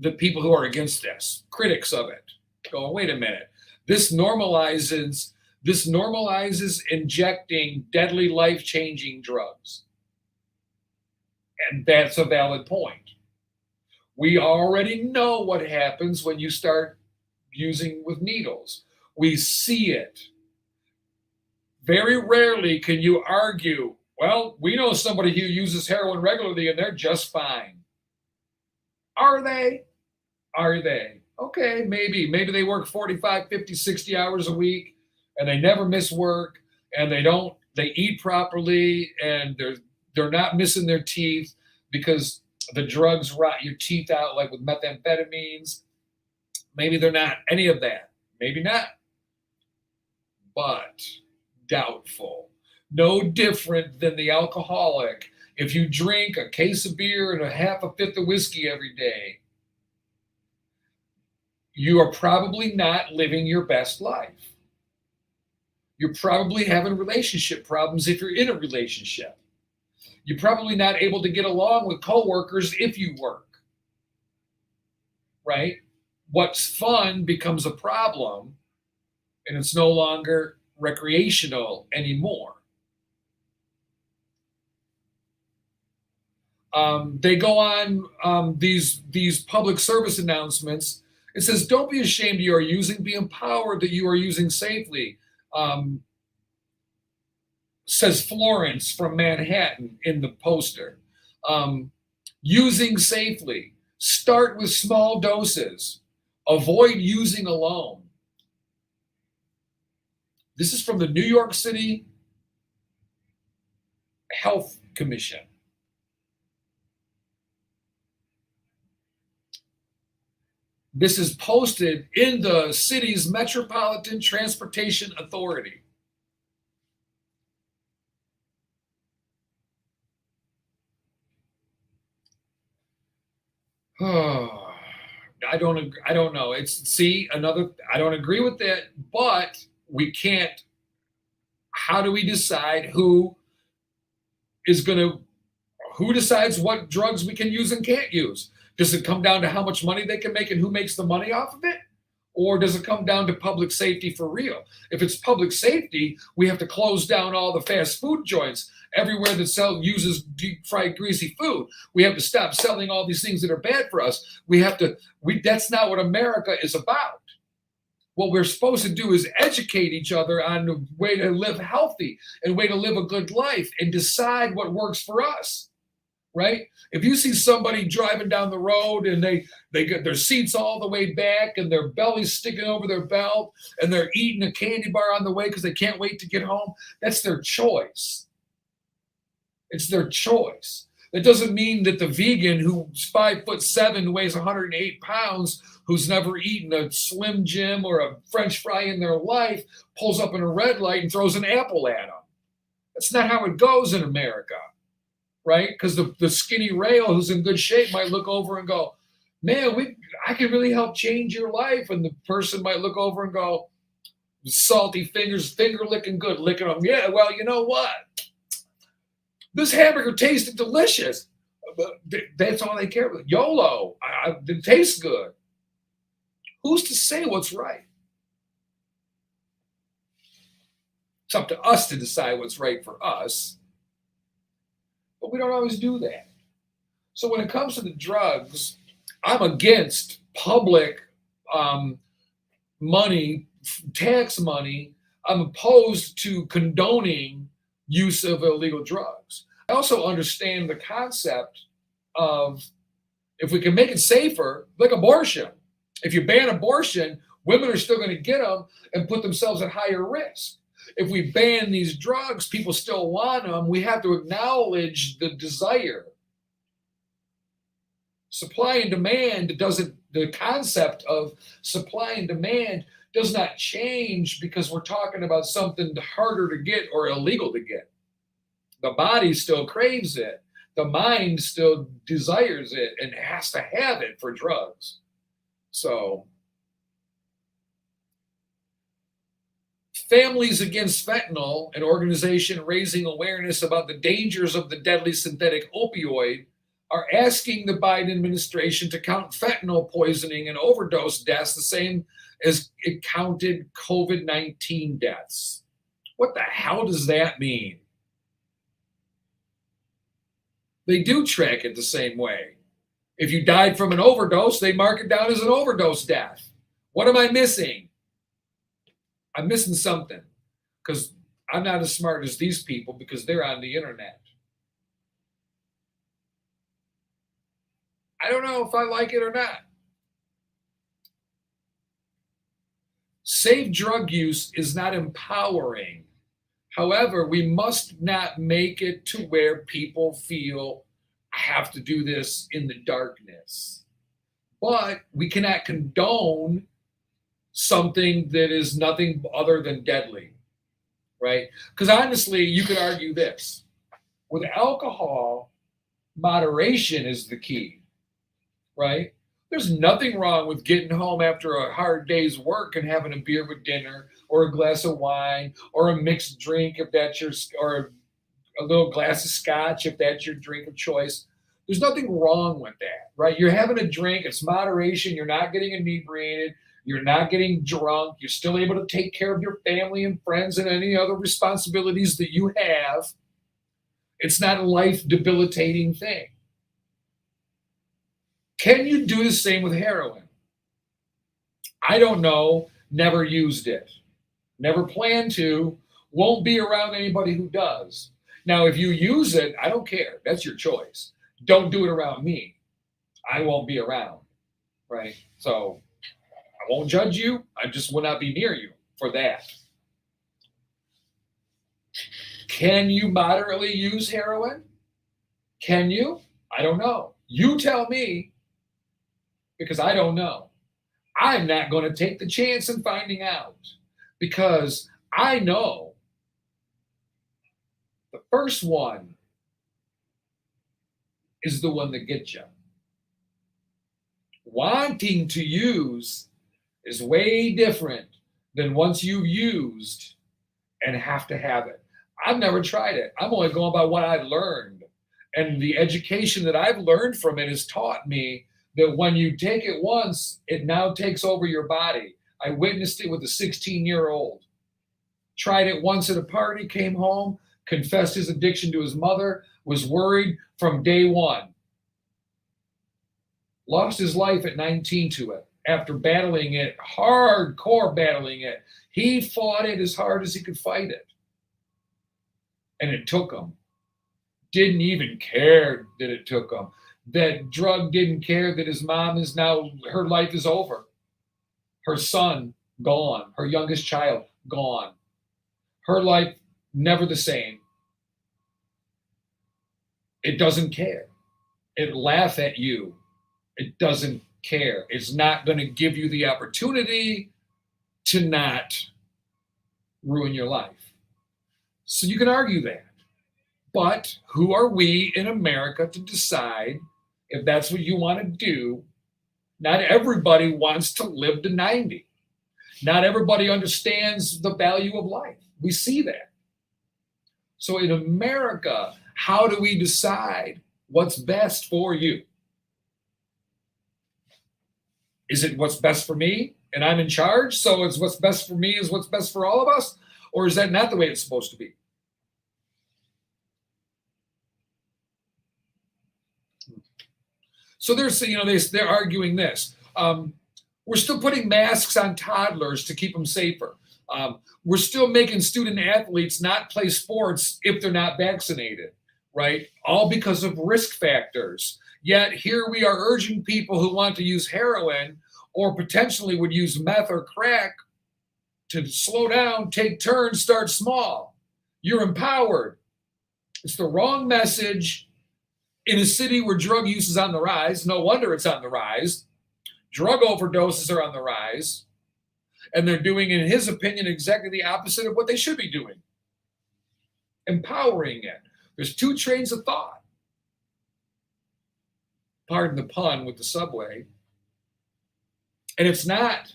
the people who are against this, critics of it. Going, wait a minute. This normalizes injecting deadly, life-changing drugs. And that's a valid point. We already know what happens when you start using with needles. We see it. Very rarely can you argue, well, we know somebody who uses heroin regularly and they're just fine. Are they? Are they? Okay, maybe. Maybe they work 45, 50, 60 hours a week and they never miss work and they eat properly and they're not missing their teeth because the drugs rot your teeth out like with methamphetamines. Maybe they're not any of that. Maybe not. But doubtful. No different than the alcoholic. If you drink a case of beer and a half a fifth of whiskey every day, you are probably not living your best life. You're probably having relationship problems if you're in a relationship. You're probably not able to get along with coworkers if you work. Right? What's fun becomes a problem, and it's no longer recreational anymore. They go on these public service announcements. It says, don't be ashamed you are using, be empowered that you are using safely. Says Florence from Manhattan in the poster. Using safely. Start with small doses. Avoid using alone. This is from the New York City Health Commission. This is posted in the city's Metropolitan Transportation Authority. I don't know. I don't agree with that, but we can't. How do we decide who decides what drugs we can use and can't use? Does it come down to how much money they can make and who makes the money off of it? Or does it come down to public safety for real? If it's public safety, we have to close down all the fast food joints everywhere that uses deep fried greasy food. We have to stop selling all these things that are bad for us. That's not what America is about. What we're supposed to do is educate each other on the way to live healthy and way to live a good life and decide what works for us. Right? If you see somebody driving down the road and they get their seats all the way back and their belly's sticking over their belt and they're eating a candy bar on the way because they can't wait to get home, that's their choice. It's their choice. That doesn't mean that the vegan who's 5'7", weighs 108 pounds, who's never eaten a Slim Jim or a French fry in their life, pulls up in a red light and throws an apple at them. That's not how it goes in America. Right? Because the skinny rail who's in good shape might look over and go, man, I can really help change your life. And the person might look over and go, salty fingers, finger licking good, licking them. Yeah, well, you know what? This hamburger tasted delicious. But that's all they care about. YOLO, it tastes good. Who's to say what's right? It's up to us to decide what's right for us. But we don't always do that. So when it comes to the drugs, I'm against public money, tax money. I'm opposed to condoning use of illegal drugs. I also understand the concept of if we can make it safer, like abortion. If you ban abortion, women are still going to get them and put themselves at higher risk. If we ban these drugs, people still want them. We have to acknowledge the desire. Supply and demand the concept of supply and demand does not change because we're talking about something harder to get or illegal to get. The body still craves it. The mind still desires it and has to have it for drugs. So, Families Against Fentanyl, an organization raising awareness about the dangers of the deadly synthetic opioid, are asking the Biden administration to count fentanyl poisoning and overdose deaths the same as it counted COVID-19 deaths. What the hell does that mean? They do track it the same way. If you died from an overdose, they mark it down as an overdose death. What am I missing? I'm missing something because I'm not as smart as these people because they're on the internet. I don't know if I like it or not. Safe drug use is not empowering. However, we must not make it to where people feel I have to do this in the darkness. But we cannot condone something that is nothing other than deadly, right? Because honestly, you could argue this. With alcohol, moderation is the key, right? There's nothing wrong with getting home after a hard day's work and having a beer with dinner or a glass of wine or a mixed drink if that's your, or a little glass of scotch if that's your drink of choice. There's nothing wrong with that, right? You're having a drink, it's moderation, you're not getting inebriated, you're not getting drunk, you're still able to take care of your family and friends and any other responsibilities that you have. It's not a life debilitating thing. Can you do the same with heroin? I don't know, never used it, never plan to, won't be around anybody who does. Now, if you use it, I don't care, that's your choice. Don't do it around me. I won't be around, right? So I won't judge you. I just will not be near you for that. Can you moderately use heroin? Can you? I don't know. You tell me, because I don't know. I'm not going to take the chance in finding out because I know the first one is the one that gets you. Wanting to use is way different than once you've used and have to have it. I've never tried it. I'm only going by what I've learned. And the education that I've learned from it has taught me that when you take it once, it now takes over your body. I witnessed it with a 16-year-old. Tried it once at a party, came home, confessed his addiction to his mother, was worried from day one. Lost his life at 19 to it after battling it, hardcore battling it. He fought it as hard as he could fight it. And it took him. Didn't even care that it took him. That drug didn't care that his mom is now, her life is over. Her son, gone. Her youngest child, gone. Her life, never the same. It doesn't care. It laughs at you. It doesn't care. It's not going to give you the opportunity to not ruin your life. So you can argue that. But who are we in America to decide if that's what you want to do? Not everybody wants to live to 90. Not everybody understands the value of life. We see that. So in America, how do we decide what's best for you? Is it what's best for me and I'm in charge? So it's what's best for me is what's best for all of us? Or is that not the way it's supposed to be? So they're arguing this. We're still putting masks on toddlers to keep them safer. We're still making student athletes not play sports if they're not vaccinated, right? All because of risk factors. Yet here we are urging people who want to use heroin or potentially would use meth or crack to slow down, take turns, start small. You're empowered. It's the wrong message in a city where drug use is on the rise. No wonder it's on the rise. Drug overdoses are on the rise. And they're doing, in his opinion, exactly the opposite of what they should be doing. Empowering it. There's two trains of thought. Pardon the pun with the subway. And it's not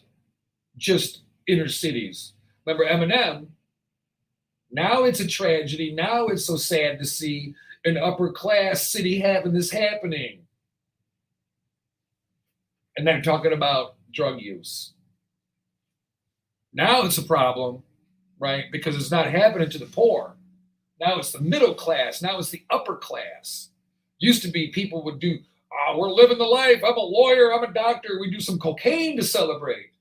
just inner cities. Remember Eminem? Now it's a tragedy. Now it's so sad to see an upper class city having this happening. And they're talking about drug use. Now it's a problem, right? Because it's not happening to the poor. Now it's the middle class. Now it's the upper class. Used to be people would do Oh, we're living the life. I'm a lawyer. I'm a doctor. We do some cocaine to celebrate.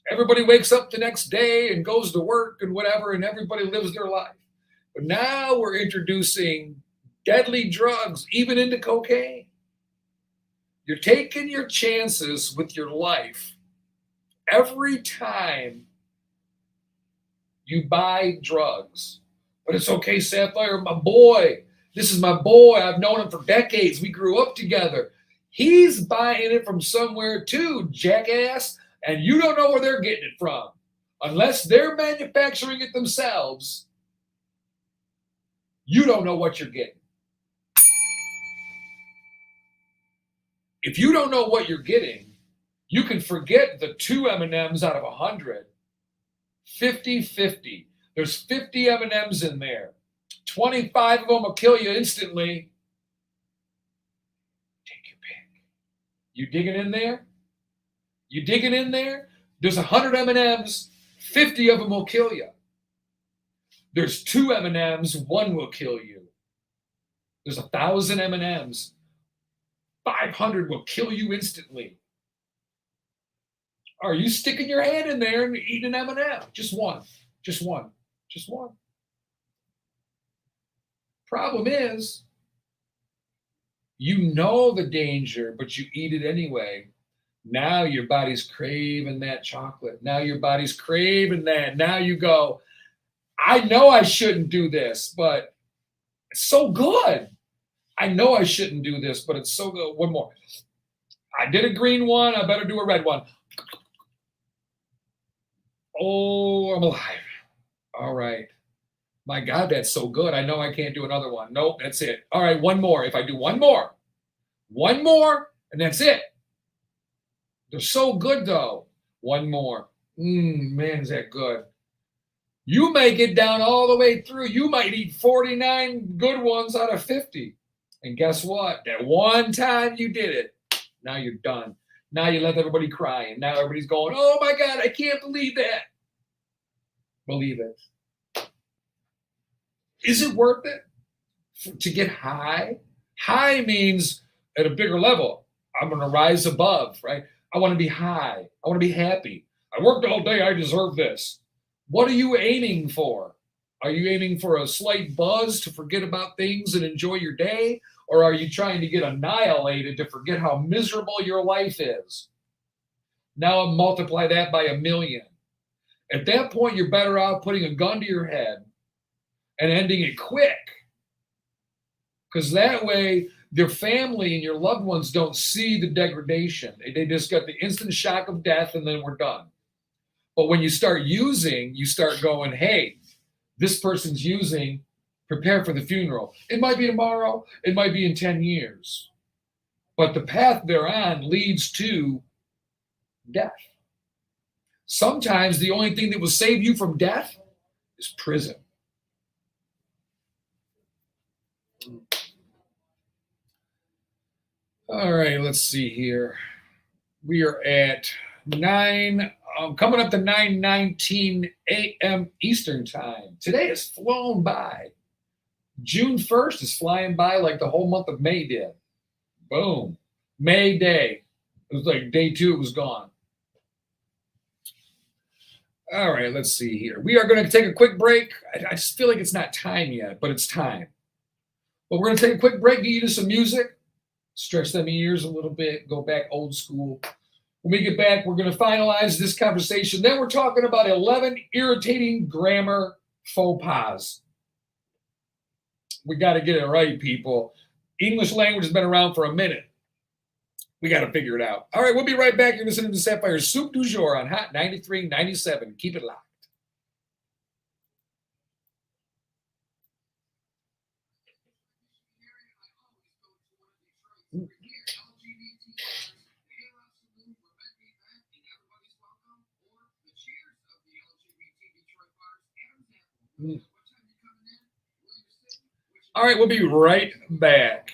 Everybody wakes up the next day and goes to work and whatever, and everybody lives their life. But now we're introducing deadly drugs, even into cocaine. You're taking your chances with your life every time you buy drugs. But it's okay, Sapphire, my boy. This is my boy. I've known him for decades. We grew up together. He's buying it from somewhere too, jackass. And you don't know where they're getting it from. Unless they're manufacturing it themselves, you don't know what you're getting. If you don't know what you're getting, you can forget the 2 M&Ms out of 100. 50-50. There's 50 M&Ms in there. 25 of them will kill you instantly. Take your pick. You digging in there? You digging in there? There's 100 M&Ms. 50 of them will kill you. There's 2 M&Ms. 1 will kill you. There's 1,000 M&Ms. 500 will kill you instantly. Are you sticking your hand in there and eating an M&M? Just one. Just one. Just one. Problem is, you know the danger, but you eat it anyway. Now your body's craving that chocolate. Now your body's craving that. Now you go, I know I shouldn't do this, but it's so good. I know I shouldn't do this, but it's so good. One more. I did a green one. I better do a red one. Oh, I'm alive. All right. My God, that's so good. I know I can't do another one. Nope, that's it. All right, one more. If I do one more, and that's it. They're so good, though. One more. Man, is that good. You may get down all the way through. You might eat 49 good ones out of 50. And guess what? That one time you did it, now you're done. Now you let everybody cry. And now everybody's going, oh my God, I can't believe that. Believe it. Is it worth it to get high? High means at a bigger level. I'm going to rise above, right? I want to be high. I want to be happy. I worked all day. I deserve this. What are you aiming for? Are you aiming for a slight buzz to forget about things and enjoy your day? Or are you trying to get annihilated to forget how miserable your life is? Now multiply that by 1,000,000. At that point, you're better off putting a gun to your head and ending it quick. Because that way, their family and your loved ones don't see the degradation. They just got the instant shock of death and then we're done. But when you start using, you start going, hey, this person's using, prepare for the funeral. It might be tomorrow. It might be in 10 years. But the path they're on leads to death. Sometimes the only thing that will save you from death is prison. All right, let's see here. We are at 9, coming up to 9:19 a.m. Eastern time. Today has flown by. June 1st is flying by like the whole month of May did. Boom. May Day. It was like day 2, it was gone. All right, let's see here. We are going to take a quick break. I just feel like it's not time yet, but it's time. But we're going to take a quick break, get you to some music. Stretch them ears a little bit, go back old school. When we get back, we're going to finalize this conversation. Then we're talking about 11 irritating grammar faux pas. We got to get it right, people. English language has been around for a minute. We got to figure it out. All right, we'll be right back. You're listening to Sapphire's Soup du Jour on Hot 93.97. Keep it locked. All right, we'll be right back.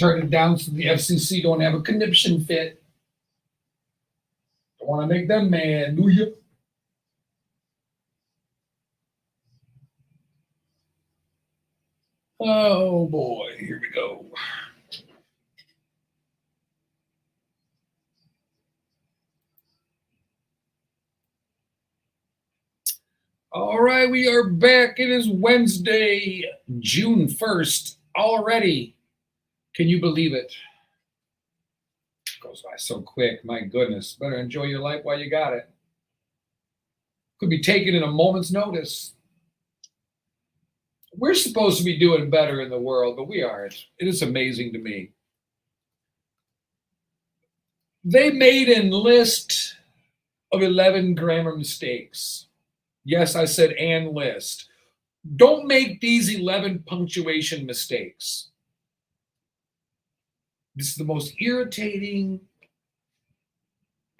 turn it down so the FCC don't have a conniption fit. Don't want to make them mad, do you? Oh boy, here we go. All right, we are back. It is Wednesday, June 1st already. Can you believe it? Goes by so quick. My goodness. Better enjoy your life while you got it. Could be taken in a moment's notice. We're supposed to be doing better in the world, but we aren't. It is amazing to me. They made a list of 11 grammar mistakes. Yes, I said and list. Don't make these 11 punctuation mistakes. This is the most irritating,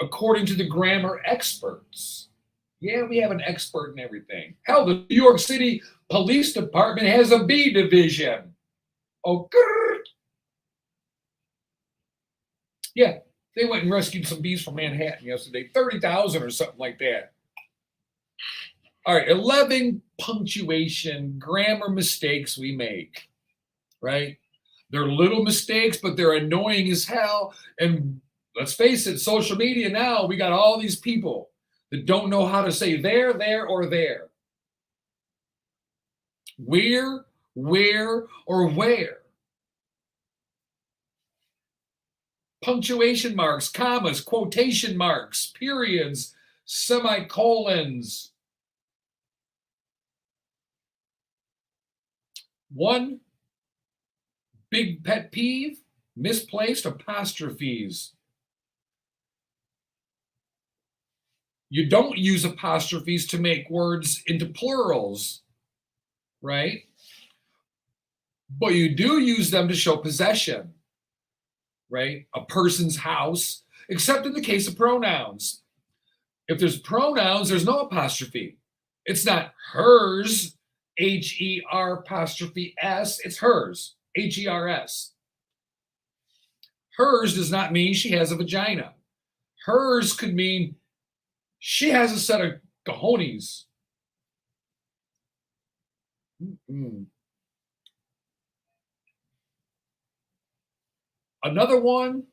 according to the grammar experts. Yeah, we have an expert in everything. Hell, the New York City Police Department has a B division. Oh, grrr. Yeah, they went and rescued some bees from Manhattan yesterday. 30,000 or something like that. All right, 11 punctuation grammar mistakes we make, right? They're little mistakes, but they're annoying as hell. And let's face it, social media now, we got all these people that don't know how to say there, or there. Where, or where. Punctuation marks, commas, quotation marks, periods, semicolons. One big pet peeve, misplaced apostrophes. You don't use apostrophes to make words into plurals, right? But you do use them to show possession, right? A person's house, except in the case of pronouns. If there's pronouns, there's no apostrophe. It's not hers, H-E-R apostrophe S, it's hers, H-E-R-S. Hers does not mean she has a vagina. Hers could mean she has a set of cojones. Another one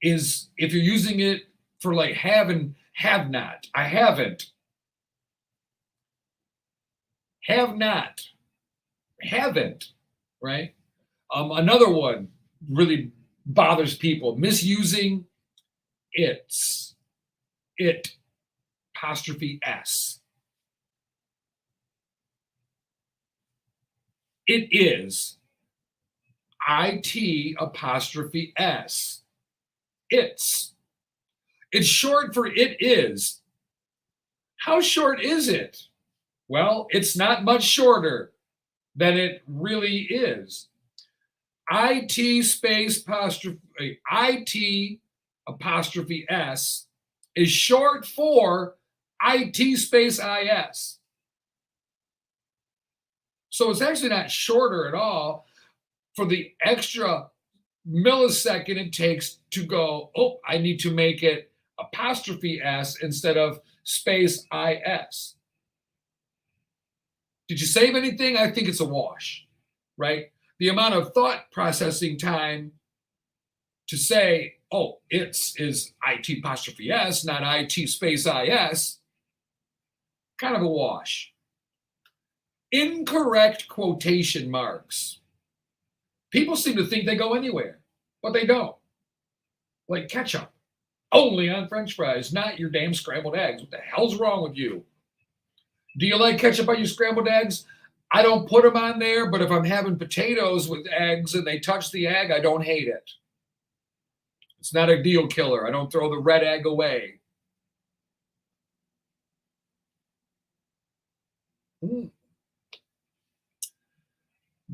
is if you're using it for like have and have not. I haven't. Have not. Haven't. Right? Another one really bothers people. Misusing it's. It. Apostrophe S. It is. IT apostrophe S. It's. It's short for it is. How short is it? Well, it's not much shorter than it really is. IT space apostrophe IT apostrophe S is short for IT space IS. So it's actually not shorter at all for the extra millisecond it takes to go, oh, I need to make it apostrophe S instead of space IS. Did you save anything? I think it's a wash, right? The amount of thought processing time to say, oh, it's is IT apostrophe S, not IT space IS, kind of a wash. Incorrect quotation marks. People seem to think they go anywhere, but they don't. Like ketchup, only on French fries, not your damn scrambled eggs. What the hell's wrong with you? Do you like ketchup on your scrambled eggs? I don't put them on there, but if I'm having potatoes with eggs and they touch the egg, I don't hate it. It's not a deal killer. I don't throw the red egg away.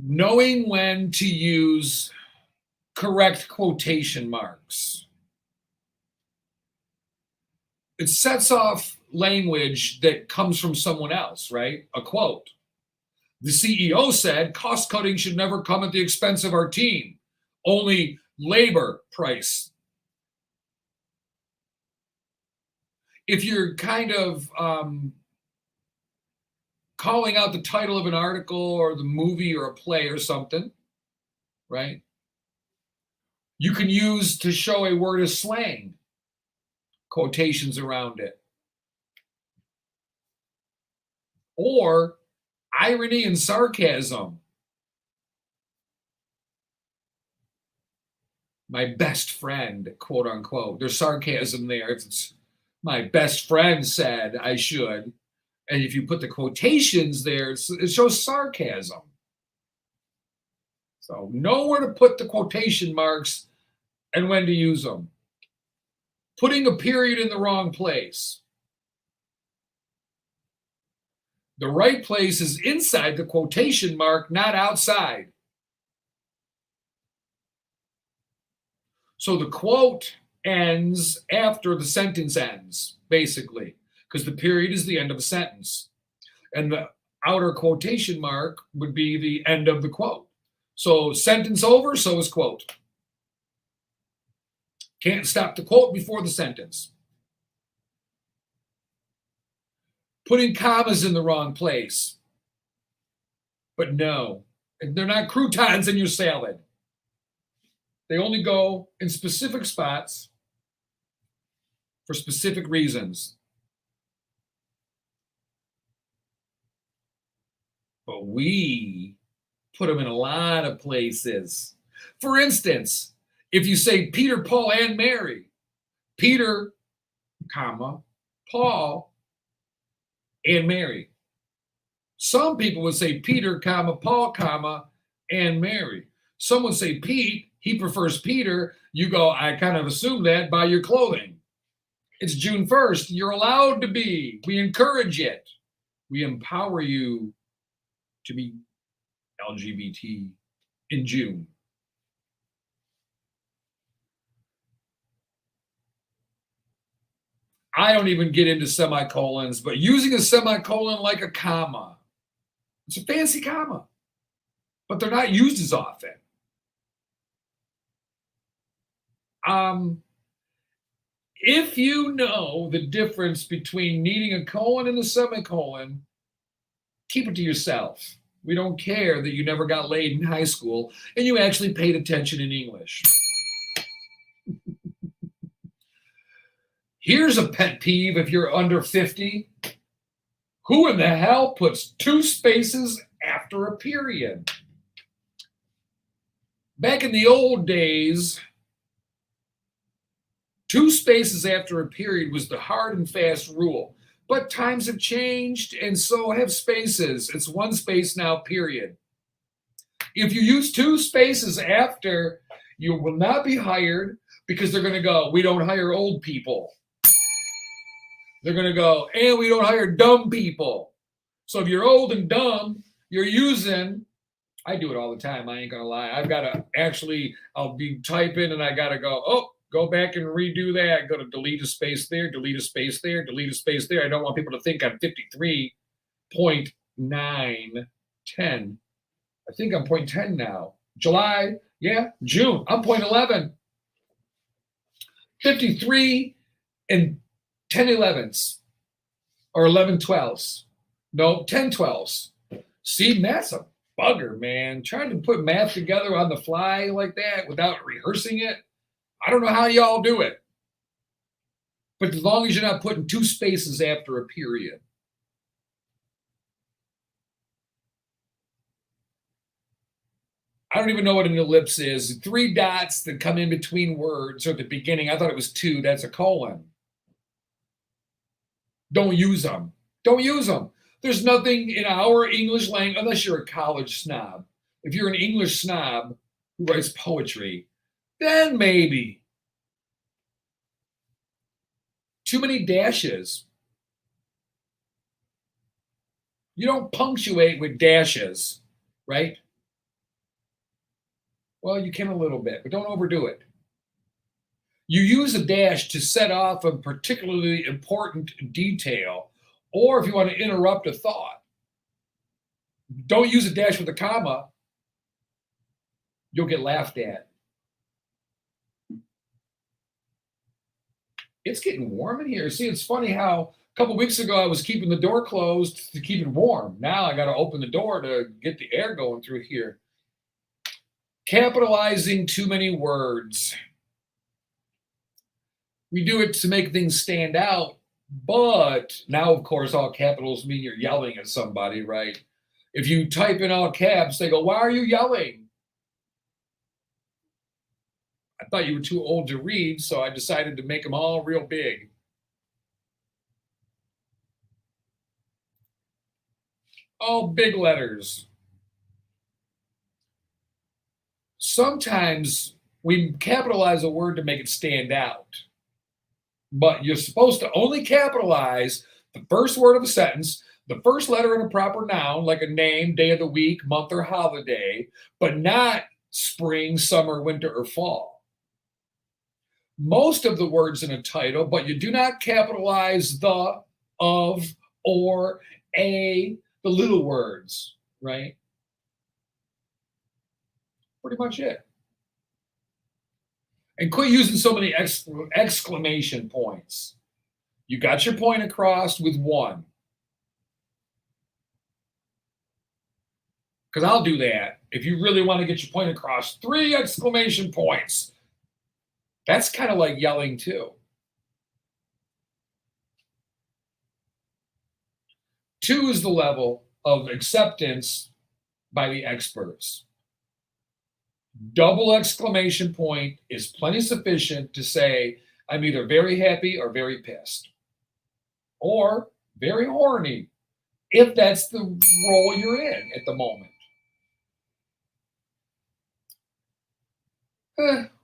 Knowing when to use correct quotation marks. It sets off language that comes from someone else, right? A quote. The CEO said, cost cutting should never come at the expense of our team. only labor price. If you're kind of calling out the title of an article or the movie or a play or something, right? You can use to show a word as slang, quotations around it. Or irony and sarcasm. My best friend, quote unquote. There's sarcasm there. It's my best friend said I should. And if you put the quotations there, it shows sarcasm. So know where to put the quotation marks and when to use them. Putting a period in the wrong place. The right place is inside the quotation mark, not outside. So the quote ends after the sentence ends, basically, because the period is the end of a sentence. And the outer quotation mark would be the end of the quote. So sentence over, so is quote. Can't stop the quote before the sentence. Putting commas in the wrong place. But no, they're not croutons in your salad. They only go in specific spots for specific reasons. But we put them in a lot of places. For instance, if you say Peter, Paul, and Mary, Peter, comma, Paul, and Mary. Some people would say Peter, comma, Paul, comma, and Mary. Some would say Pete, he prefers Peter. You go, I kind of assume that by your clothing. It's June 1st. You're allowed to be. We encourage it. We empower you to be LGBT in June. I don't even get into semicolons, but using a semicolon like a comma, it's a fancy comma, but they're not used as often. If you know the difference between needing a colon and a semicolon, keep it to yourself. We don't care that you never got laid in high school and you actually paid attention in English. Here's a pet peeve if you're under 50. Who in the hell puts 2 spaces after a period? Back in the old days, 2 spaces after a period was the hard and fast rule. But times have changed, and so have spaces. It's 1 space now, period. If you use 2 spaces after, you will not be hired because they're going to go, we don't hire old people. They're going to go, and we don't hire dumb people. So if you're old and dumb, you're using, I do it all the time, I ain't going to lie. I've got to actually, I'll be typing and I got to go, oh, go back and redo that. Go to delete a space there, delete a space there, delete a space there. I don't want people to think I'm 53.910. I think I'm 0.10 now. July, yeah, June, I'm 0.11. 53 and 10/11ths or 11/12ths. No, 10/12ths. See, math's a bugger, man. Trying to put math together on the fly like that without rehearsing it. I don't know how y'all do it. But as long as you're not putting 2 spaces after a period. I don't even know what an ellipse is. 3 dots that come in between words or at the beginning. I thought it was 2. That's a colon. Don't use them. Don't use them. There's nothing in our English language, unless you're a college snob. If you're an English snob who writes poetry, then maybe. Too many dashes. You don't punctuate with dashes, right? Well, you can a little bit, but don't overdo it. You use a dash to set off a particularly important detail, or if you want to interrupt a thought. Don't use a dash with a comma. You'll get laughed at. It's getting warm in here. See, it's funny how a couple weeks ago I was keeping the door closed to keep it warm. Now I got to open the door to get the air going through here. Capitalizing too many words. We do it to make things stand out, but now, of course, all capitals mean you're yelling at somebody, right? If you type in all caps, they go, "Why are you yelling?" I thought you were too old to read, so I decided to make them all real big. All big letters. Sometimes we capitalize a word to make it stand out, but you're supposed to only capitalize the first word of a sentence, the first letter in a proper noun, like a name, day of the week, month, or holiday, but not spring, summer, winter, or fall. Most of the words in a title, but you do not capitalize the, of, or, a, the little words, right? Pretty much it. And quit using so many exclamation points. You got your point across with one. Because I'll do that. If you really want to get your point across, 3 exclamation points. That's kind of like yelling too. 2 is the level of acceptance by the experts. Double exclamation point is plenty sufficient to say, I'm either very happy or very pissed. Or very horny, if that's the role you're in at the moment.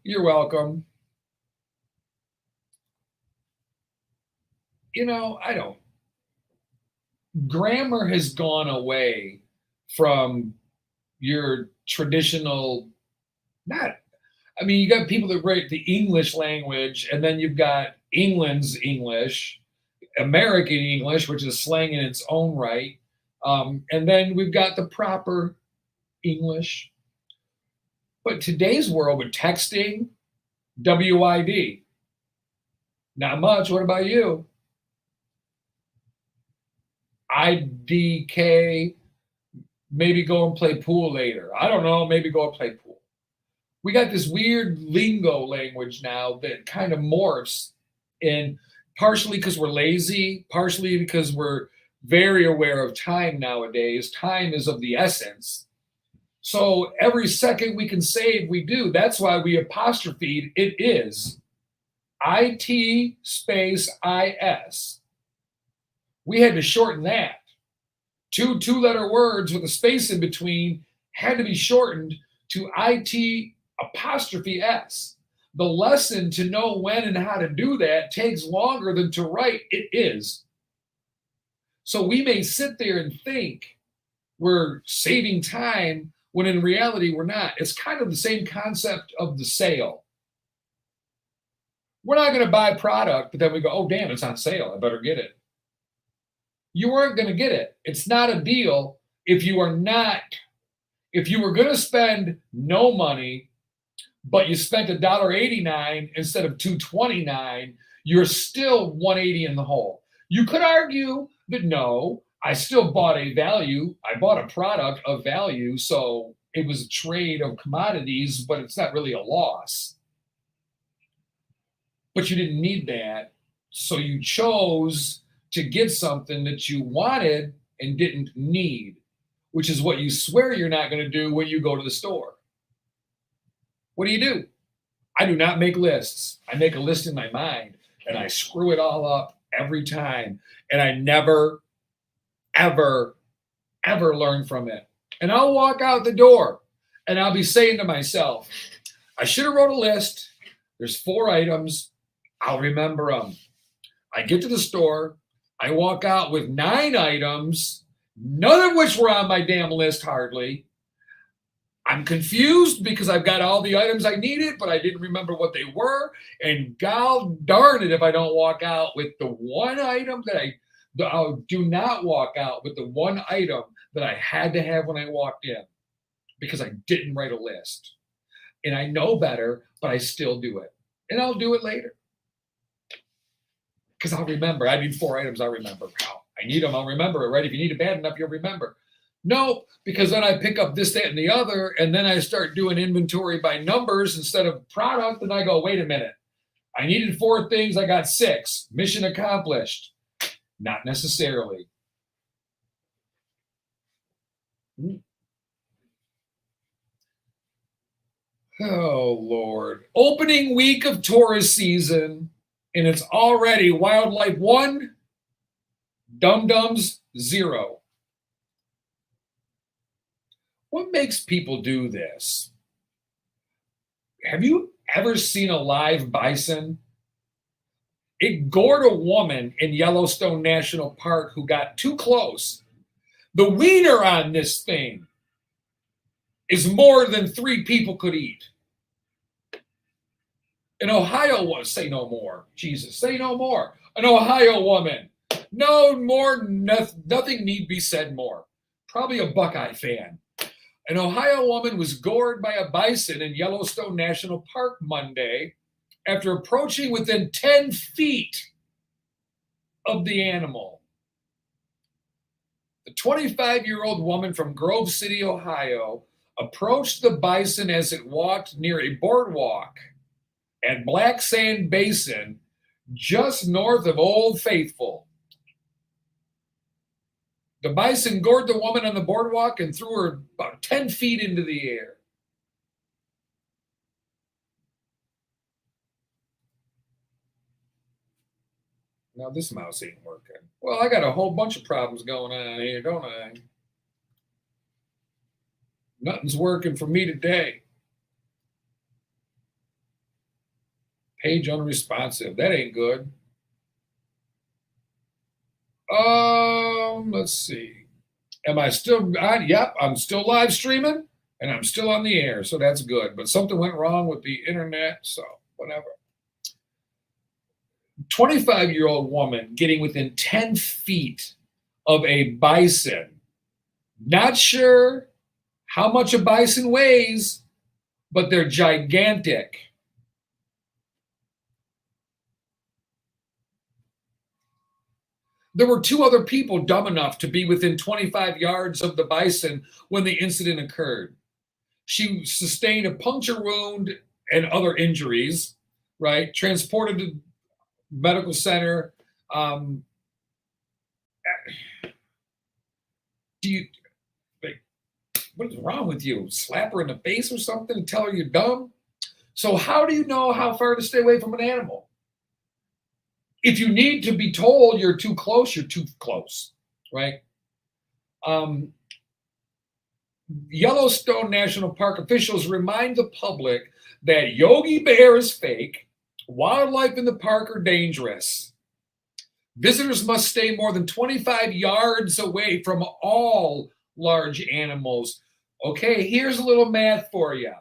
You're welcome. You know, I don't. Grammar has gone away from your traditional, you got people that write the English language, and then you've got England's English, American English, which is slang in its own right. And then we've got the proper English. But today's world with texting, WID. Not much. What about you? IDK, maybe go and play pool later. I don't know, maybe go and play pool. We got this weird lingo language now that kind of morphs, and partially because we're lazy, partially because we're very aware of time nowadays. Time is of the essence. So every second we can save, we do. That's why we apostrophe it is. IT space IS. We had to shorten that. 2 two-letter words with a space in between had to be shortened to IT apostrophe S. The lesson to know when and how to do that takes longer than to write it is. So we may sit there and think we're saving time when in reality we're not. It's kind of the same concept of the sale. We're not going to buy product, but then we go, oh, damn, it's on sale. I better get it. You weren't going to get it. It's not a deal if you were going to spend no money, but you spent $1.89 instead of $2.29, you're still $1.80 in the hole. You could argue that no, I still bought a value. I bought a product of value, so it was a trade of commodities, but it's not really a loss. But you didn't need that, so you chose to get something that you wanted and didn't need, which is what you swear you're not going to do when you go to the store. What do? I do not make lists. I make a list in my mind, and I screw it all up every time, and I never, ever, ever learn from it. And I'll walk out the door, and I'll be saying to myself, I should have wrote a list. There's 4 items. I'll remember them. I get to the store. I walk out with 9 items, none of which were on my damn list hardly. I'm confused because I've got all the items I needed, but I didn't remember what they were. And god darn it if I don't walk out with the one item that I do not walk out with the one item that I had to have when I walked in because I didn't write a list. And I know better, but I still do it. And I'll do it later. because I'll remember. I need 4 items. I'll remember. Wow, I need them. I'll remember it, right? If you need it bad enough, you'll remember. Nope, because then I pick up this, that, and the other, and then I start doing inventory by numbers instead of product, and I go, wait a minute. I needed 4 things. I got 6. Mission accomplished. Not necessarily. Oh, Lord. Opening week of tourist season, and it's already wildlife 1, dum-dums 0. What makes people do this? Have you ever seen a live bison? It gored a woman in Yellowstone National Park who got too close. The wiener on this thing is more than 3 people could eat. An Ohio woman, say no more. Jesus, say no more. An Ohio woman. No more, nothing need be said more. Probably a Buckeye fan. An Ohio woman was gored by a bison in Yellowstone National Park Monday after approaching within 10 feet of the animal. The 25-year-old woman from Grove City, Ohio, approached the bison as it walked near a boardwalk at Black Sand Basin, just north of Old Faithful. The bison gored the woman on the boardwalk and threw her about 10 feet into the air. Now this mouse ain't working. Well, I got a whole bunch of problems going on here, don't I? Nothing's working for me today. Page unresponsive. That ain't good. Let's see. Am I still on? Yep, I'm still live streaming and I'm still on the air, so that's good. But something went wrong with the internet, so whatever. 25-year-old woman getting within 10 feet of a bison. Not sure how much a bison weighs, but they're gigantic. There were 2 other people dumb enough to be within 25 yards of the bison when the incident occurred. She sustained a puncture wound and other injuries, right? Transported to medical center. Do you, like, what is wrong with you? Slap her in the face or something and tell her you're dumb? So how do you know how far to stay away from an animal? If you need to be told you're too close, right? Yellowstone National Park officials remind the public that Yogi Bear is fake, wildlife in the park are dangerous. Visitors must stay more than 25 yards away from all large animals. Okay, here's a little math for you.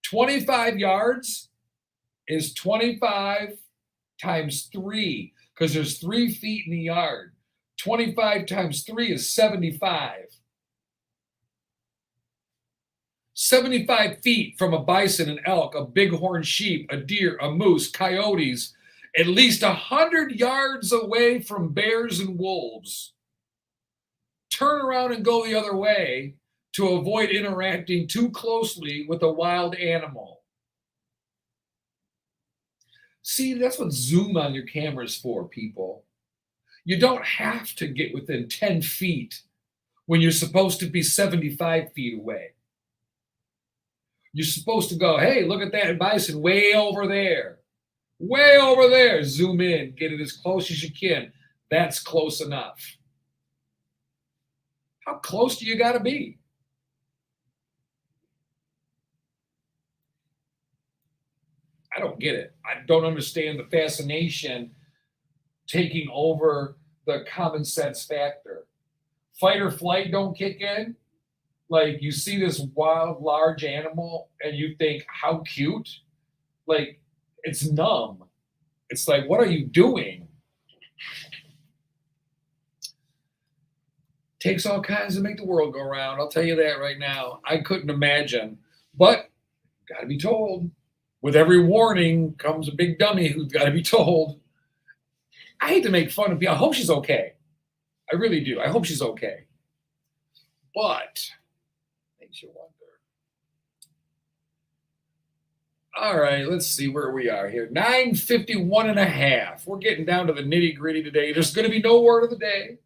25 yards is 25 times 3, because there's 3 feet in the yard. 25 times 3 is 75. 75 feet from a bison, an elk, a bighorn sheep, a deer, a moose, coyotes, at least 100 yards away from bears and wolves. Turn around and go the other way to avoid interacting too closely with a wild animal. See, that's what zoom on your camera is for, people. You don't have to get within 10 feet when you're supposed to be 75 feet away. You're supposed to go, hey, look at that bison way over there. Way over there. Zoom in, get it as close as you can. That's close enough. How close do you got to be? I don't get it. I don't understand the fascination taking over the common sense factor. Fight or flight don't kick in. Like, you see this wild, large animal and you think, how cute? Like, it's numb. It's like, what are you doing? Takes all kinds to make the world go round. I'll tell you that right now. I couldn't imagine. But, got to be told. With every warning comes a big dummy who's got to be told. I hate to make fun of people. I hope she's okay. I really do. I hope she's okay. But makes you wonder. All right, let's see where we are here. 9:51 and a half. We're getting down to the nitty gritty today. There's going to be no word of the day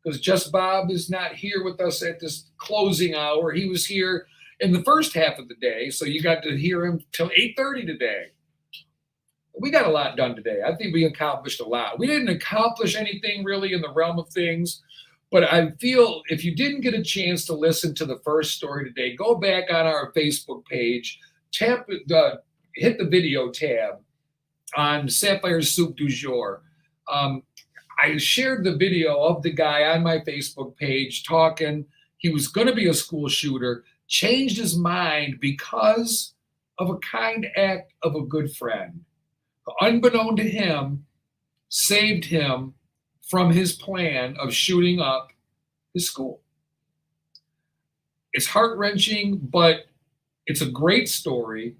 because Just Bob is not here with us at this closing hour. He was here in the first half of the day, so you got to hear him till 8:30 today. We got a lot done today. I think we accomplished a lot. We didn't accomplish anything really in the realm of things, but I feel if you didn't get a chance to listen to the first story today, go back on our Facebook page, hit the video tab on Sapphire'S Soup du Jour. I shared the video of the guy on my Facebook page talking. He was going to be a school shooter, changed his mind because of a kind act of a good friend. Unbeknown to him, saved him from his plan of shooting up his school. It's heart-wrenching, but it's a great story,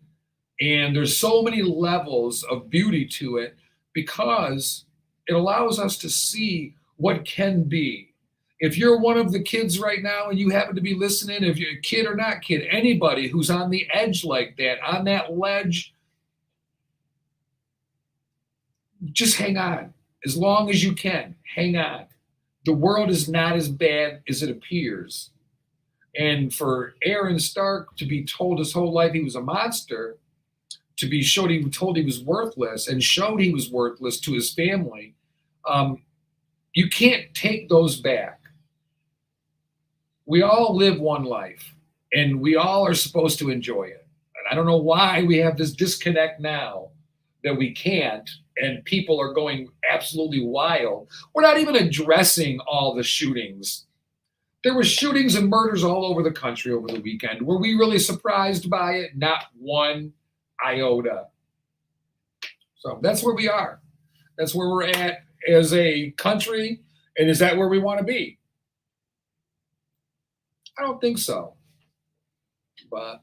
and there's so many levels of beauty to it because it allows us to see what can be. If you're one of the kids right now and you happen to be listening, if you're a kid or not kid, anybody who's on the edge like that, on that ledge, just hang on. As long as you can, hang on. The world is not as bad as it appears. And for Aaron Stark to be told his whole life he was a monster, to be told he was worthless and showed he was worthless to his family, you can't take those back. We all live one life, and we all are supposed to enjoy it. And I don't know why we have this disconnect now that we can't, and people are going absolutely wild. We're not even addressing all the shootings. There were shootings and murders all over the country over the weekend. Were we really surprised by it? Not one iota. So that's where we are. That's where we're at as a country. And is that where we want to be? I don't think so. But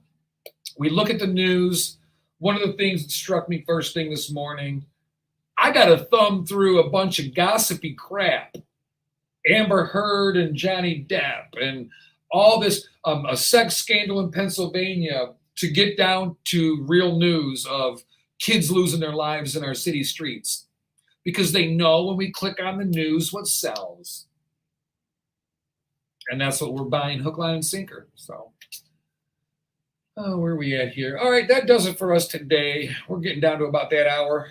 we look at the news. One of the things that struck me first thing this morning, I got to thumb through a bunch of gossipy crap. Amber Heard and Johnny Depp and all this, a sex scandal in Pennsylvania, to get down to real news of kids losing their lives in our city streets. Because they know when we click on the news what sells. And that's what we're buying hook, line, and sinker. So, where are we at here? All right, that does it for us today. We're getting down to about that hour.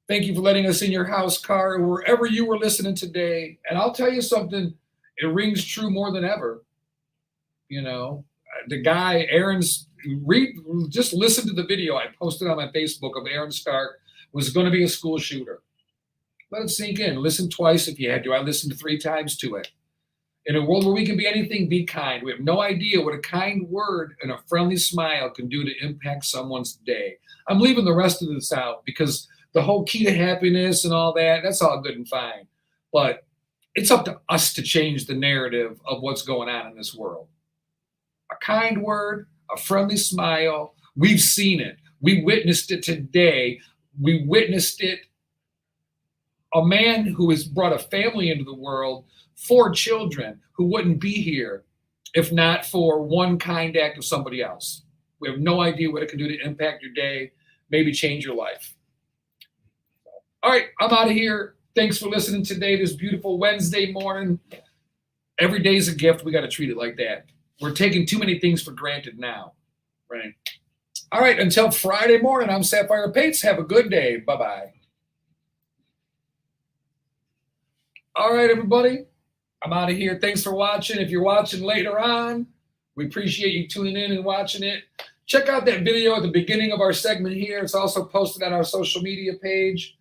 Thank you for letting us in your house, car, or wherever you were listening today. And I'll tell you something, it rings true more than ever. You know, the guy, just listen to the video I posted on my Facebook of Aaron Stark was going to be a school shooter. Let it sink in. Listen twice if you had to. I listened 3 times to it. In a world where we can be anything, be kind. We have no idea what a kind word and a friendly smile can do to impact someone's day. I'm leaving the rest of this out because the whole key to happiness and all that, that's all good and fine. But it's up to us to change the narrative of what's going on in this world. A kind word, a friendly smile, we've seen it. We witnessed it today. We witnessed it. A man who has brought a family into the world, 4 children who wouldn't be here if not for one kind act of somebody else. We have no idea what it can do to impact your day, maybe change your life. All right, I'm out of here. Thanks for listening today, this beautiful Wednesday morning. Every day's a gift. We got to treat it like that. We're taking too many things for granted now, right? All right, until Friday morning, I'm Sapphire Pates. Have a good day. Bye-bye. All right, everybody. I'm out of here. Thanks for watching. If you're watching later on, we appreciate you tuning in and watching it. Check out that video at the beginning of our segment here. It's also posted on our social media page.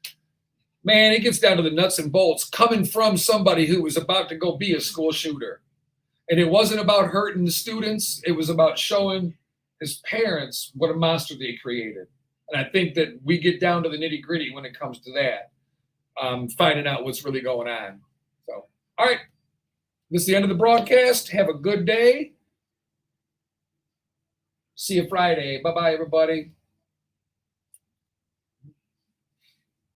Man, it gets down to the nuts and bolts coming from somebody who was about to go be a school shooter. And it wasn't about hurting the students. It was about showing his parents what a monster they created. And I think that we get down to the nitty gritty when it comes to that, finding out what's really going on. So, all right. This is the end of the broadcast. Have a good day. See you Friday. Bye-bye, everybody.